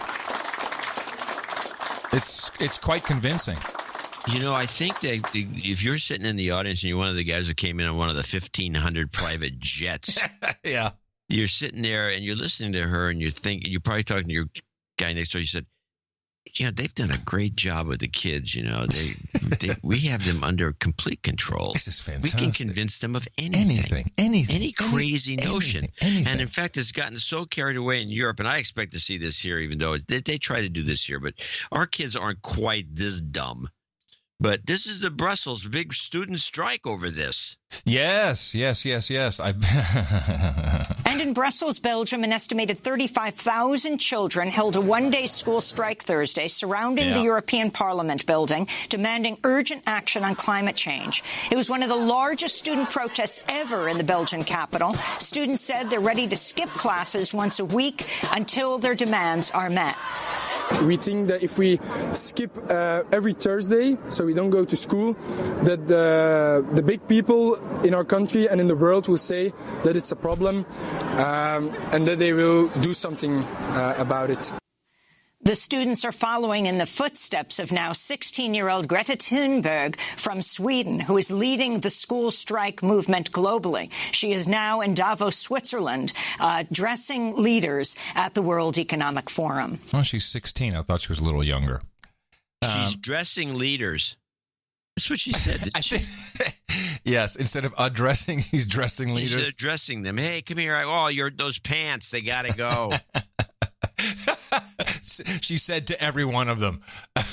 It's quite convincing.
You know, I think that if you're sitting in the audience and you're one of the guys who came in on one of the 1,500 private jets,
yeah,
you're sitting there and you're listening to her and you're probably talking to your guy next door. You said, you know, they've done a great job with the kids. You know, we have them under complete control.
This is fantastic.
We can convince them of anything, any crazy notion.
Anything.
And in fact, it's gotten so carried away in Europe, and I expect to see this here, even though they try to do this here. But our kids aren't quite this dumb. But this is the Brussels big student strike over this.
Yes.
And in Brussels, Belgium, an estimated 35,000 children held a one-day school strike Thursday surrounding the European Parliament building, demanding urgent action on climate change. It was one of the largest student protests ever in the Belgian capital. Students said they're ready to skip classes once a week until their demands are met.
We think that if we skip every Thursday, so we don't go to school, that the big people in our country and in the world will say that it's a problem and that they will do something about it.
The students are following in the footsteps of now 16-year-old Greta Thunberg from Sweden, who is leading the school strike movement globally. She is now in Davos, Switzerland, addressing leaders at the World Economic Forum.
Oh, she's 16. I thought she was a little younger.
She's dressing leaders. That's what she said.
Yes, instead of addressing, he's dressing leaders.
She's addressing them. Hey, come here. Oh, those pants, they got to go.
She said to every one of them,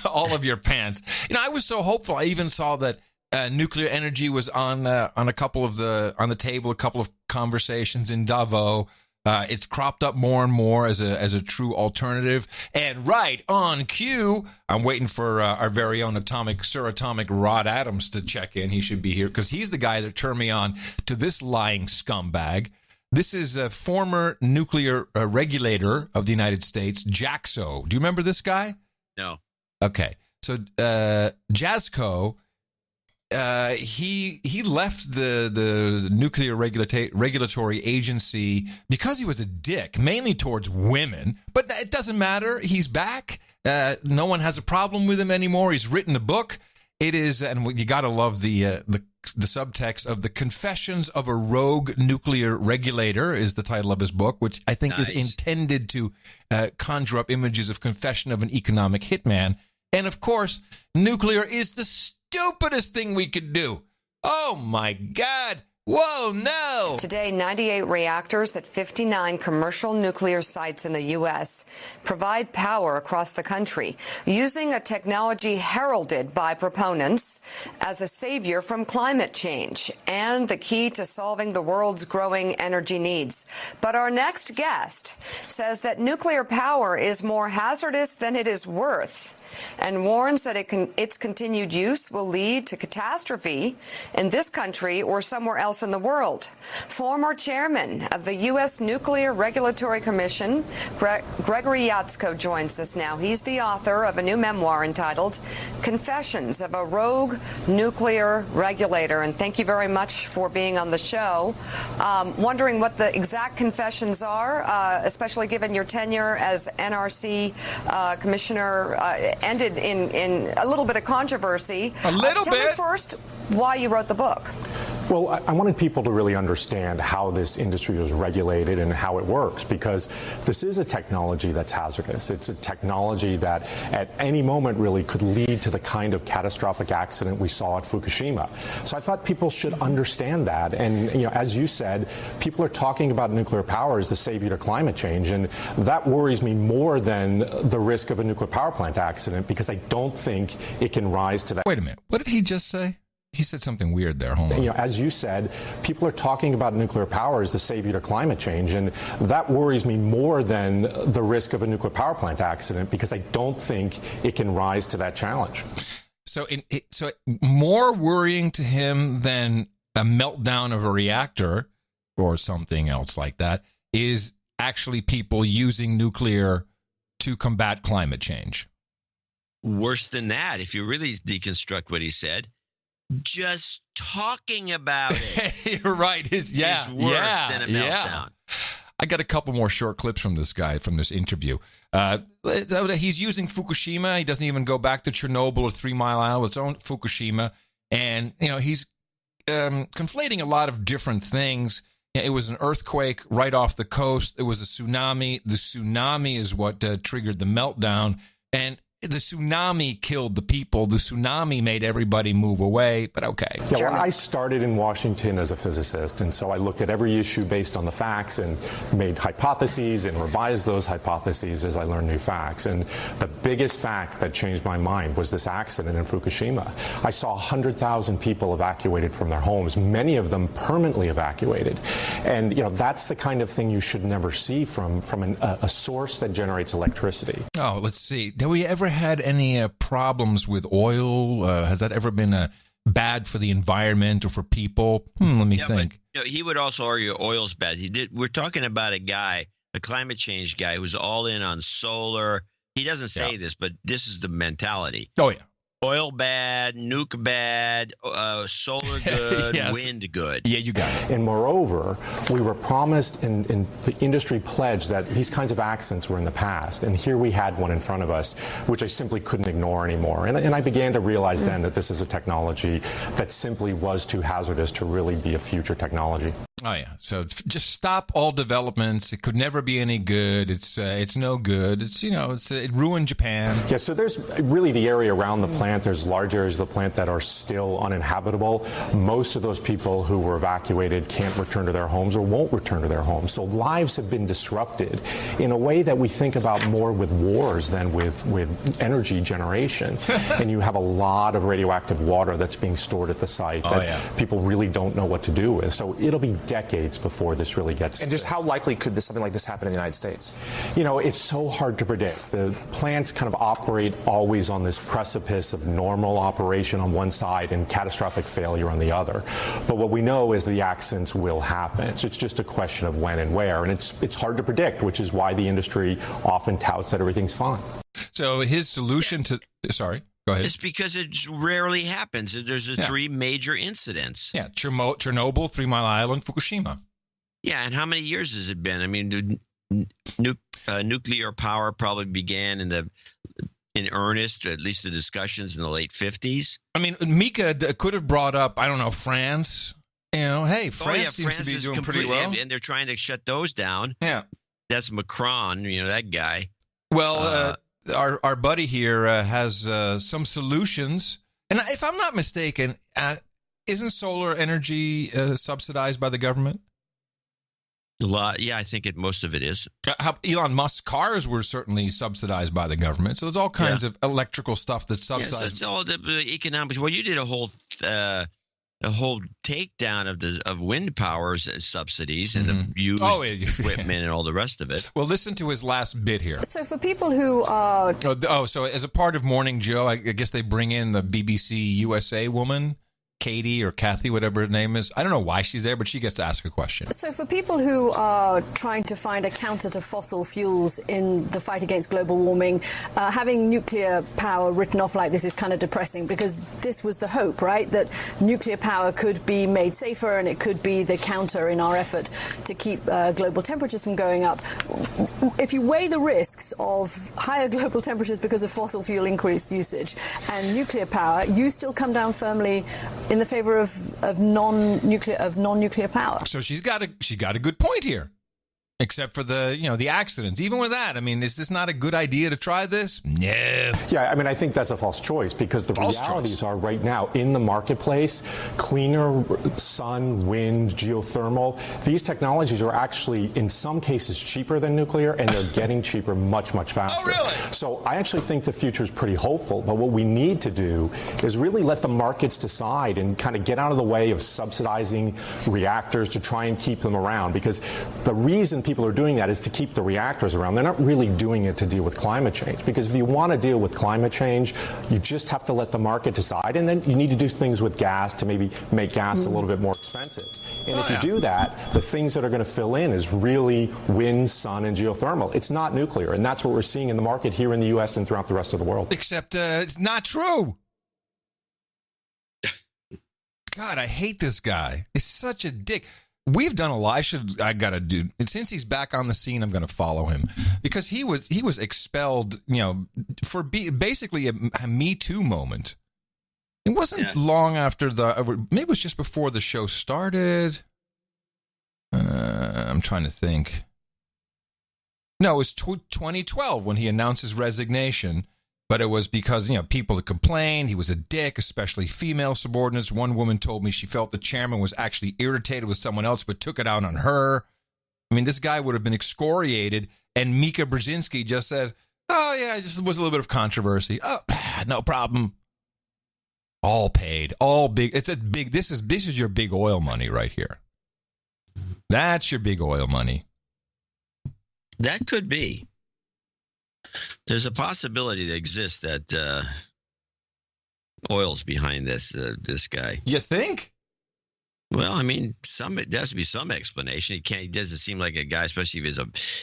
all of your pants. You know, I was so hopeful. I even saw that nuclear energy was on the table, a couple of conversations in Davos. It's cropped up more and more as a true alternative. And right on cue, I'm waiting for our very own Sir Atomic Rod Adams to check in. He should be here because he's the guy that turned me on to this lying scumbag. This is a former nuclear regulator of the United States, JAXO. Do you remember this guy?
No.
Okay. So JAXO, he left the nuclear regulatory agency because he was a dick, mainly towards women. But it doesn't matter. He's back. No one has a problem with him anymore. He's written a book. It is, and you got to love the subtext of The Confessions of a Rogue Nuclear Regulator is the title of his book, which I think is intended to conjure up images of Confession of an Economic Hitman. And of course, nuclear is the stupidest thing we could do. Oh my God. Whoa, no!
Today, 98 reactors at 59 commercial nuclear sites in the U.S. provide power across the country using a technology heralded by proponents as a savior from climate change and the key to solving the world's growing energy needs. But our next guest says that nuclear power is more hazardous than it is worth, and warns that its continued use will lead to catastrophe in this country or somewhere else in the world. Former chairman of the U.S. Nuclear Regulatory Commission, Gregory Yatsko, joins us now. He's the author of a new memoir entitled Confessions of a Rogue Nuclear Regulator. And thank you very much for being on the show. Wondering what the exact confessions are, especially given your tenure as NRC commissioner ended in a little bit of controversy.
A little
bit. Tell me first why you wrote the book.
Well, I wanted people to really understand how this industry was regulated and how it works, because this is a technology that's hazardous. It's a technology that at any moment really could lead to the kind of catastrophic accident we saw at Fukushima. So I thought people should understand that. And, you know, as you said, people are talking about nuclear power as the savior to climate change. And that worries me more than the risk of a nuclear power plant accident, because I don't think it can rise to that.
Wait a minute. What did he just say? He said something weird there. Hold on.
You know, as you said, people are talking about nuclear power as the savior to climate change, and that worries me more than the risk of a nuclear power plant accident, because I don't think it can rise to that challenge.
So more worrying to him than a meltdown of a reactor or something else like that is actually people using nuclear to combat climate change.
Worse than that, if you really deconstruct what he said, just talking about it.
You're right. Is worse
than a meltdown.
Yeah. I got a couple more short clips from this guy from this interview. He's using Fukushima. He doesn't even go back to Chernobyl or 3 Mile Island. It's own Fukushima. And, he's conflating a lot of different things. It was an earthquake right off the coast. It was a tsunami. The tsunami is what triggered the meltdown. And the tsunami killed the people. The tsunami made everybody move away, but okay.
Yeah, well, I started in Washington as a physicist, and so I looked at every issue based on the facts and made hypotheses and revised those hypotheses as I learned new facts. And the biggest fact that changed my mind was this accident in Fukushima. I saw 100,000 people evacuated from their homes, many of them permanently evacuated. And, that's the kind of thing you should never see from a source that generates electricity.
Oh, let's see. Did we ever had any problems with oil? Has that ever been bad for the environment or for people? Let me think.
But, he would also argue oil's bad. We're talking about a climate change guy who's all in on solar. He doesn't say this, but this is the mentality.
Oh, yeah.
Oil bad, nuke bad, solar good,
yes.
Wind good.
Yeah, you got it.
And moreover, we were promised and the industry pledged that these kinds of accidents were in the past. And here we had one in front of us, which I simply couldn't ignore anymore. And I began to realize then that this is a technology that simply was too hazardous to really be a future technology.
Oh, yeah. So just stop all developments. It could never be any good. It's no good. It ruined Japan.
Yeah, so there's really the area around the plant. There's large areas of the plant that are still uninhabitable. Most of those people who were evacuated can't return to their homes or won't return to their homes. So lives have been disrupted in a way that we think about more with wars than with energy generation. And you have a lot of radioactive water that's being stored at the site that people really don't know what to do with. So it'll be decades before this really gets.
And just how likely could something like this happen in the United States?
It's so hard to predict. The plants kind of operate always on this precipice of normal operation on one side and catastrophic failure on the other. But what we know is the accidents will happen. So it's just a question of when and where. And it's hard to predict, which is why the industry often touts that everything's fine.
So his solution to... Sorry. Go ahead.
It's because it rarely happens. There's 3 major incidents.
Yeah, Chernobyl, 3 Mile Island, Fukushima.
Yeah, and how many years has it been? I mean, nuclear power probably began in earnest, at least the discussions in the late 50s.
I mean, Mika could have brought up, I don't know, France. Hey, France seems to be doing pretty well.
And they're trying to shut those down.
Yeah.
That's Macron, that guy.
Well, our buddy here has some solutions. And if I'm not mistaken, isn't solar energy subsidized by the government?
A lot. Yeah, I think most of it is.
Elon Musk's cars were certainly subsidized by the government. So there's all kinds of electrical stuff that's subsidized.
Yes, it's all the economics. Well, you did a whole takedown of wind power's subsidies and the used equipment and all the rest of it.
Well, listen to his last bit here.
So for people who are...
so as a part of Morning Joe, I guess they bring in the BBC USA woman, Katie or Kathy, whatever her name is. I don't know why she's there, but she gets to ask a question.
So for people who are trying to find a counter to fossil fuels in the fight against global warming, having nuclear power written off like this is kind of depressing, because this was the hope, right? That nuclear power could be made safer and it could be the counter in our effort to keep global temperatures from going up. If you weigh the risks of higher global temperatures because of fossil fuel increased usage and nuclear power, you still come down firmly in the favor of non-nuclear power.
So she's got a good point here. Except for the accidents. Even with that, I mean, is this not a good idea to try this? No.
Yeah, I mean, I think that's a false choice because the realities are right now in the marketplace, cleaner sun, wind, geothermal, these technologies are actually in some cases cheaper than nuclear, and they're getting cheaper much, much faster.
Oh, really?
So I actually think the future is pretty hopeful, but what we need to do is really let the markets decide and kind of get out of the way of subsidizing reactors to try and keep them around, because the reason people are doing that is to keep the reactors around. They're not really doing it to deal with climate change, because if you want to deal with climate change, you just have to let the market decide, and then you need to do things with gas to maybe make gas a little bit more expensive. And if you do that, the things that are going to fill in is really wind, sun, and geothermal. It's not nuclear, and that's what we're seeing in the market here in the U.S. and throughout the rest of the world.
Except it's not true. God, I hate this guy. He's such a dick. We've done a lot. I gotta do. And since he's back on the scene, I'm gonna follow him, because he was expelled, for basically a Me Too moment. It wasn't long after maybe it was just before the show started. I'm trying to think. No, it was 2012 when he announced his resignation. But it was because, people had complained. He was a dick, especially female subordinates. One woman told me she felt the chairman was actually irritated with someone else, but took it out on her. I mean, this guy would have been excoriated. And Mika Brzezinski just says, oh, yeah, it just was a little bit of controversy. Oh, no problem. All paid, all big. It's a big, this is your big oil money right here. That's your big oil money.
That could be. There's a possibility that exists that oil's behind this guy.
You think?
Well, I mean, there has to be some explanation. He doesn't seem like a guy, especially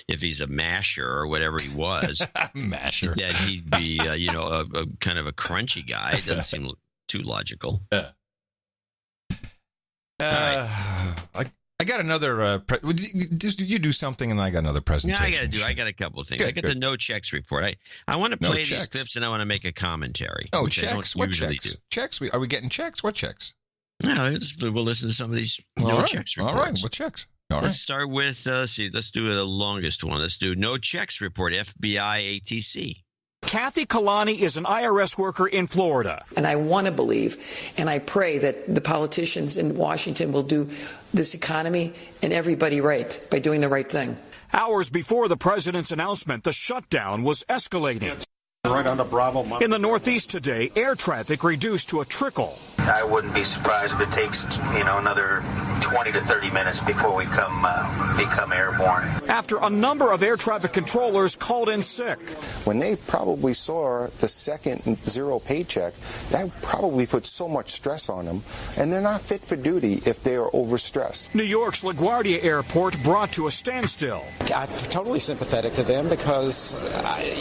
if he's a masher or whatever he was.
Masher.
That he'd be, a kind of a crunchy guy. It doesn't seem too logical.
I got another. You do something, and I got another presentation.
Yeah, I got a couple of things. I got the no checks report. I want to play these clips, and I want to make a commentary.
Oh, checks? What checks? Checks? Are we getting checks? What checks?
No, we'll listen to some of these checks reports.
All right, what checks?
Let's start with, let's do the longest one. Let's do no checks report, FBI ATC.
Kathy Kalani is an IRS worker in Florida.
And I want to believe, and I pray that the politicians in Washington will do this economy and everybody right by doing the right thing.
Hours before the president's announcement, the shutdown was escalating.
Right under Bravo.
In the Northeast today, air traffic reduced to a trickle.
I wouldn't be surprised if it takes, another 20 to 30 minutes before we become airborne.
After a number of air traffic controllers called in sick.
When they probably saw the second zero paycheck, that probably put so much stress on them, and they're not fit for duty if they are overstressed.
New York's LaGuardia Airport brought to a standstill.
I'm totally sympathetic to them because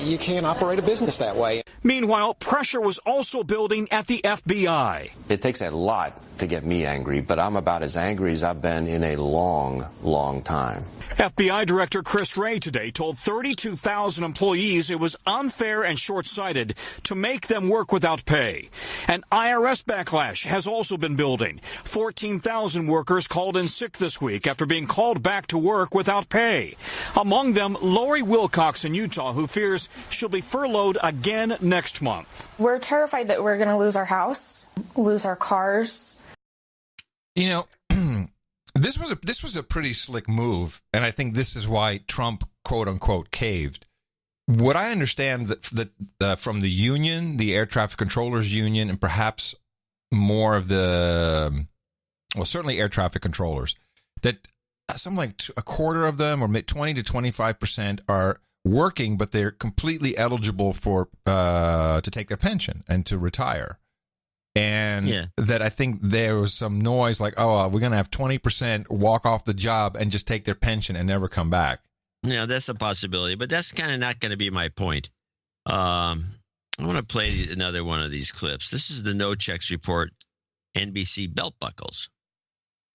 you can't operate a business that way.
Meanwhile, pressure was also building at the FBI.
It takes a lot to get me angry, but I'm about as angry as I've been in a long, long time.
FBI Director Chris Wray today told 32,000 employees it was unfair and short-sighted to make them work without pay. An IRS backlash has also been building. 14,000 workers called in sick this week after being called back to work without pay. Among them, Lori Wilcox in Utah, who fears she'll be furloughed again next month.
We're terrified that we're going to lose our house, lose our cars.
This was a pretty slick move, and I think this is why Trump, quote unquote, caved. What I understand that from the union, the air traffic controllers union, and perhaps more of certainly air traffic controllers, that something like a quarter of them, or 20 to 25%, are working, but they're completely eligible for to take their pension and to retire. And that I think there was some noise like, we're going to have 20% walk off the job and just take their pension and never come back.
Yeah, that's a possibility, but that's kind of not going to be my point. I want to play another one of these clips. This is the no checks report, NBC belt buckles.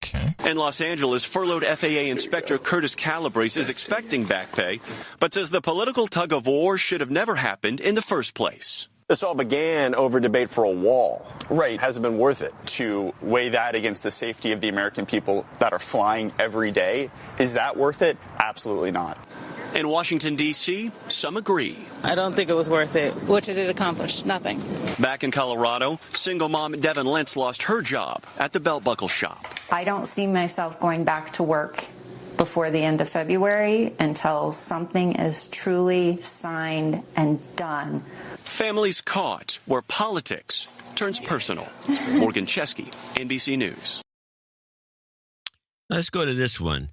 Okay.
In Los Angeles, furloughed FAA Inspector Curtis Calabrese is expecting back pay, but says the political tug of war should have never happened in the first place.
This all began over debate for a wall. Right. Has it been worth it? To weigh that against the safety of the American people that are flying every day, is that worth it? Absolutely not.
In Washington, D.C., some agree.
I don't think it was worth it. What did it accomplish? Nothing.
Back in Colorado, single mom Devin Lentz lost her job at the belt buckle shop.
I don't see myself going back to work before the end of February until something is truly signed and done.
Families caught where politics turns personal. Morgan Chesky, NBC News.
Let's go to this one.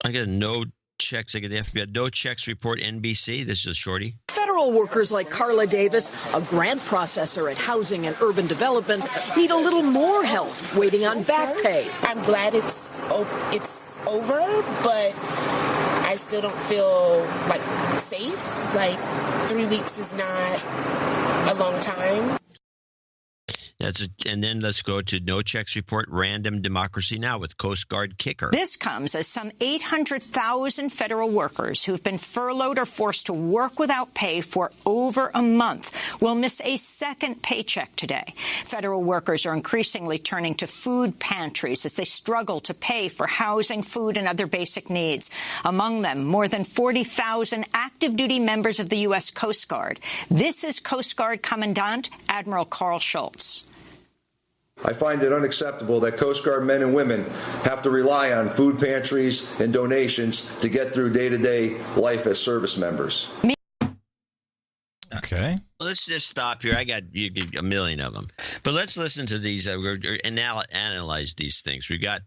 I got no checks. I get the FBI no checks report. NBC. This is Shorty.
Federal workers like Carla Davis, a grant processor at Housing and Urban Development, need a little more help waiting on back pay.
I'm glad it's over, but I still don't feel like safe. Like 3 weeks is not a long time.
And then let's go to No Checks Report, Random Democracy Now! With Coast Guard kicker.
This comes as some 800,000 federal workers who've been furloughed or forced to work without pay for over a month will miss a second paycheck today. Federal workers are increasingly turning to food pantries as they struggle to pay for housing, food, and other basic needs. Among them, more than 40,000 active duty members of the U.S. Coast Guard. This is Coast Guard Commandant Admiral Carl Schultz.
I find it unacceptable that Coast Guard men and women have to rely on food pantries and donations to get through day-to-day life as service members.
Okay.
Let's just stop here. I got a million of them. But let's listen to these and analyze these things. We got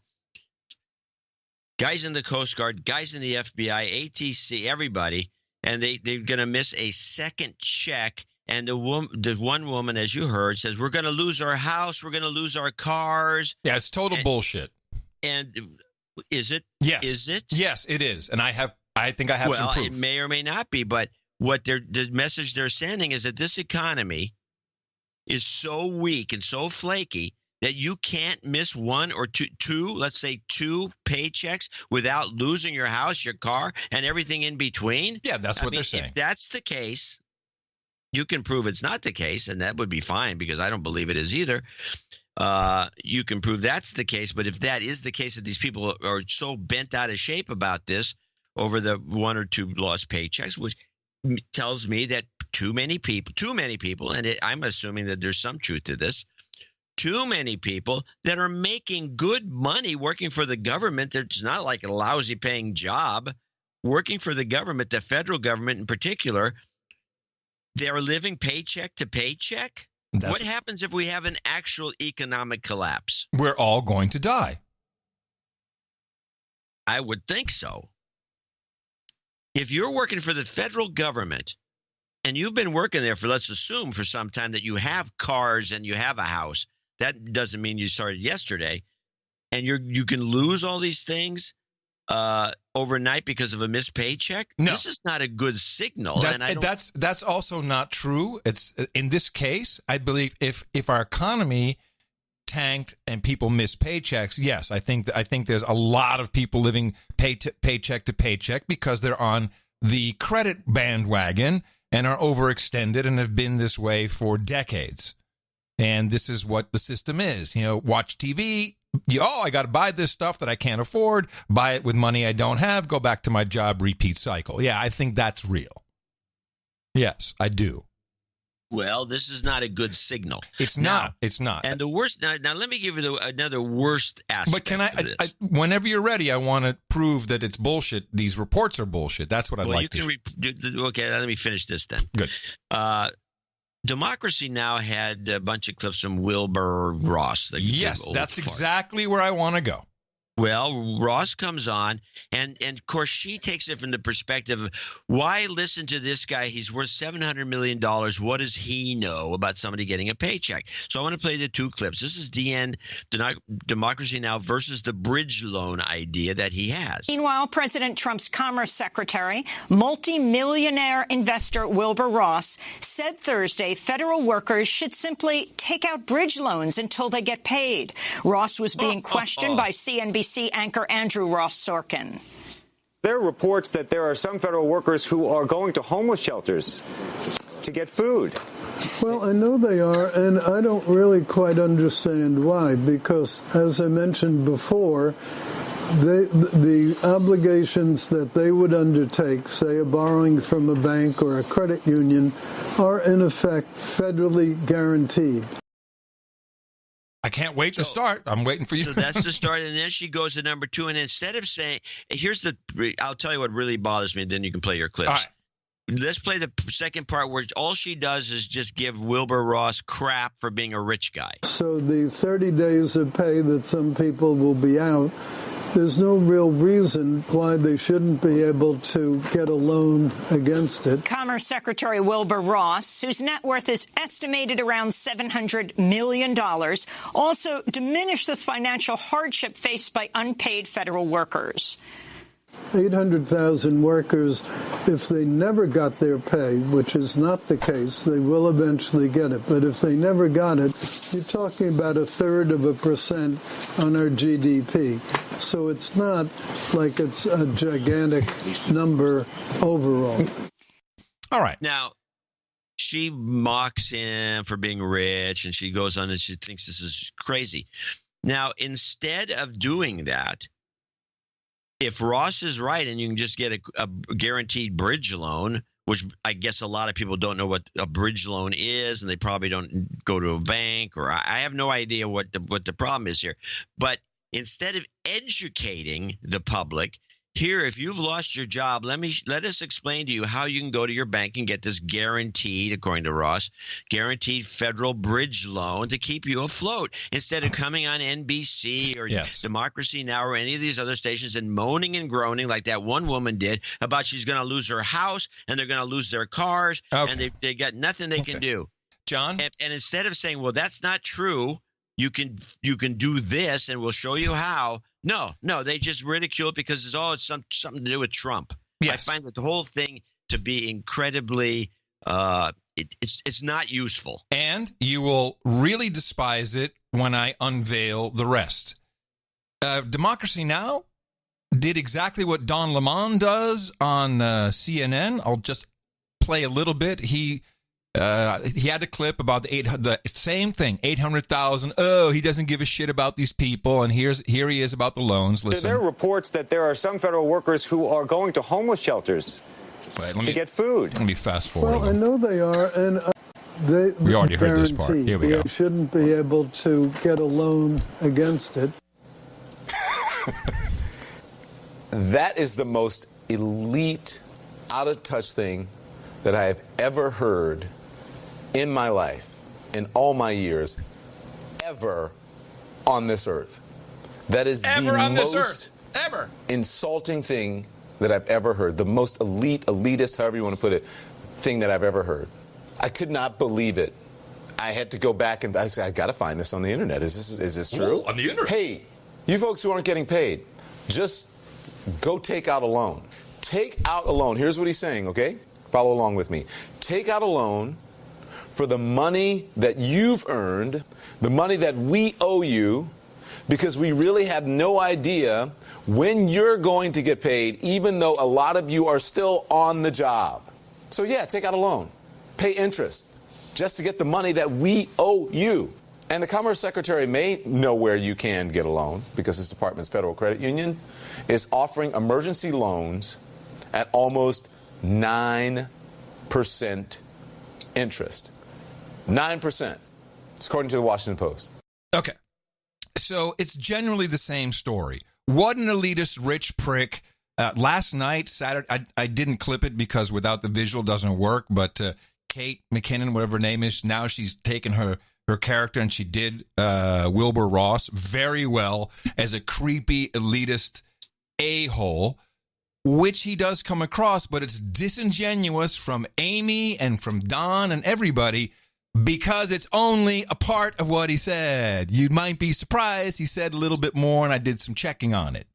guys in the Coast Guard, guys in the FBI, ATC, everybody, and they're going to miss a second check. And the one woman, as you heard, says, we're going to lose our house. We're going to lose our cars.
Yeah, it's total bullshit.
And is it?
Yes.
Is it?
Yes, it is. And I think I have some proof.
Well, it may or may not be. But the message they're sending is that this economy is so weak and so flaky that you can't miss one or two, let's say two paychecks without losing your house, your car, and everything in between.
Yeah, that's what they're saying.
If that's the case, you can prove it's not the case, and that would be fine because I don't believe it is either. You can prove that's the case, but if that is the case, that these people are so bent out of shape about this over the one or two lost paychecks, which tells me that too many people, and I'm assuming that there's some truth to this, too many people that are making good money working for the government. It's not like a lousy paying job. Working for the government, the federal government in particular, they're living paycheck to paycheck. What happens if we have an actual economic collapse?
We're all going to die.
I would think so. If you're working for the federal government and you've been working there for, let's assume, for some time, that you have cars and you have a house, that doesn't mean you started yesterday, and you can lose all these things overnight because of a missed paycheck.
No.
This is not a good signal.
That's also not true. It's in this case, I believe if our economy tanked and people missed paychecks, yes, I think there's a lot of people living paycheck to paycheck because they're on the credit bandwagon and are overextended and have been this way for decades. And this is what the system is. Watch TV. I got to buy this stuff that I can't afford, buy it with money I don't have, go back to my job, repeat cycle. Yeah, I think that's real. Yes, I do.
Well, this is not a good signal.
It's not.
And the worst, now let me give you another worst aspect.
But can I whenever you're ready, I want to prove that it's bullshit. These reports are bullshit. That's what I'd like to
okay, let me finish this then.
Good.
Democracy Now! Had a bunch of clips from Wilbur Ross.
Yes, that's exactly where I want to go.
Well, Ross comes on, and of course, she takes it from the perspective of, why listen to this guy? He's worth $700 million. What does he know about somebody getting a paycheck? So I want to play the two clips. This is Democracy Now! Versus the bridge loan idea that he has.
Meanwhile, President Trump's Commerce Secretary, multi-millionaire investor Wilbur Ross, said Thursday federal workers should simply take out bridge loans until they get paid. Ross was being questioned by CNBC anchor Andrew Ross Sorkin.
There are reports that there are some federal workers who are going to homeless shelters to get food.
Well, I know they are, and I don't really quite understand why, because, as I mentioned before, the obligations that they would undertake, say a borrowing from a bank or a credit union, are in effect federally guaranteed.
I can't wait to start. I'm waiting for you.
So that's the start. And then she goes to number two. And instead of saying, I'll tell you what really bothers me, and then you can play your clips.
All right.
Let's play the second part where all she does is just give Wilbur Ross crap for being a rich guy.
So the 30 days of pay that some people will be out there's no real reason why they shouldn't be able to get a loan against it.
Commerce Secretary Wilbur Ross, whose net worth is estimated around $700 million, also diminished the financial hardship faced by unpaid federal workers.
800,000 workers, if they never got their pay, which is not the case, they will eventually get it. But if they never got it, you're talking about 0.33% on our GDP. So it's not like it's a gigantic number overall.
All right.
Now, she mocks him for being rich, and she goes on and she thinks this is crazy. Now, instead of doing that, if Ross is right and you can just get a guaranteed bridge loan, which I guess a lot of people don't know what a bridge loan is, and they probably don't go to a bank, or I have no idea what the problem is here. But instead of educating the public, here, if you've lost your job, let us explain to you how you can go to your bank and get this guaranteed, according to Ross, guaranteed federal bridge loan to keep you afloat, instead of coming on NBC or Democracy Now! Or any of these other stations and moaning and groaning like that one woman did about she's going to lose her house and they're going to lose their cars and they got nothing they can do.
John?
And instead of saying, well, that's not true, you can do this and we'll show you how. No, they just ridicule it because it's something to do with Trump.
Yes.
I find that the whole thing to be incredibly it's not useful.
And you will really despise it when I unveil the rest. Democracy Now! Did exactly what Don Lemon does on CNN. I'll just play a little bit. He had a clip about the same thing, 800,000. Oh, he doesn't give a shit about these people, and here he is about the loans. Listen.
There are reports that there are some federal workers who are going to homeless shelters to get food.
Let me fast forward.
Well, I know they are, and
we already heard this part. Here we go.
They shouldn't be able to get a loan against it.
That is the most elite, out-of-touch thing that I have ever heard in my life, in all my years, ever on this earth. That is the most insulting thing that I've ever heard. The most elitist, however you want to put it, thing that I've ever heard. I could not believe it. I had to go back and I said, I got to find this on the internet. Is this true?
On the internet?
Hey, you folks who aren't getting paid, just go take out a loan. Take out a loan. Here's what he's saying, okay? Follow along with me. Take out a loan for the money that you've earned, the money that we owe you, because we really have no idea when you're going to get paid, even though a lot of you are still on the job. So yeah, take out a loan. Pay interest just to get the money that we owe you. And the Commerce Secretary may know where you can get a loan because his department's Federal Credit Union is offering emergency loans at almost 9% interest. 9%. It's according to the Washington Post.
Okay. So it's generally the same story. What an elitist rich prick. Last night, Saturday, I didn't clip it because without the visual doesn't work, but Kate McKinnon, whatever her name is, now she's taken her character and she did Wilbur Ross very well as a creepy elitist a-hole, which he does come across, but it's disingenuous from Amy and from Don and everybody because it's only a part of what he said. You might be surprised he said a little bit more, and I did some checking on it.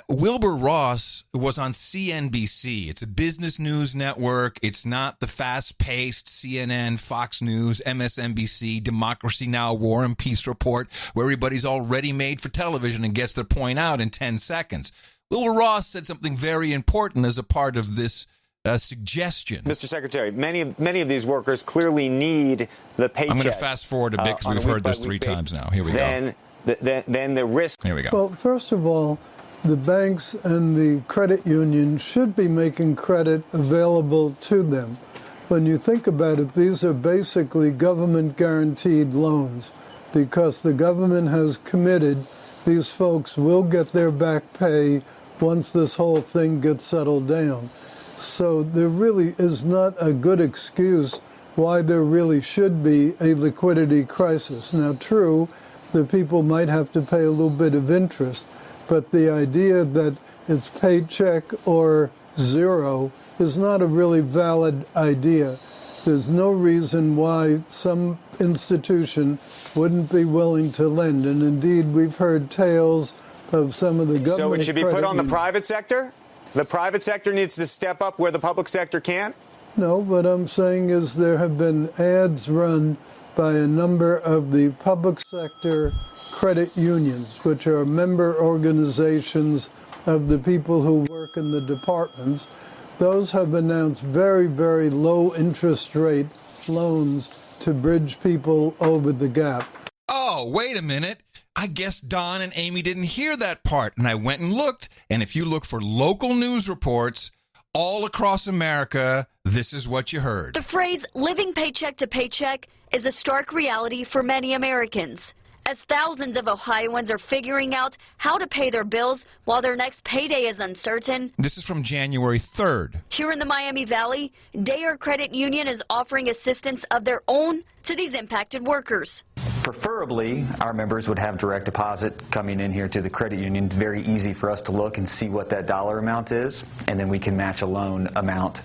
Wilbur Ross was on CNBC. It's a business news network. It's not the fast-paced CNN, Fox News, MSNBC, Democracy Now!, War and Peace Report, where everybody's all ready-made for television and gets their point out in 10 seconds. Wilbur Ross said something very important as a part of this suggestion.
Mr. Secretary, many of these workers clearly need the paycheck.
I'm going to fast forward a bit because we've heard this 3 times now. Here we go.
Then the risk.
Here we go.
Well, first of all, the banks and the credit union should be making credit available to them. When you think about it, these are basically government-guaranteed loans because the government has committed these folks will get their back pay once this whole thing gets settled down. So there really is not a good excuse why there really should be a liquidity crisis. Now, true, the people might have to pay a little bit of interest. But the idea that it's paycheck or zero is not a really valid idea. There's no reason why some institution wouldn't be willing to lend. And indeed, we've heard tales of some of the government.
So it should be put on the private sector? The private sector needs to step up where the public sector can't?
No, what I'm saying is there have been ads run by a number of the public sector credit unions, which are member organizations of the people who work in the departments. Those have announced very, very low interest rate loans to bridge people over the gap.
Oh, wait a minute. I guess Don and Amy didn't hear that part. And I went and looked. And if you look for local news reports all across America, this is what you heard.
The phrase living paycheck to paycheck is a stark reality for many Americans, as thousands of Ohioans are figuring out how to pay their bills while their next payday is uncertain.
This is from January 3rd.
Here in the Miami Valley, Dayer Credit Union is offering assistance of their own to these impacted workers.
Preferably, our members would have direct deposit coming in here to the credit union. Very easy for us to look and see what that dollar amount is, and then we can match a loan amount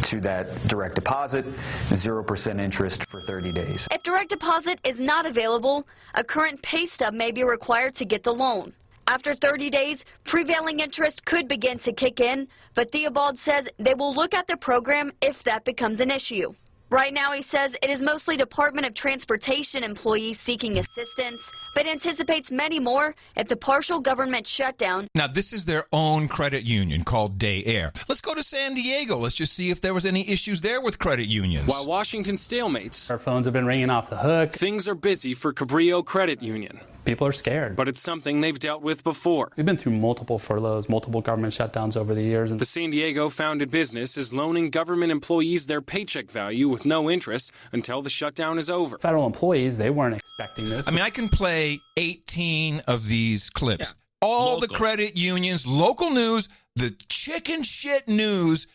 to that direct deposit, 0% interest for 30 days.
If direct deposit is not available, a current pay stub may be required to get the loan. After 30 days, prevailing interest could begin to kick in, but Theobald says they will look at the program if that becomes an issue. Right now, he says it is mostly Department of Transportation employees seeking assistance, but anticipates many more if the partial government shutdown.
Now, this is their own credit union called Dayer. Let's go to San Diego. Let's just see if there was any issues there with credit unions.
While Washington stalemates,
our phones have been ringing off the hook.
Things are busy for Cabrillo Credit Union.
People are scared.
But it's something they've dealt with before.
We've been through multiple furloughs, multiple government shutdowns over the years.
The San Diego-founded business is loaning government employees their paycheck value with no interest until the shutdown is over.
Federal employees, they weren't expecting this.
I mean, I can play 18 of these clips. Yeah. All local. The credit unions, local news, the chicken shit news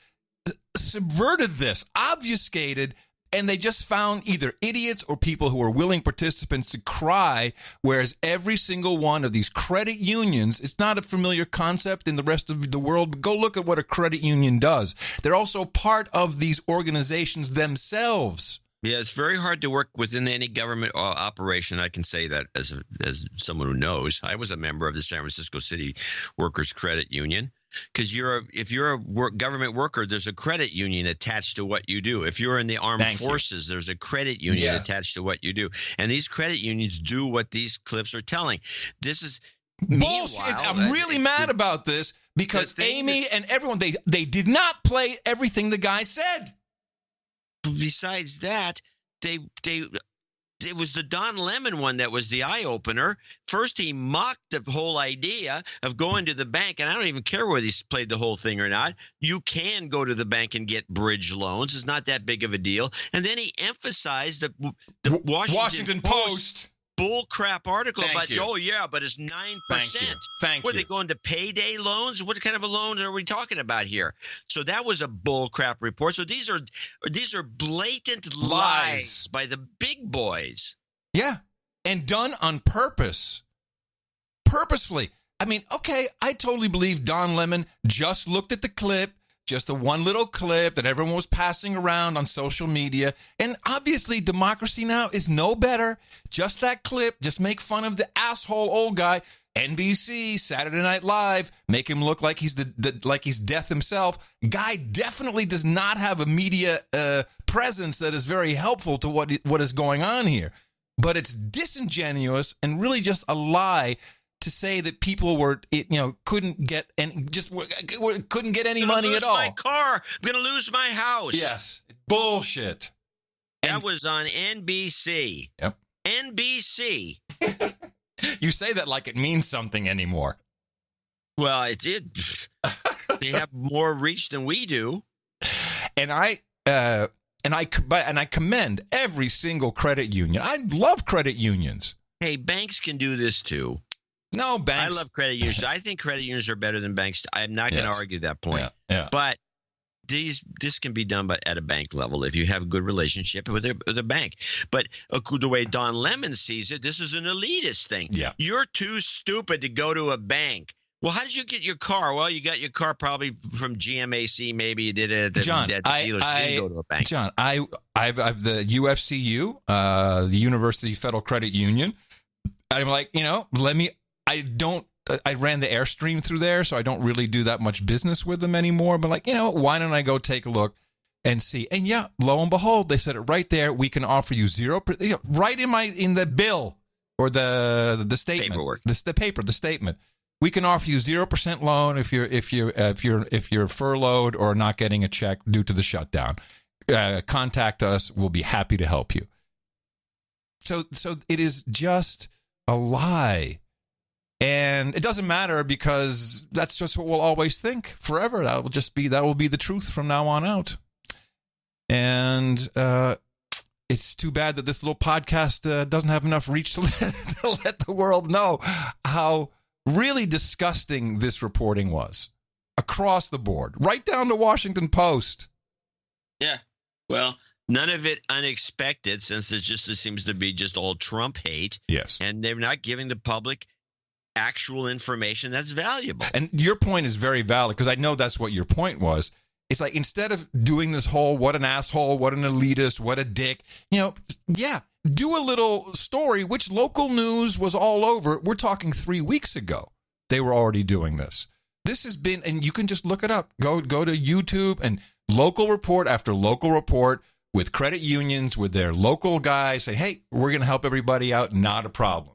subverted this, obfuscated, and they just found either idiots or people who are willing participants to cry, whereas every single one of these credit unions, it's not a familiar concept in the rest of the world, but go look at what a credit union does. They're also part of these organizations themselves.
Yeah, it's very hard to work within any government operation. I can say that as someone who knows. I was a member of the San Francisco City Workers Credit Union. Because if you're a government worker, there's a credit union attached to what you do. If you're in the armed forces, there's a credit union attached to what you do. And these credit unions do what these clips are telling. This is
bullshit. I'm really mad about this because Amy and everyone, they did not play everything the guy said.
Besides that, it was the Don Lemon one that was the eye-opener. First, he mocked the whole idea of going to the bank, and I don't even care whether he played the whole thing or not. You can go to the bank and get bridge loans. It's not that big of a deal. And then he emphasized the Washington Post bull crap article about, but it's 9%.
Thank you.
Were they going to payday loans? What kind of a loan are we talking about here? So that was a bull crap report. So these are blatant lies by the big boys.
Yeah, and done on purpose. Purposefully. I mean, okay, I totally believe Don Lemon just looked at the clip, just the one little clip that everyone was passing around on social media. And obviously, democracy now is no better. Just that clip, just make fun of the asshole old guy. NBC, Saturday Night Live, make him look like he's like he's death himself. Guy definitely does not have a media presence that is very helpful to what is going on here. But it's disingenuous and really just a lie to say that people couldn't get any money at all.
My car, I'm going to lose my house.
Yes, bullshit.
That was on NBC.
Yep.
NBC.
You say that like it means something anymore.
Well, it did. They have more reach than we do.
And I commend every single credit union. I love credit unions.
Hey, banks can do this too.
No, banks.
I love credit unions. I think credit unions are better than banks. I'm not going to argue that point.
Yeah.
But this can be done at a bank level if you have a good relationship with a bank. But the way Don Lemon sees it, this is an elitist thing.
Yeah.
You're too stupid to go to a bank. Well, how did you get your car? Well, you got your car probably from GMAC. Maybe you did it at the dealers. You didn't go to a bank.
John, I've the UFCU, the University Federal Credit Union. I'm like, I ran the Airstream through there, so I don't really do that much business with them anymore. But why don't I go take a look and see? And yeah, lo and behold, they said it right there. We can offer you 0%, right in the bill or the statement,
paperwork,
the statement. We can offer you 0% loan if you're furloughed or not getting a check due to the shutdown. Contact us. We'll be happy to help you. So it is just a lie. And it doesn't matter because that's just what we'll always think forever. That will be the truth from now on out. And it's too bad that this little podcast doesn't have enough reach to let the world know how really disgusting this reporting was across the board, right down to Washington Post.
Yeah. Well, none of it unexpected, since it seems to be just all Trump hate.
Yes.
And they're not giving the public actual information that's valuable.
And your point is very valid, because I know that's what your point was. It's like, instead of doing this whole what an asshole, what an elitist, what a dick, do a little story, which local news was all over. We're talking 3 weeks ago. They were already doing this. This has been, and you can just look it up. Go to YouTube, and local report after local report with credit unions, with their local guys say, hey, we're going to help everybody out. Not a problem.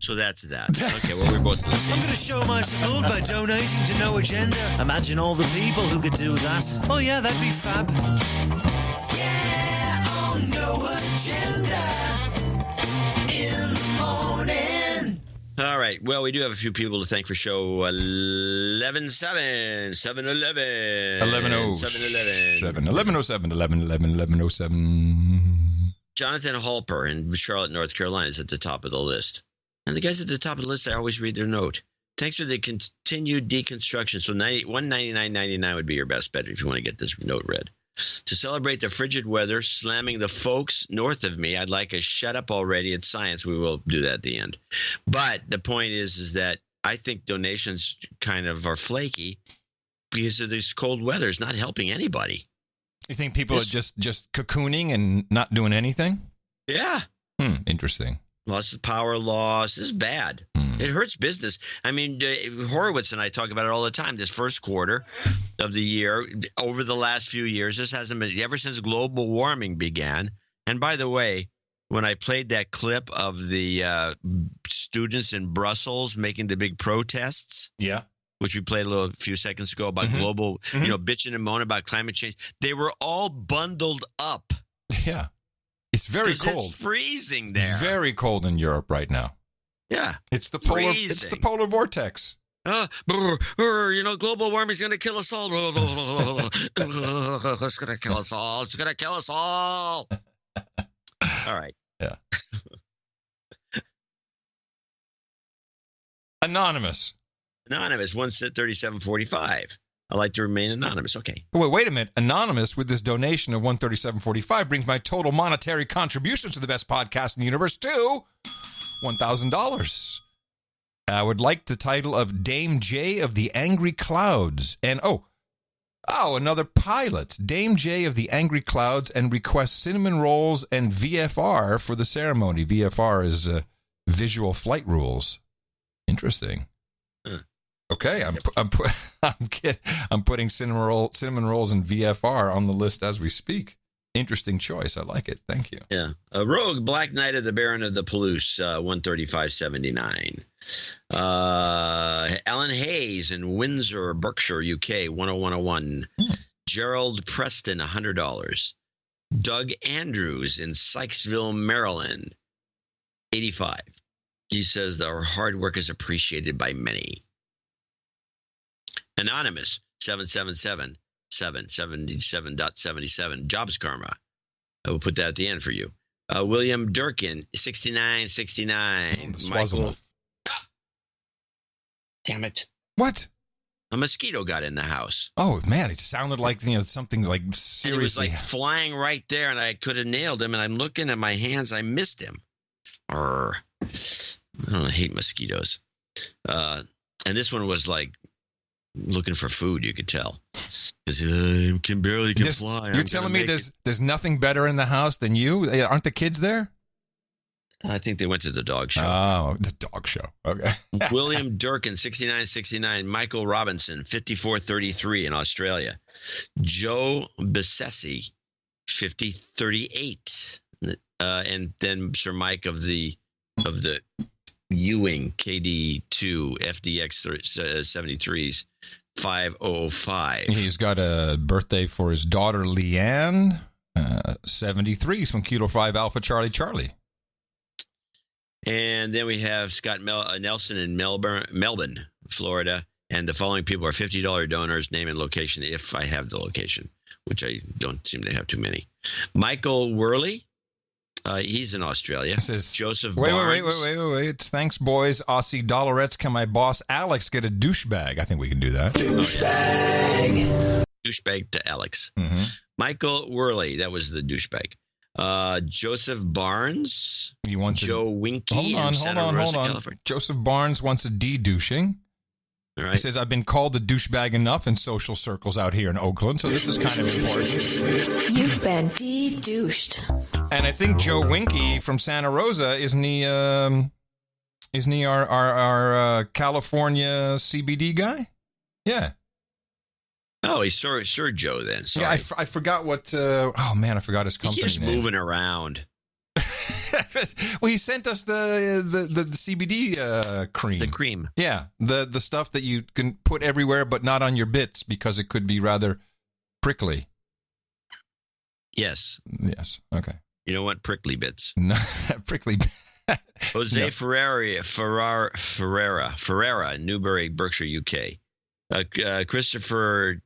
So that's that. Okay, well, we're both listening.
I'm going to show my support by donating to No Agenda. Imagine all the people who could do that. Oh, yeah, that'd be fab. Yeah, on No Agenda in the morning.
All right. Well, we do have a few people to thank for show 11-7, 7-11.
11-07.
Jonathan Halper in Charlotte, North Carolina is at the top of the list. And the guys at the top of the list, I always read their note. Thanks for the continued deconstruction. So $199.99 would be your best bet if you want to get this note read. To celebrate the frigid weather slamming the folks north of me, I'd like a shut up already. It's science. We will do that at the end. But the point is that I think donations kind of are flaky because of this cold weather. It's not helping anybody.
You think people are just cocooning and not doing anything?
Yeah.
Interesting.
Loss of power loss. This is bad. It hurts business. I mean, Horowitz and I talk about it all the time. This first quarter of the year, over the last few years, this hasn't been ever since global warming began. And by the way, when I played that clip of the students in Brussels making the big protests, which we played a few seconds ago about global, bitching and moaning about climate change, they were all bundled up.
Yeah. It's very cold.
It's freezing there.
Very cold in Europe right now.
Yeah.
It's the polar vortex.
Global warming is going to kill us all. It's going to kill us all. It's going to kill us all. All right.
Yeah. Anonymous.
13745. I like to remain anonymous. Okay.
Wait a minute. Anonymous, with this donation of $137.45, brings my total monetary contributions to the best podcast in the universe to $1,000. I would like the title of Dame J of the Angry Clouds. And, another pilot. Dame J of the Angry Clouds, and requests cinnamon rolls and VFR for the ceremony. VFR is visual flight rules. Interesting. Okay, I'm putting cinnamon rolls and VFR on the list as we speak. Interesting choice. I like it. Thank you.
Yeah. Rogue Black Knight of the Baron of the Palouse, 135.79. Alan Hayes in Windsor, Berkshire, UK, 10101. Gerald Preston, $100. Doug Andrews in Sykesville, Maryland, 85. He says our hard work is appreciated by many. Anonymous, 777.77. Jobs Karma. I will put that at the end for you. William Durkin, 6969. Damn it.
What?
A mosquito got in the house.
Oh, man, it sounded like, something like seriously.
And it was like flying right there, and I could have nailed him, and I'm looking at my hands. I missed him. I hate mosquitoes. And this one was like looking for food, you could tell. Because can barely fly.
You're telling me there's nothing better in the house than you? Aren't the kids there?
I think they went to the dog show.
Oh, the dog show. Okay.
William Durkin, 69.69. Michael Robinson, 54.33 in Australia. Joe Besessi, 50.38. And then Sir Mike of the Ewing KD2 FDX 73s, 505.
He's got a birthday for his daughter Leanne, 73s from Kilo 5 Alpha Charlie Charlie.
And then we have Scott Nelson in Melbourne, Florida. And the following people are $50 donors, name and location, if I have the location, which I don't seem to have too many. Michael Worley, he's in Australia.
It says,
Joseph
Barnes.
Wait.
It's thanks, boys. Aussie dollarettes. Can my boss Alex get a douchebag? I think we can do that.
Douchebag. Douchebag to Alex.
Mm-hmm.
Michael Worley, that was the douchebag. Joseph Barnes, Joe Winky.
Hold on.
California.
Joseph Barnes wants a de-douching.
All right.
He says, I've been called a douchebag enough in social circles out here in Oakland, so this is kind of important.
You've been de-douched.
And I think Joe Winky from Santa Rosa, isn't he our California CBD guy? Yeah.
Oh, he's Sir Joe then. Sorry.
Yeah, I forgot what. I forgot his company
He keeps
name.
moving around.
Well, he sent us the CBD cream.
The cream.
Yeah, the stuff that you can put everywhere, but not on your bits because it could be rather prickly.
Yes.
Yes. Okay.
You don't want prickly bits.
No, prickly.
Jose
No.
Ferreira, Newbury, Berkshire, UK. Christopher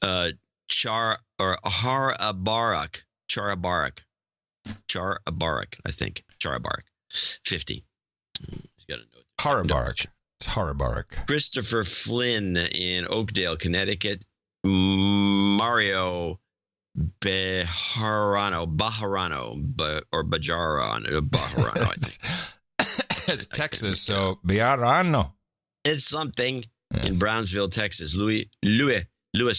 Charabarak, I think. Charabarak, 50. He's got a note.
Harabarak. It's Harabarak.
Christopher Flynn in Oakdale, Connecticut. Mario Bajarano, I think.
It's Texas, so Bajarano.
It's something. Yes. In Brownsville, Texas. Louis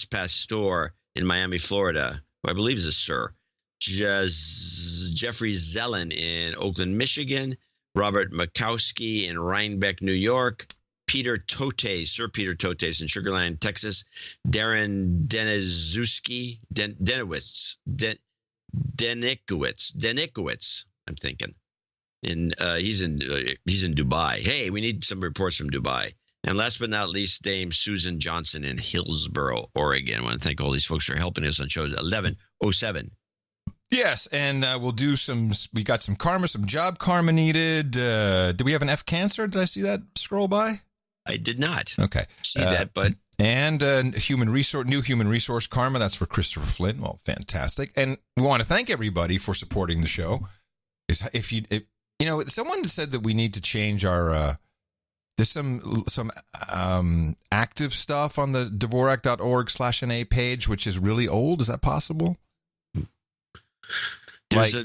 Pastor in Miami, Florida, who I believe is a sir. Jeffrey Zellen in Oakland, Michigan. Robert Makowski in Rhinebeck, New York. Sir Peter Totes in Sugar Land, Texas. Darren Denikowitz, I'm thinking. He's in Dubai. Hey, we need some reports from Dubai. And last but not least, Dame Susan Johnson in Hillsboro, Oregon. I want to thank all these folks for helping us on show 1107.
Yes, and we'll do we got some karma, some job karma needed. Do we have an F cancer? Did I see that scroll by?
I did not.
Okay.
See that, but.
And new human resource karma. That's for Christopher Flint. Well, fantastic. And we want to thank everybody for supporting the show. If someone said that we need to change our, there's some active stuff on the Dvorak.org/NA page, which is really old. Is that possible?
There's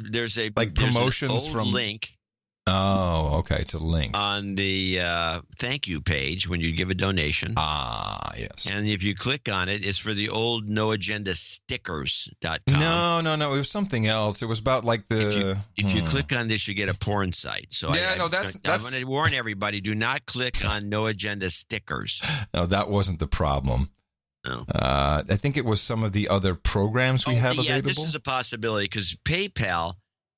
promotions
an old
from
link.
Oh, okay. It's a link
on the thank you page when you give a donation.
Ah, yes.
And if you click on it, it's for the old noagendastickers.com.
No. It was something else. It was about like the.
If you click on this, you get a porn site. So I want to warn everybody: do not click on No Agenda stickers.
No, that wasn't the problem.
No.
I think it was some of the other programs we have available.
Yeah, this is a possibility because PayPal.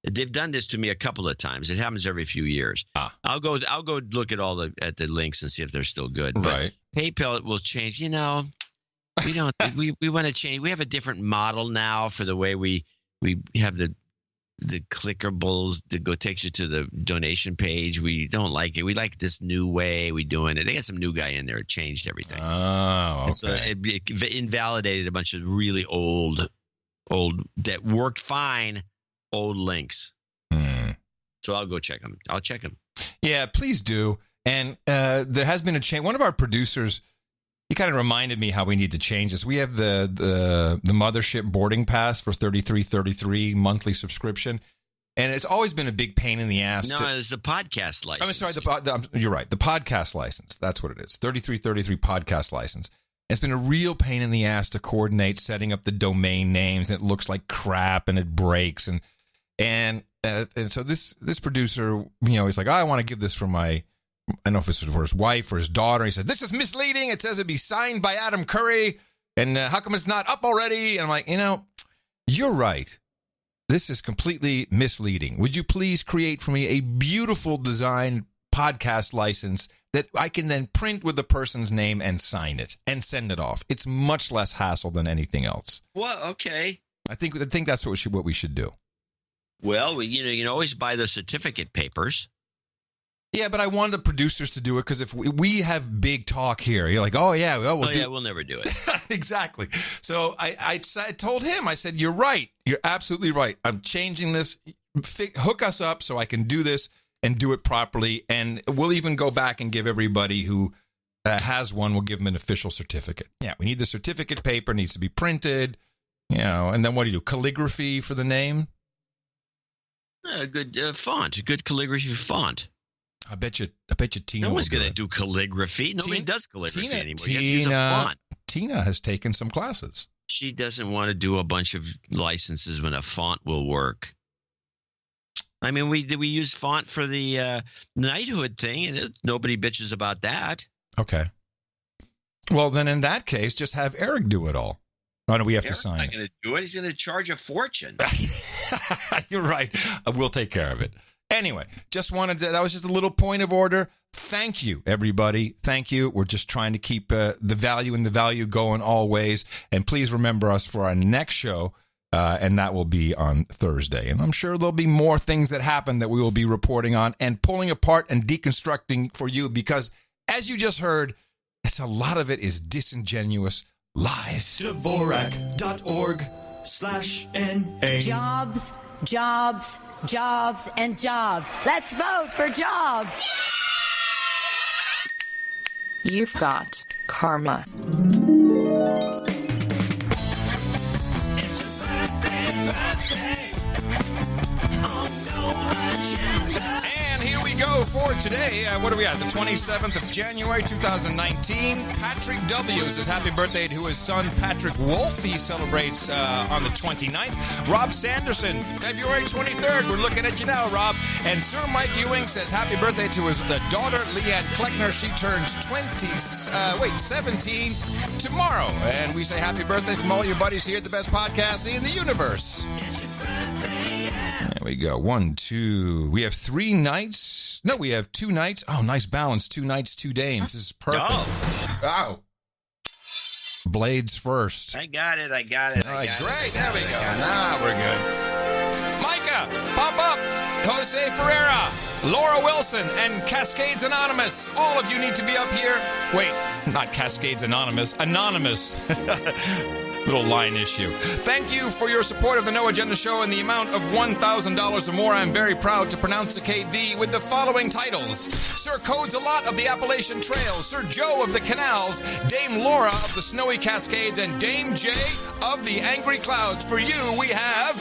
They've done this to me a couple of times. It happens every few years. I'll go look at at the links and see if they're still good. But
right.
PayPal will change. We don't. we want to change. We have a different model now for the way we have the clickables that takes you to the donation page. We don't like it. We like this new way we doing it. They got some new guy in there. It changed everything.
Oh, okay.
So it invalidated a bunch of really old that worked fine. Old links. So I'll go check them. I'll check them.
Yeah, please do. And there has been a change. One of our producers, he kind of reminded me how we need to change this. We have the mothership boarding pass for $33.33 monthly subscription. And it's always been a big pain in the ass.
No, it's the podcast license.
I'm sorry, you're right. The podcast license. That's what it is. $33.33 podcast license. It's been a real pain in the ass to coordinate setting up the domain names. And it looks like crap and it breaks. And so this producer, he's like, I want to give this for I don't know if this is for his wife or his daughter. He said, this is misleading. It says it'd be signed by Adam Curry. And how come it's not up already? And I'm like, you're right. This is completely misleading. Would you please create for me a beautiful design podcast license that I can then print with the person's name and sign it and send it off? It's much less hassle than anything else.
Well, okay.
I think that's what we should do.
Well, you can always buy the certificate papers.
Yeah, but I wanted the producers to do it because if we have big talk here, you're like, oh, yeah, well,
we'll never do it.
Exactly. So I told him, I said, you're right. You're absolutely right. I'm changing this. Hook us up so I can do this and do it properly. And we'll even go back and give everybody who has one, we'll give them an official certificate. Yeah, we need the certificate paper. It needs to be printed, and then what do you do? Calligraphy for the name?
A good font, a good calligraphy font.
I bet you Tina.
No one's going to do calligraphy. Nobody does calligraphy anymore. You have to use a font.
Tina has taken some classes.
She doesn't want to do a bunch of licenses when a font will work. I mean, we use font for the knighthood thing, and nobody bitches about that.
Okay. Well, then in that case, just have Eric do it all. Oh, no, we have
Eric's
to sign
not going to do it. He's going to charge a fortune.
You're right. We'll take care of it. Anyway, that was just a little point of order. Thank you, everybody. Thank you. We're just trying to keep the value going always. And please remember us for our next show, and that will be on Thursday. And I'm sure there'll be more things that happen that we will be reporting on and pulling apart and deconstructing for you because, as you just heard, a lot of it is disingenuous lies.
Dvorak.org/NA.
Jobs, jobs, jobs, and jobs. Let's vote for jobs.
You've got karma.
And here we go for today. What are we at? The 27th of January, 2019. Patrick W. says happy birthday to his son, Patrick Wolf. He celebrates on the 29th. Rob Sanderson, February 23rd. We're looking at you now, Rob. And Sir Mike Ewing says happy birthday to his daughter, Leanne Kleckner. She turns 17 tomorrow. And we say happy birthday from all your buddies here at the best podcast in the universe. There we go. 1, 2. We have 3 nights. No, we have 2 nights. Oh, nice balance. 2 nights, 2 dames. This is perfect. Oh. Blades first.
I got it.
All right, great. There we go. Now we're good. Micah, pop up. Jose Ferreira, Laura Wilson, and Cascades Anonymous. All of you need to be up here. Wait, not Cascades Anonymous. Anonymous. Little line issue. Thank you for your support of the No Agenda Show in the amount of $1,000 or more. I'm very proud to pronouncicate thee with the following titles. Sir Codes-a-Lot of the Appalachian Trail, Sir Joe of the Canals, Dame Laura of the Snowy Cascades, and Dame Jay of the Angry Clouds. For you, we have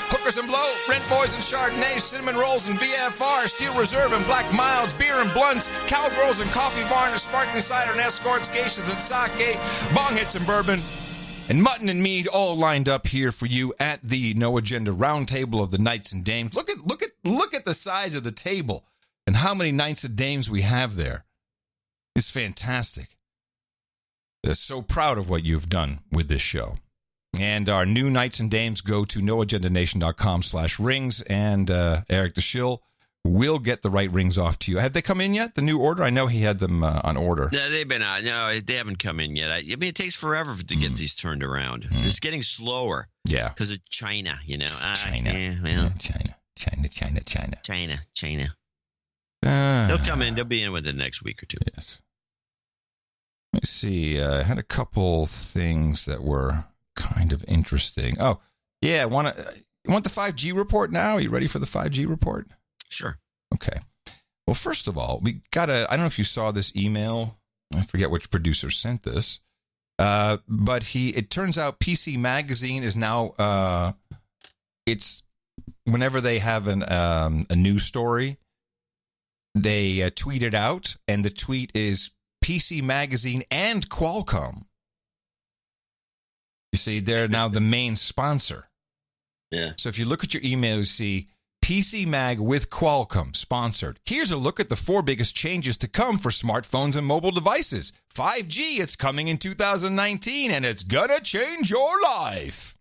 Hookers and Blow, Rent Boys and Chardonnay, Cinnamon Rolls and VFR, Steel Reserve and Black Milds, Beer and Blunts, Cowgirls and Coffee Barn, Sparkling Cider and Escorts, Geishas and Sake, Bong Hits and Bourbon, and mutton and mead all lined up here for you at the No Agenda Roundtable of the Knights and Dames. Look at the size of the table and how many Knights and Dames we have there. It's fantastic. They're so proud of what you've done with this show. And our new Knights and Dames go to noagendanation.com/rings, and Eric the Shill will get the right rings off to you. Have they come in yet, the new order? I know he had them on order.
No, they've been out. No, they haven't come in yet. I mean, it takes forever to get these turned around. It's getting slower.
Yeah.
Because of China, China. China. They'll come in. They'll be in within the next week or two.
Yes. Let me see. I had a couple things that were kind of interesting. Oh, yeah. You want the 5G report now? Are you ready for the 5G report?
Sure.
Okay. Well, first of all, we got I don't know if you saw this email. I forget which producer sent this. But it turns out PC Magazine is now, it's whenever they have a news story, they tweet it out, and the tweet is PC Magazine and Qualcomm. You see, they're now the main sponsor.
Yeah.
So if you look at your email, you see PC Mag with Qualcomm sponsored. Here's a look at the 4 biggest changes to come for smartphones and mobile devices. 5G, it's coming in 2019, and it's gonna change your life.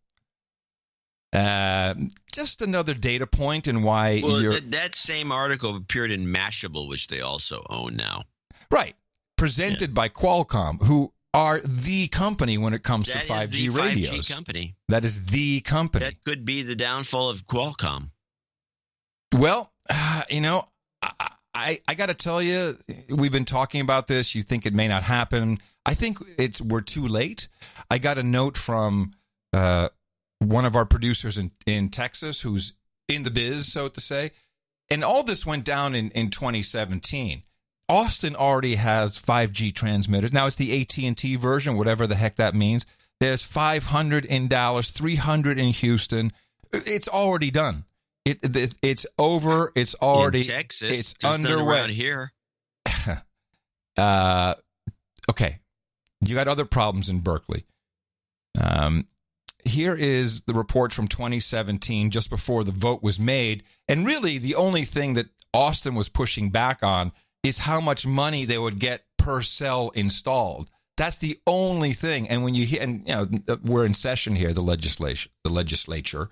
Just another data point in why
that same article appeared in Mashable, which they also own now.
Right. Presented by Qualcomm, who are the company when it comes to 5G radios.
5G company.
That is the company.
That could be the downfall of Qualcomm.
Well, I got to tell you, we've been talking about this. You think it may not happen. I think we're too late. I got a note from one of our producers in Texas who's in the biz, so to say. And all this went down in 2017. Austin already has 5G transmitters. Now it's the AT&T version, whatever the heck that means. There's 500 in Dallas, 300 in Houston. It's already done. It's over. It's already
in Texas.
It's
There's
underway.
Around here.
Okay. You got other problems in Berkeley. Here is the report from 2017, just before the vote was made. And really, the only thing that Austin was pushing back on is how much money they would get per cell installed. That's the only thing. And when you hear, and we're in session here, the legislature,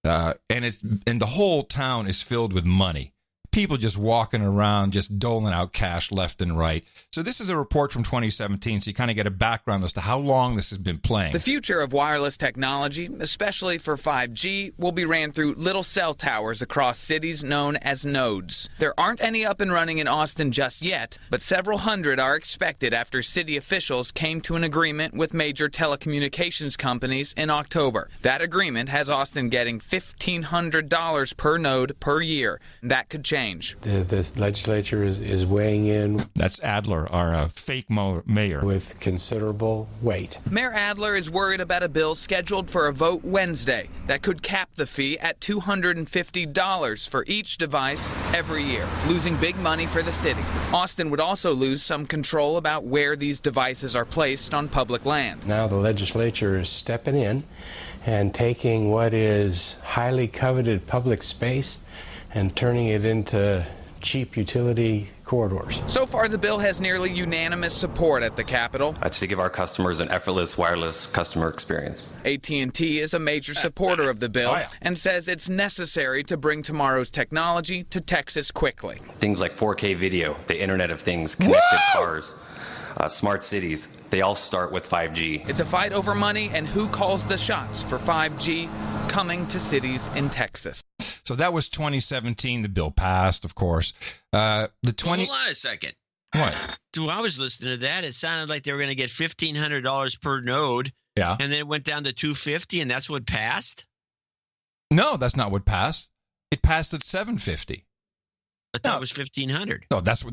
and the whole town is filled with money. People just walking around, just doling out cash left and right. So this is a report from 2017, so you kind of get a background as to how long this has been playing.
The future of wireless technology, especially for 5G, will be ran through little cell towers across cities known as nodes. There aren't any up and running in Austin just yet, but several hundred are expected after city officials came to an agreement with major telecommunications companies in October. That agreement has Austin getting $1,500 per node per year. That could change.
The legislature is weighing in.
That's Adler, our fake mayor.
With considerable weight.
Mayor Adler is worried about a bill scheduled for a vote Wednesday that could cap the fee at $250 for each device every year, losing big money for the city. Austin would also lose some control about where these devices are placed on public land.
Now the legislature is stepping in and taking what is highly coveted public space and turning it into cheap utility corridors.
So far, the bill has nearly unanimous support at the Capitol.
That's to give our customers an effortless wireless customer experience.
AT&T is a major supporter of the bill and says it's necessary to bring tomorrow's technology to Texas quickly.
Things like 4K video, the Internet of Things, connected cars, smart cities, they all start with 5G.
It's a fight over money and who calls the shots for 5G coming to cities in Texas.
So that was 2017. The bill passed, of course.
Hold on a second.
What?
When I was listening to that, it sounded like they were going to get $1,500 per node.
Yeah.
And then it went down to $250, and that's what passed?
No, that's not what passed. It passed at $750.
I thought it was $1,500.
No, that's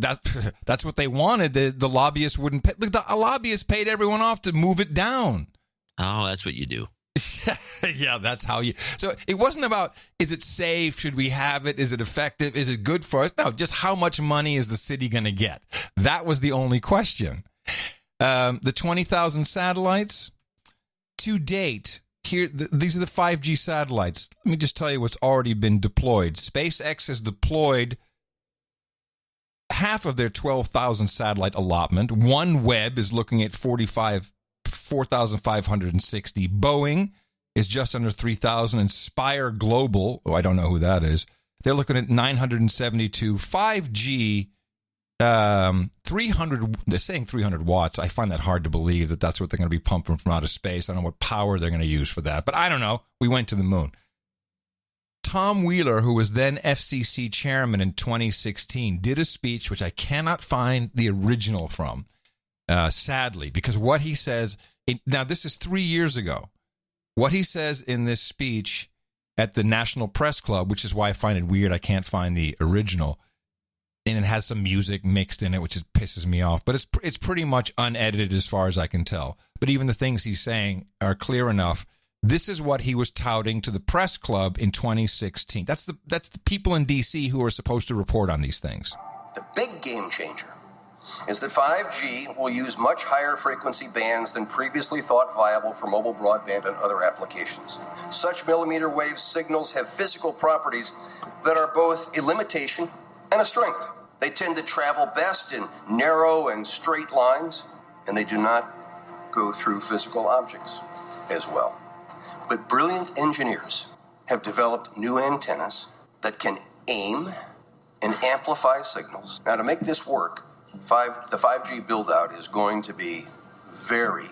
what they wanted. The lobbyists wouldn't pay. Look, the lobbyists paid everyone off to move it down.
Oh, that's what you do.
Yeah, that's how you. So it wasn't about, is it safe? Should we have it? Is it effective? Is it good for us? No, just how much money is the city going to get? That was the only question. The 20,000 satellites to date. Here, these are the 5G satellites. Let me just tell you what's already been deployed. SpaceX has deployed half of their 12,000 satellite allotment. OneWeb is looking at 4,560. Boeing is just under 3,000. And Spire Global, I don't know who that is, they're looking at 972. 5G, 300, they're saying 300 watts. I find that hard to believe that that's what they're going to be pumping from outer space. I don't know what power they're going to use for that, but I don't know. We went to the moon. Tom Wheeler, who was then FCC chairman in 2016, did a speech, which I cannot find the original from, sadly, because what he says, now this is 3 years ago, what he says in this speech at the National Press Club, which is why I find it weird I can't find the original, and it has some music mixed in it, which pisses me off. But it's pretty much unedited as far as I can tell. But even the things he's saying are clear enough. This is what he was touting to the press club in 2016. That's the people in D.C. who are supposed to report on these things.
The big game changer is that 5G will use much higher frequency bands than previously thought viable for mobile broadband and other applications. Such millimeter wave signals have physical properties that are both a limitation and a strength. They tend to travel best in narrow and straight lines, and they do not go through physical objects as well. But brilliant engineers have developed new antennas that can aim and amplify signals. Now, to make this work, the 5G build-out is going to be very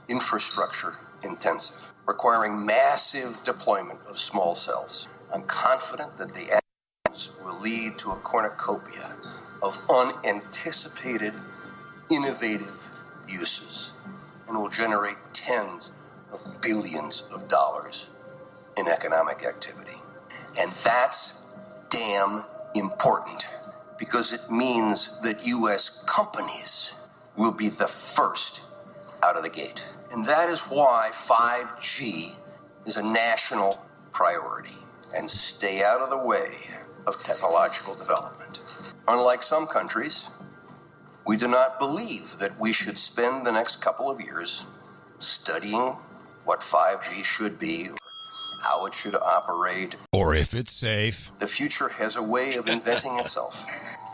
infrastructure intensive, requiring massive deployment of small cells. I'm confident that the actions will lead to a cornucopia of unanticipated, innovative uses and will generate tens of billions of dollars in economic activity. And that's damn important, because it means that U.S. companies will be the first out of the gate. And that is why 5G is a national priority. And stay out of the way of technological development. Unlike some countries, we do not believe that we should spend the next couple of years studying what 5G should be, or how it should operate,
or if it's safe.
The future has a way of inventing itself.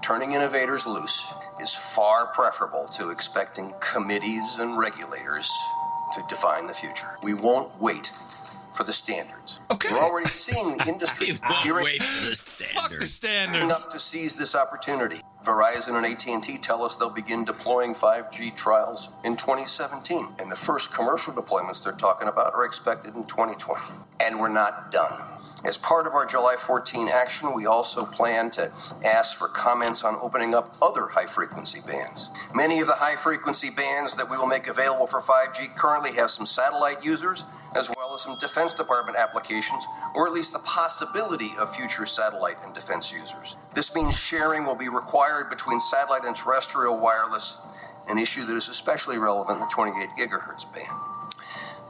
Turning innovators loose is far preferable to expecting committees and regulators to define the future. We won't wait for the standards.
Okay.
We're already seeing the industry gearing
wait for the standards.
Fuck the standards.
Up to seize this opportunity. Verizon and AT&T tell us they'll begin deploying 5G trials in 2017. And the first commercial deployments they're talking about are expected in 2020. And we're not done. As part of our July 14 action, we also plan to ask for comments on opening up other high-frequency bands. Many of the high-frequency bands that we will make available for 5G currently have some satellite users, as well as some Defense Department applications, or at least the possibility of future satellite and defense users. This means sharing will be required between satellite and terrestrial wireless, an issue that is especially relevant in the 28 gigahertz band.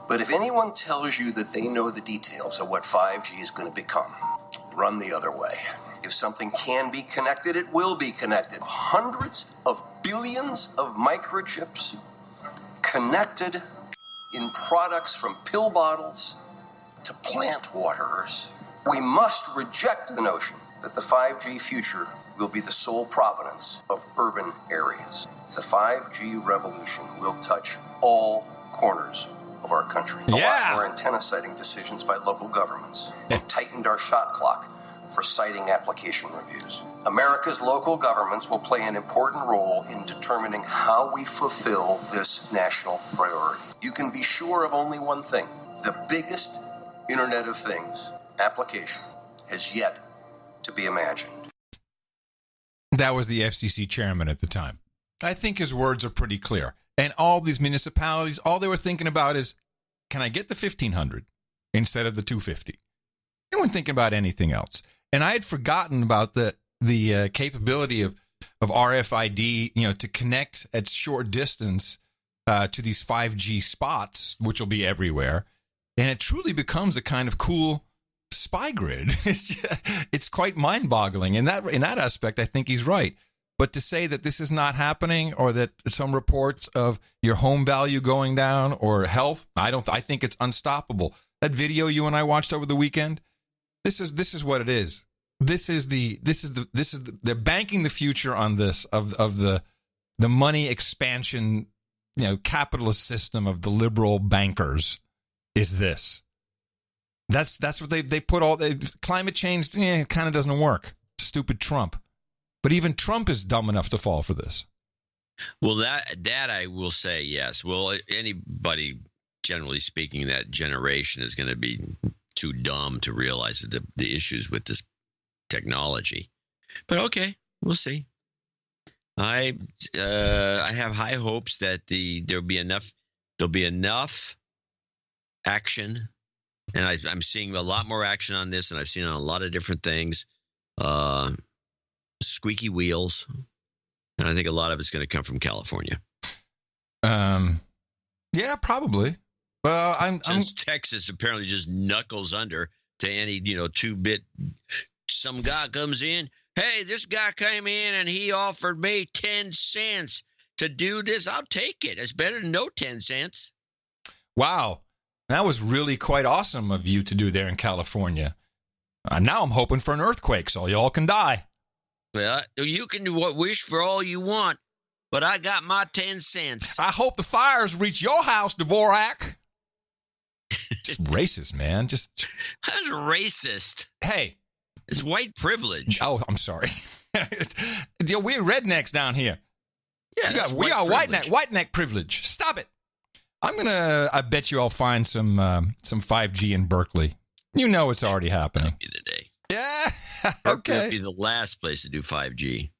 But if anyone tells you that they know the details of what 5G is going to become, run the other way. If something can be connected, it will be connected. Hundreds of billions of microchips connected in products from pill bottles to plant waterers. We must reject the notion that the 5G future will be the sole provenance of urban areas. The 5G revolution will touch all corners of our country. A lot more antenna siting decisions by local governments and tightened our shot clock for siting application reviews. America's local governments will play an important role in determining how we fulfill this national priority. You can be sure of only one thing. The biggest Internet of Things application has yet to be imagined.
That was the FCC chairman at the time. I think his words are pretty clear. And all these municipalities, all they were thinking about is, can I get the 1,500 instead of the 250? They weren't thinking about anything else. And I had forgotten about the capability of RFID, to connect at short distance to these 5G spots, which will be everywhere. And it truly becomes a kind of cool spy grid. It's quite mind-boggling. In that aspect, I think he's right. But to say that this is not happening, or that some reports of your home value going down or health, I think it's unstoppable. That video you and I watched over the weekend, this is what it is. They're banking the future on this of the money expansion, capitalist system of the liberal bankers is this. That's what they put all climate change kind of doesn't work. Stupid Trump. But even Trump is dumb enough to fall for this.
Well, that I will say, yes. Well, anybody, generally speaking, that generation is going to be too dumb to realize the issues with this technology. But okay, we'll see. I have high hopes that there'll be enough action, and I'm seeing a lot more action on this, and I've seen on a lot of different things. squeaky wheels. And I think a lot of it's going to come from California.
Yeah, probably. Well,
Since Texas apparently just knuckles under to any, 2-bit. Some guy comes in. Hey, this guy came in and he offered me 10 cents to do this. I'll take it. It's better than no 10 cents.
Wow. That was really quite awesome of you to do there in California. Now I'm hoping for an earthquake so y'all can die.
Well, you can wish for all you want, but I got my 10 cents.
I hope the fires reach your house, Dvorak. Just racist, man. That's
racist.
Hey.
It's white privilege.
Oh, I'm sorry. We're rednecks down here.
Yeah,
we got white neck privilege. Stop it. I bet you I'll find some 5G in Berkeley. You know it's already happening.
Today.
Yeah.
Berkeley
Okay.
would be the last place to do 5G.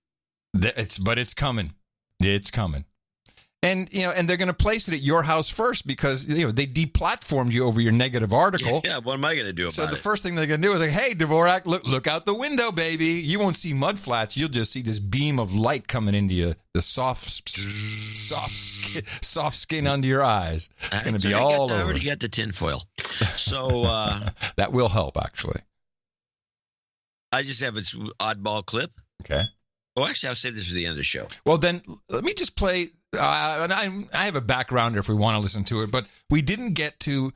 But it's coming. It's coming. And they're going to place it at your house first because they deplatformed you over your negative article.
Yeah, what am I going to do about it?
So the first thing they're going to do is like, hey, Dvorak, look out the window, baby. You won't see mud flats. You'll just see this beam of light coming into you, the soft skin under your eyes. It's going to be all over.
I already got the tinfoil. So
that will help, actually.
I just have its oddball clip.
Okay.
Oh, actually, I'll save this for the end of the show.
Well, then let me just play. I have a backgrounder if we want to listen to it, but we didn't get to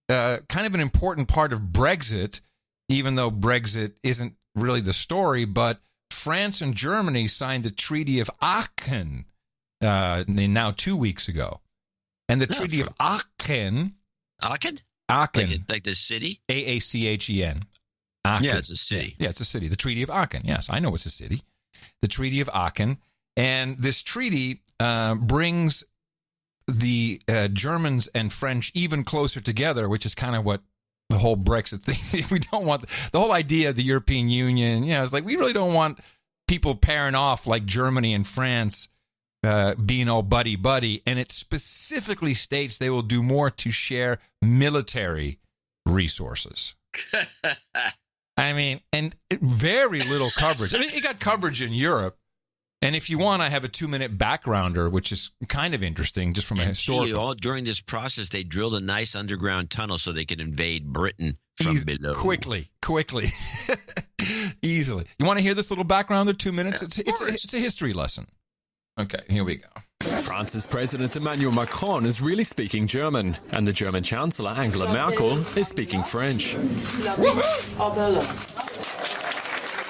kind of an important part of Brexit, even though Brexit isn't really the story. But France and Germany signed the Treaty of Aachen now 2 weeks ago. And the Treaty of Aachen.
Aachen?
Aachen.
Like the city?
Aachen. Aachen.
Yeah, it's a city.
Yeah, it's a city. The Treaty of Aachen. Yes, I know it's a city. The Treaty of Aachen. And this treaty brings the Germans and French even closer together, which is kind of what the whole Brexit thing. We don't want the whole idea of the European Union. It's like we really don't want people pairing off like Germany and France being all buddy-buddy. And it specifically states they will do more to share military resources. I mean, and very little coverage. I mean, it got coverage in Europe. And if you want, I have a 2-minute backgrounder, which is kind of interesting just from a historical.
All during this process, they drilled a nice underground tunnel so they could invade Britain from below.
Quickly. Easily. You want to hear this little backgrounder, 2 minutes? It's a history lesson. Okay, here we go.
France's President Emmanuel Macron is really speaking German, and the German Chancellor Angela Merkel is speaking French.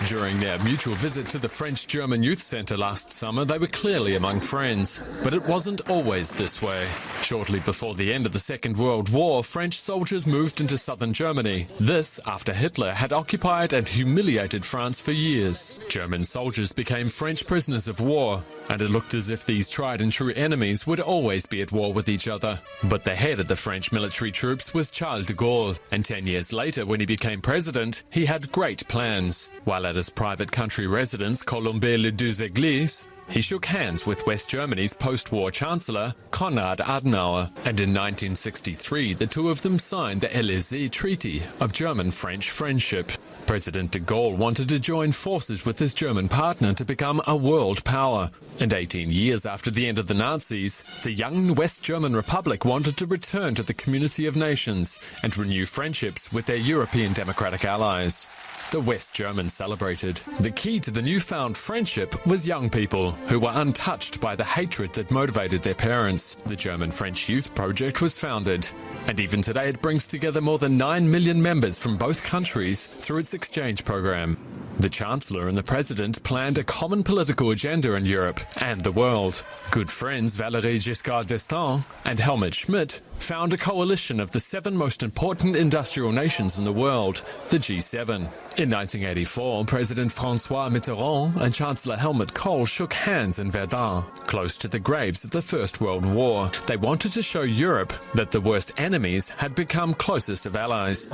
During their mutual visit to the French-German Youth Centre last summer, they were clearly among friends. But it wasn't always this way. Shortly before the end of the Second World War, French soldiers moved into southern Germany. This after Hitler had occupied and humiliated France for years. German soldiers became French prisoners of war, and it looked as if these tried and true enemies would always be at war with each other. But the head of the French military troops was Charles de Gaulle, and 10 years later, when he became president, he had great plans. While at his private country residence, Colombey-les-Deux-Églises, he shook hands with West Germany's post-war chancellor, Konrad Adenauer, and in 1963, the two of them signed the Élysée Treaty of German-French friendship. President de Gaulle wanted to join forces with his German partner to become a world power. And 18 years after the end of the Nazis, the young West German Republic wanted to return to the community of nations and renew friendships with their European democratic allies. The West Germans celebrated. The key to the newfound friendship was young people who were untouched by the hatred that motivated their parents. The German-French Youth Project was founded, and even today it brings together more than 9 million members from both countries through its exchange program. The Chancellor and the President planned a common political agenda in Europe and the world. Good friends Valéry Giscard d'Estaing and Helmut Schmidt found a coalition of the 7 most important industrial nations in the world, the G7. In 1984, President François Mitterrand and Chancellor Helmut Kohl shook hands in Verdun, close to the graves of the First World War. They wanted to show Europe that the worst enemies had become closest of allies.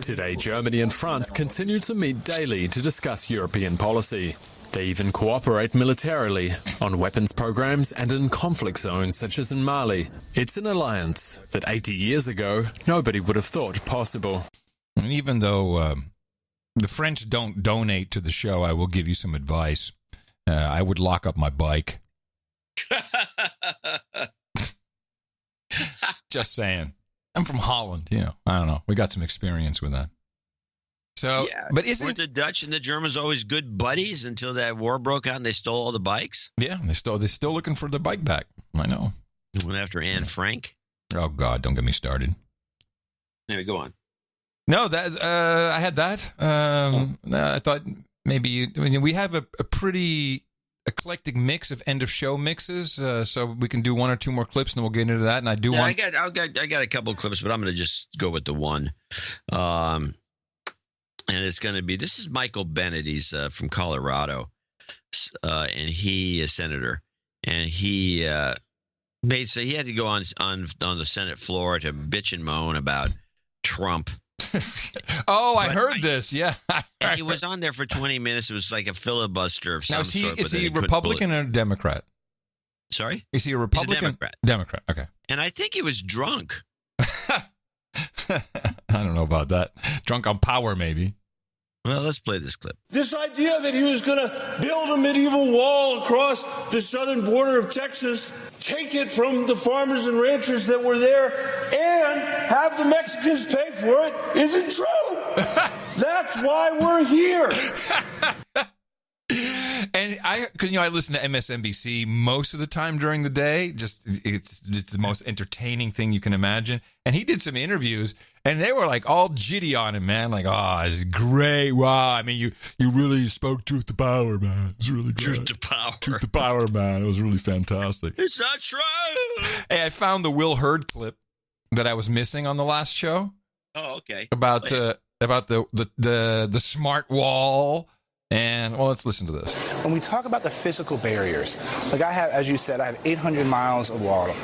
Today, Germany and France continue to meet daily to discuss European policy. They even cooperate militarily on weapons programs and in conflict zones such as in Mali. It's an alliance that 80 years ago nobody would have thought possible.
And even though The French don't donate to the show. I will give you some advice. I would lock up my bike. Just saying. I'm from Holland, I don't know. We got some experience with that. So,
yeah,
but
weren't the Dutch and the Germans always good buddies until that war broke out and they stole all the bikes?
Yeah, they're still looking for the bike back. I know.
Went after Anne Frank.
Oh God, don't get me started.
Anyway, go on.
No, that I had that. I thought maybe we have a pretty eclectic mix of end of show mixes, so we can do one or two more clips, and then we'll get into that. And I
got a couple of clips, but I'm going to just go with the one. And it's going to be, this is Michael Bennett. He's from Colorado, and he is senator. And he he had to go on the Senate floor to bitch and moan about Trump.
I heard this. Yeah,
and he was on there for 20 minutes. It was like a filibuster of some sort.
Is he a Republican or a Democrat?
Sorry,
is he a Republican? Democrat. Okay.
And I think he was drunk.
I don't know about that. Drunk on power, maybe.
Well, let's play this clip.
This idea that he was going to build a medieval wall across the southern border of Texas, take it from the farmers and ranchers that were there, and have the Mexicans pay for it isn't true. That's why we're here.
And because I listen to MSNBC most of the time during the day. Just it's the most entertaining thing you can imagine. And he did some interviews, and they were like all jitty on him, man. Like, oh, it's great. Wow, I mean, you really spoke truth to power, man. It's really great.
Truth to power.
Truth to power, man. It was really fantastic.
It's not true.
Hey, I found the Will Hurd clip that I was missing on the last show.
Oh, okay.
About the smart wall. And, well, let's listen to this.
When we talk about the physical barriers, like I have, as you said, I have 800 miles of border,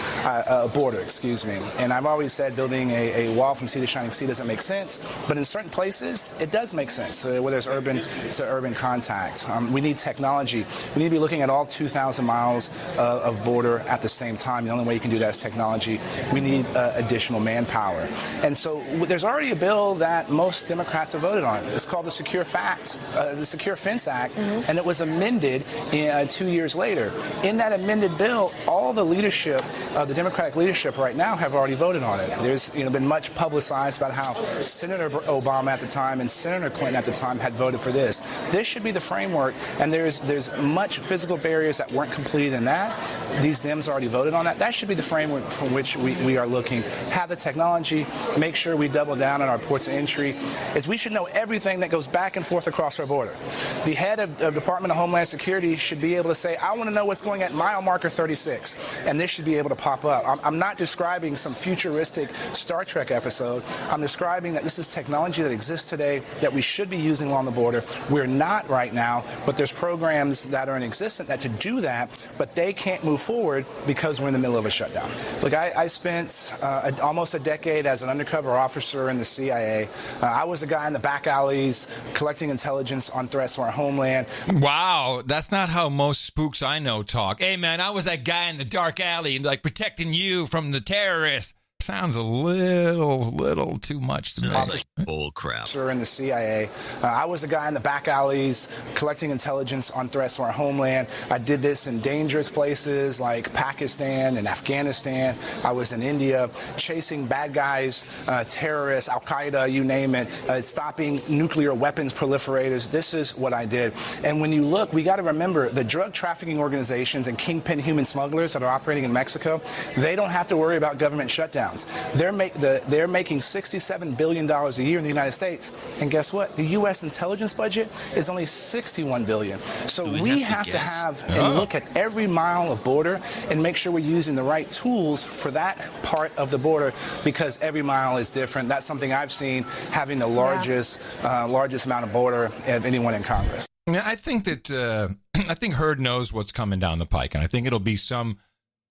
and I've always said building a wall from sea to shining sea doesn't make sense, but in certain places, it does make sense, where there's urban to urban contact. We need technology. We need to be looking at all 2,000 miles of border at the same time. The only way you can do that is technology. We need additional manpower. And so there's already a bill that most Democrats have voted on. It's called the Secure Fence Act, and it was amended 2 years later. In that amended bill, all the leadership, the Democratic leadership right now, have already voted on it. There's been much publicized about how Senator Obama at the time and Senator Clinton at the time had voted for this. This should be the framework, and there's much physical barriers that weren't completed in that. These Dems already voted on that. That should be the framework from which we are looking. Have the technology, make sure we double down on our ports of entry, as we should know everything that goes back and forth across our border. The head of Department of Homeland Security should be able to say, I want to know what's going at mile marker 36, and this should be able to pop up. I'm not describing some futuristic Star Trek episode. I'm describing that this is technology that exists today that we should be using along the border. We're not right now, but there's programs that are in existence that to do that, but they can't move forward because we're in the middle of a shutdown. Look, I spent almost a decade as an undercover officer in the CIA. I was the guy in the back alleys collecting intelligence on threats to our homeland.
Wow, that's not how most spooks I know talk. Hey, man, I was that guy in the dark alley, like protecting you from the terrorists. Sounds a little too much to me.
Like bull crap.
In the CIA. I was the guy in the back alleys collecting intelligence on threats to our homeland. I did this in dangerous places like Pakistan and Afghanistan. I was in India chasing bad guys, terrorists, Al-Qaeda, you name it, stopping nuclear weapons proliferators. This is what I did. And when you look, we got to remember the drug trafficking organizations and kingpin human smugglers that are operating in Mexico, they don't have to worry about government shutdowns. They're making $67 billion a year in the United States. And guess what? The U.S. intelligence budget is only $61 billion. So we have to have and look at every mile of border and make sure we're using the right tools for that part of the border, because every mile is different. That's something I've seen, having the largest amount of border of anyone in Congress.
Yeah, I think that I think Hurd knows what's coming down the pike, and I think it'll be some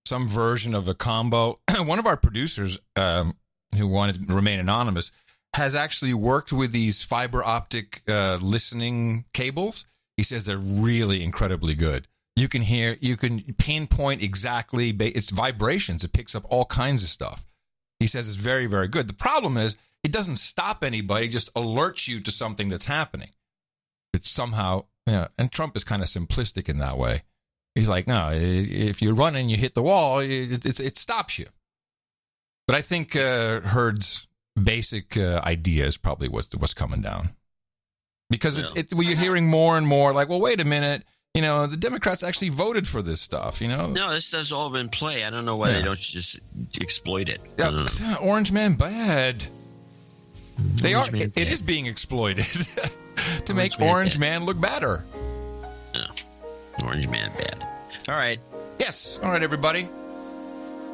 version of a combo. One of our producers, who wanted to remain anonymous, has actually worked with these fiber optic listening cables. He says they're really incredibly good. You can pinpoint exactly, it's vibrations. It picks up all kinds of stuff. He says it's very, very good. The problem is it doesn't stop anybody, it just alerts you to something that's happening. It's somehow, and Trump is kind of simplistic in that way. He's like, no, if you run and you hit the wall, it stops you. But I think Hurd's basic idea is probably what's coming down. Because you're hearing more and more like, well, wait a minute, the Democrats actually voted for this stuff,
No, this does all in play. I don't know why they don't just exploit it.
Orange Man bad. It is being exploited to make Orange Man look better.
Yeah. Orange Man bad. All right.
Yes. All right, everybody.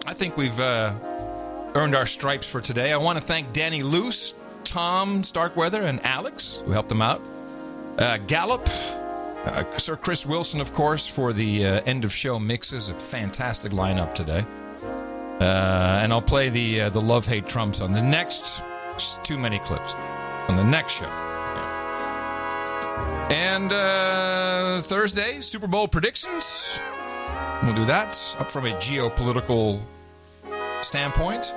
I think we've earned our stripes for today. I want to thank Danny Luce, Tom Starkweather, and Alex, who helped them out. Gallup, Sir Chris Wilson, of course, for the end-of-show mixes. A fantastic lineup today. And I'll play the love-hate Trumps on the next... too many clips on the next show. And Thursday, Super Bowl predictions. We'll do that up from a geopolitical standpoint.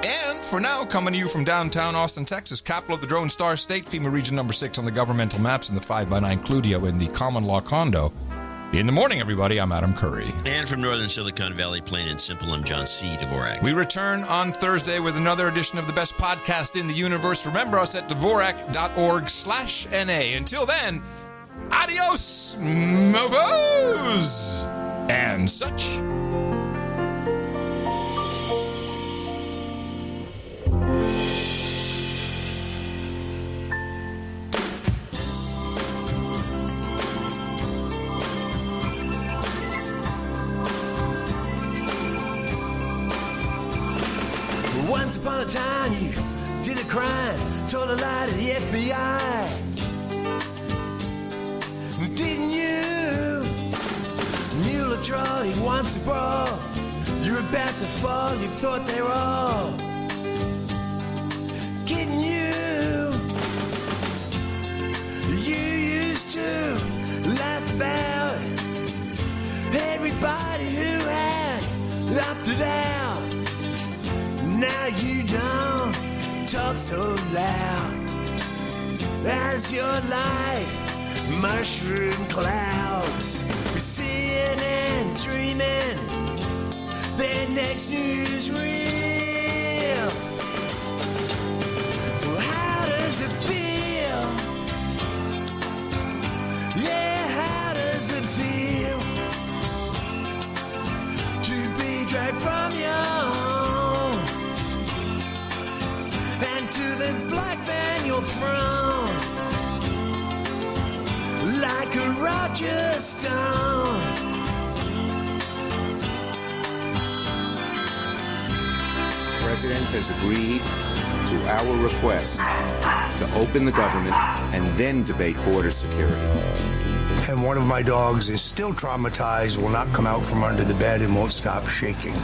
And for now, coming to you from downtown Austin, Texas, capital of the Drone Star State, FEMA Region number 6 on the governmental maps, in the 5x9 Cludio in the common law condo. In the morning, everybody, I'm Adam Curry.
And from northern Silicon Valley, plain and simple, I'm John C. Dvorak.
We return on Thursday with another edition of the best podcast in the universe. Remember us at Dvorak.org/NA. Until then, adios, mofos, and such.
Once upon a time, you did a crime, told a lie to the FBI. Didn't you? Mule a trolley once a brawl. You're about to fall, you thought they were all kidding you. You used to laugh about everybody who had opted out. Now you don't talk so loud as your life mushroom clouds. We're seeing and dreaming their next news reel. Well, how does it feel? Yeah, how does it feel to be dragged from your home and to the black van you're from, like a Roger Stone?
The President has agreed to our request to open the government and then debate border security.
And one of my dogs is still traumatized, will not come out from under the bed and won't stop shaking.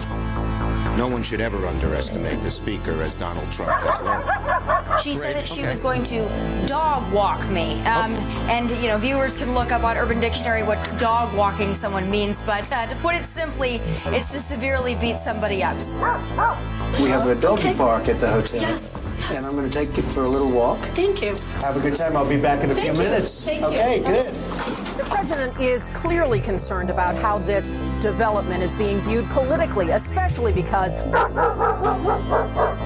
No one should ever underestimate the speaker, as Donald Trump has learned.
She said that she was going to dog walk me. And, you know, viewers can look up on Urban Dictionary what dog walking someone means. But to put it simply, it's to severely beat somebody up.
We have a doggy park at the hotel.
Yes.
And I'm going to take you for a little walk.
Thank you.
Have a good time. I'll be back in a few minutes. Okay, good.
The president is clearly concerned about how this development is being viewed politically, especially because...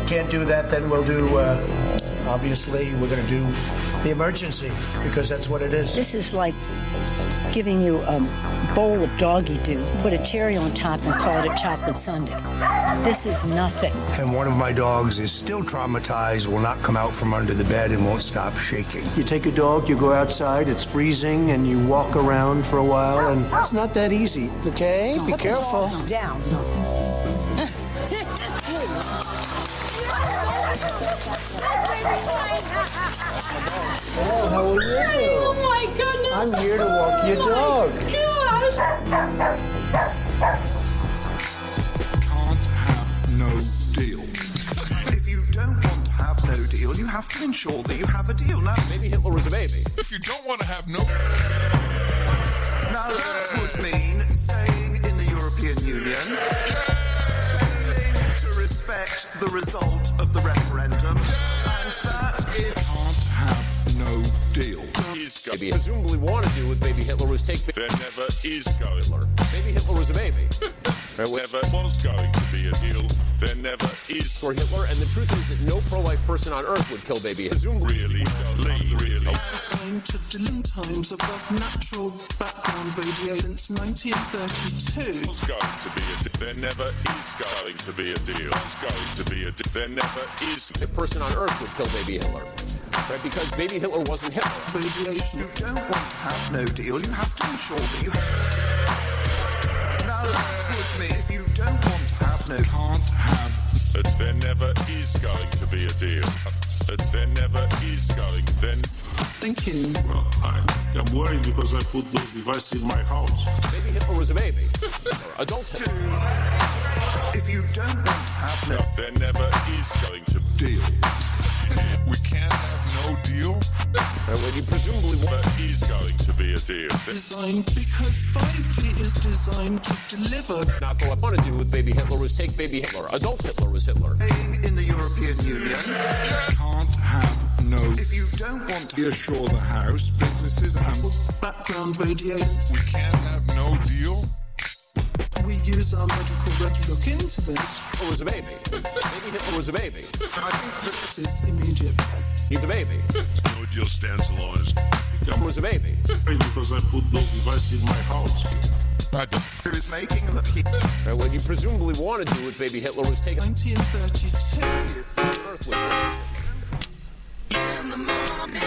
Can't do that, then we'll do, obviously, we're going to do the emergency, because that's what it is.
This is like giving you a bowl of doggy do, put a cherry on top and call it a chocolate sundae. This is nothing.
And one of my dogs is still traumatized, will not come out from under the bed and won't stop shaking.
You take a dog, you go outside, it's freezing, and you walk around for a while, and it's not that easy. Okay, be careful.
Down.
Oh, how are you?
Oh my goodness!
I'm here to walk your dog.
Gosh!
Can't have no deal. If you don't want to have no deal, you have to ensure that you have a deal. Now, maybe Hitler was a baby.
If you don't want to have no...
Now that would mean staying in the European Union, failing to respect affect the result of the referendum, and that is can't have no deal.
Maybe presumably want to do with baby Hitler was take.
There never is going.
Baby Hitler was a baby.
There never was going to be a deal. There never is.
For Hitler, and the truth is that no pro-life person on earth would kill baby Hitler.
Really?
Designed to delay times above natural background radiation since 1932.
Was going to be a there never is going to be a deal. Was going to be a there never is.
A person on earth would kill baby Hitler. Right, because baby Hitler wasn't Hitler.
Radiation. You don't want to have no deal. You have to ensure that you have. Now, with me, if you don't want to have no, can't have.
There never is going to be a deal. There never is going. Then.
Thinking.
Well, I'm worried because I put those devices in my house.
Baby Hitler was a baby. Adult Hitler.
If you don't want to have no.
There never is going to
deal.
We can't have no deal.
Well, you presumably want
is going to be a deal.
Designed because 5G is designed to deliver.
Not what I want to do with baby Hitler was take baby Hitler. Adult Hitler was Hitler.
In the European Union, can't have no. If you don't want to
reassure the House, businesses and
background radiators,
we can't have no deal.
We use our medical record to look into this.
Hitler was a baby. Baby Hitler was a baby.
I think this is immediate.
He's a baby.
No deal stands alone.
Hitler was a baby.
Because I put those devices in my house.
He was making that he.
What you presumably want to do with baby Hitler was take
1932.
Earth with
in the morning.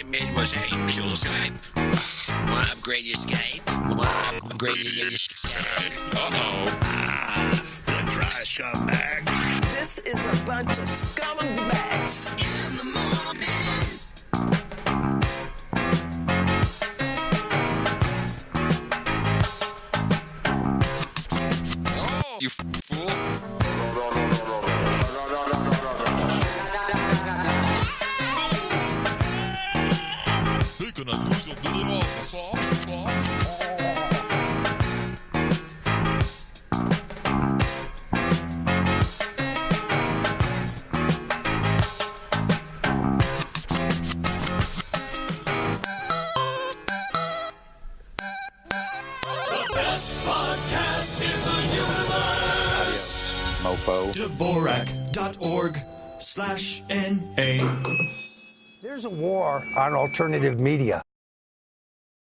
Made was, hey, kill Skype. Want to upgrade your Skype? Want to upgrade your Skype?
The dry scumbag.
This is a bunch of scumbags.
In the morning.
Oh, you fool.
Gonna lose your little soft.
The best podcast in the universe.
Mofo.
Dvorak.org/NA.
There's a war on alternative media.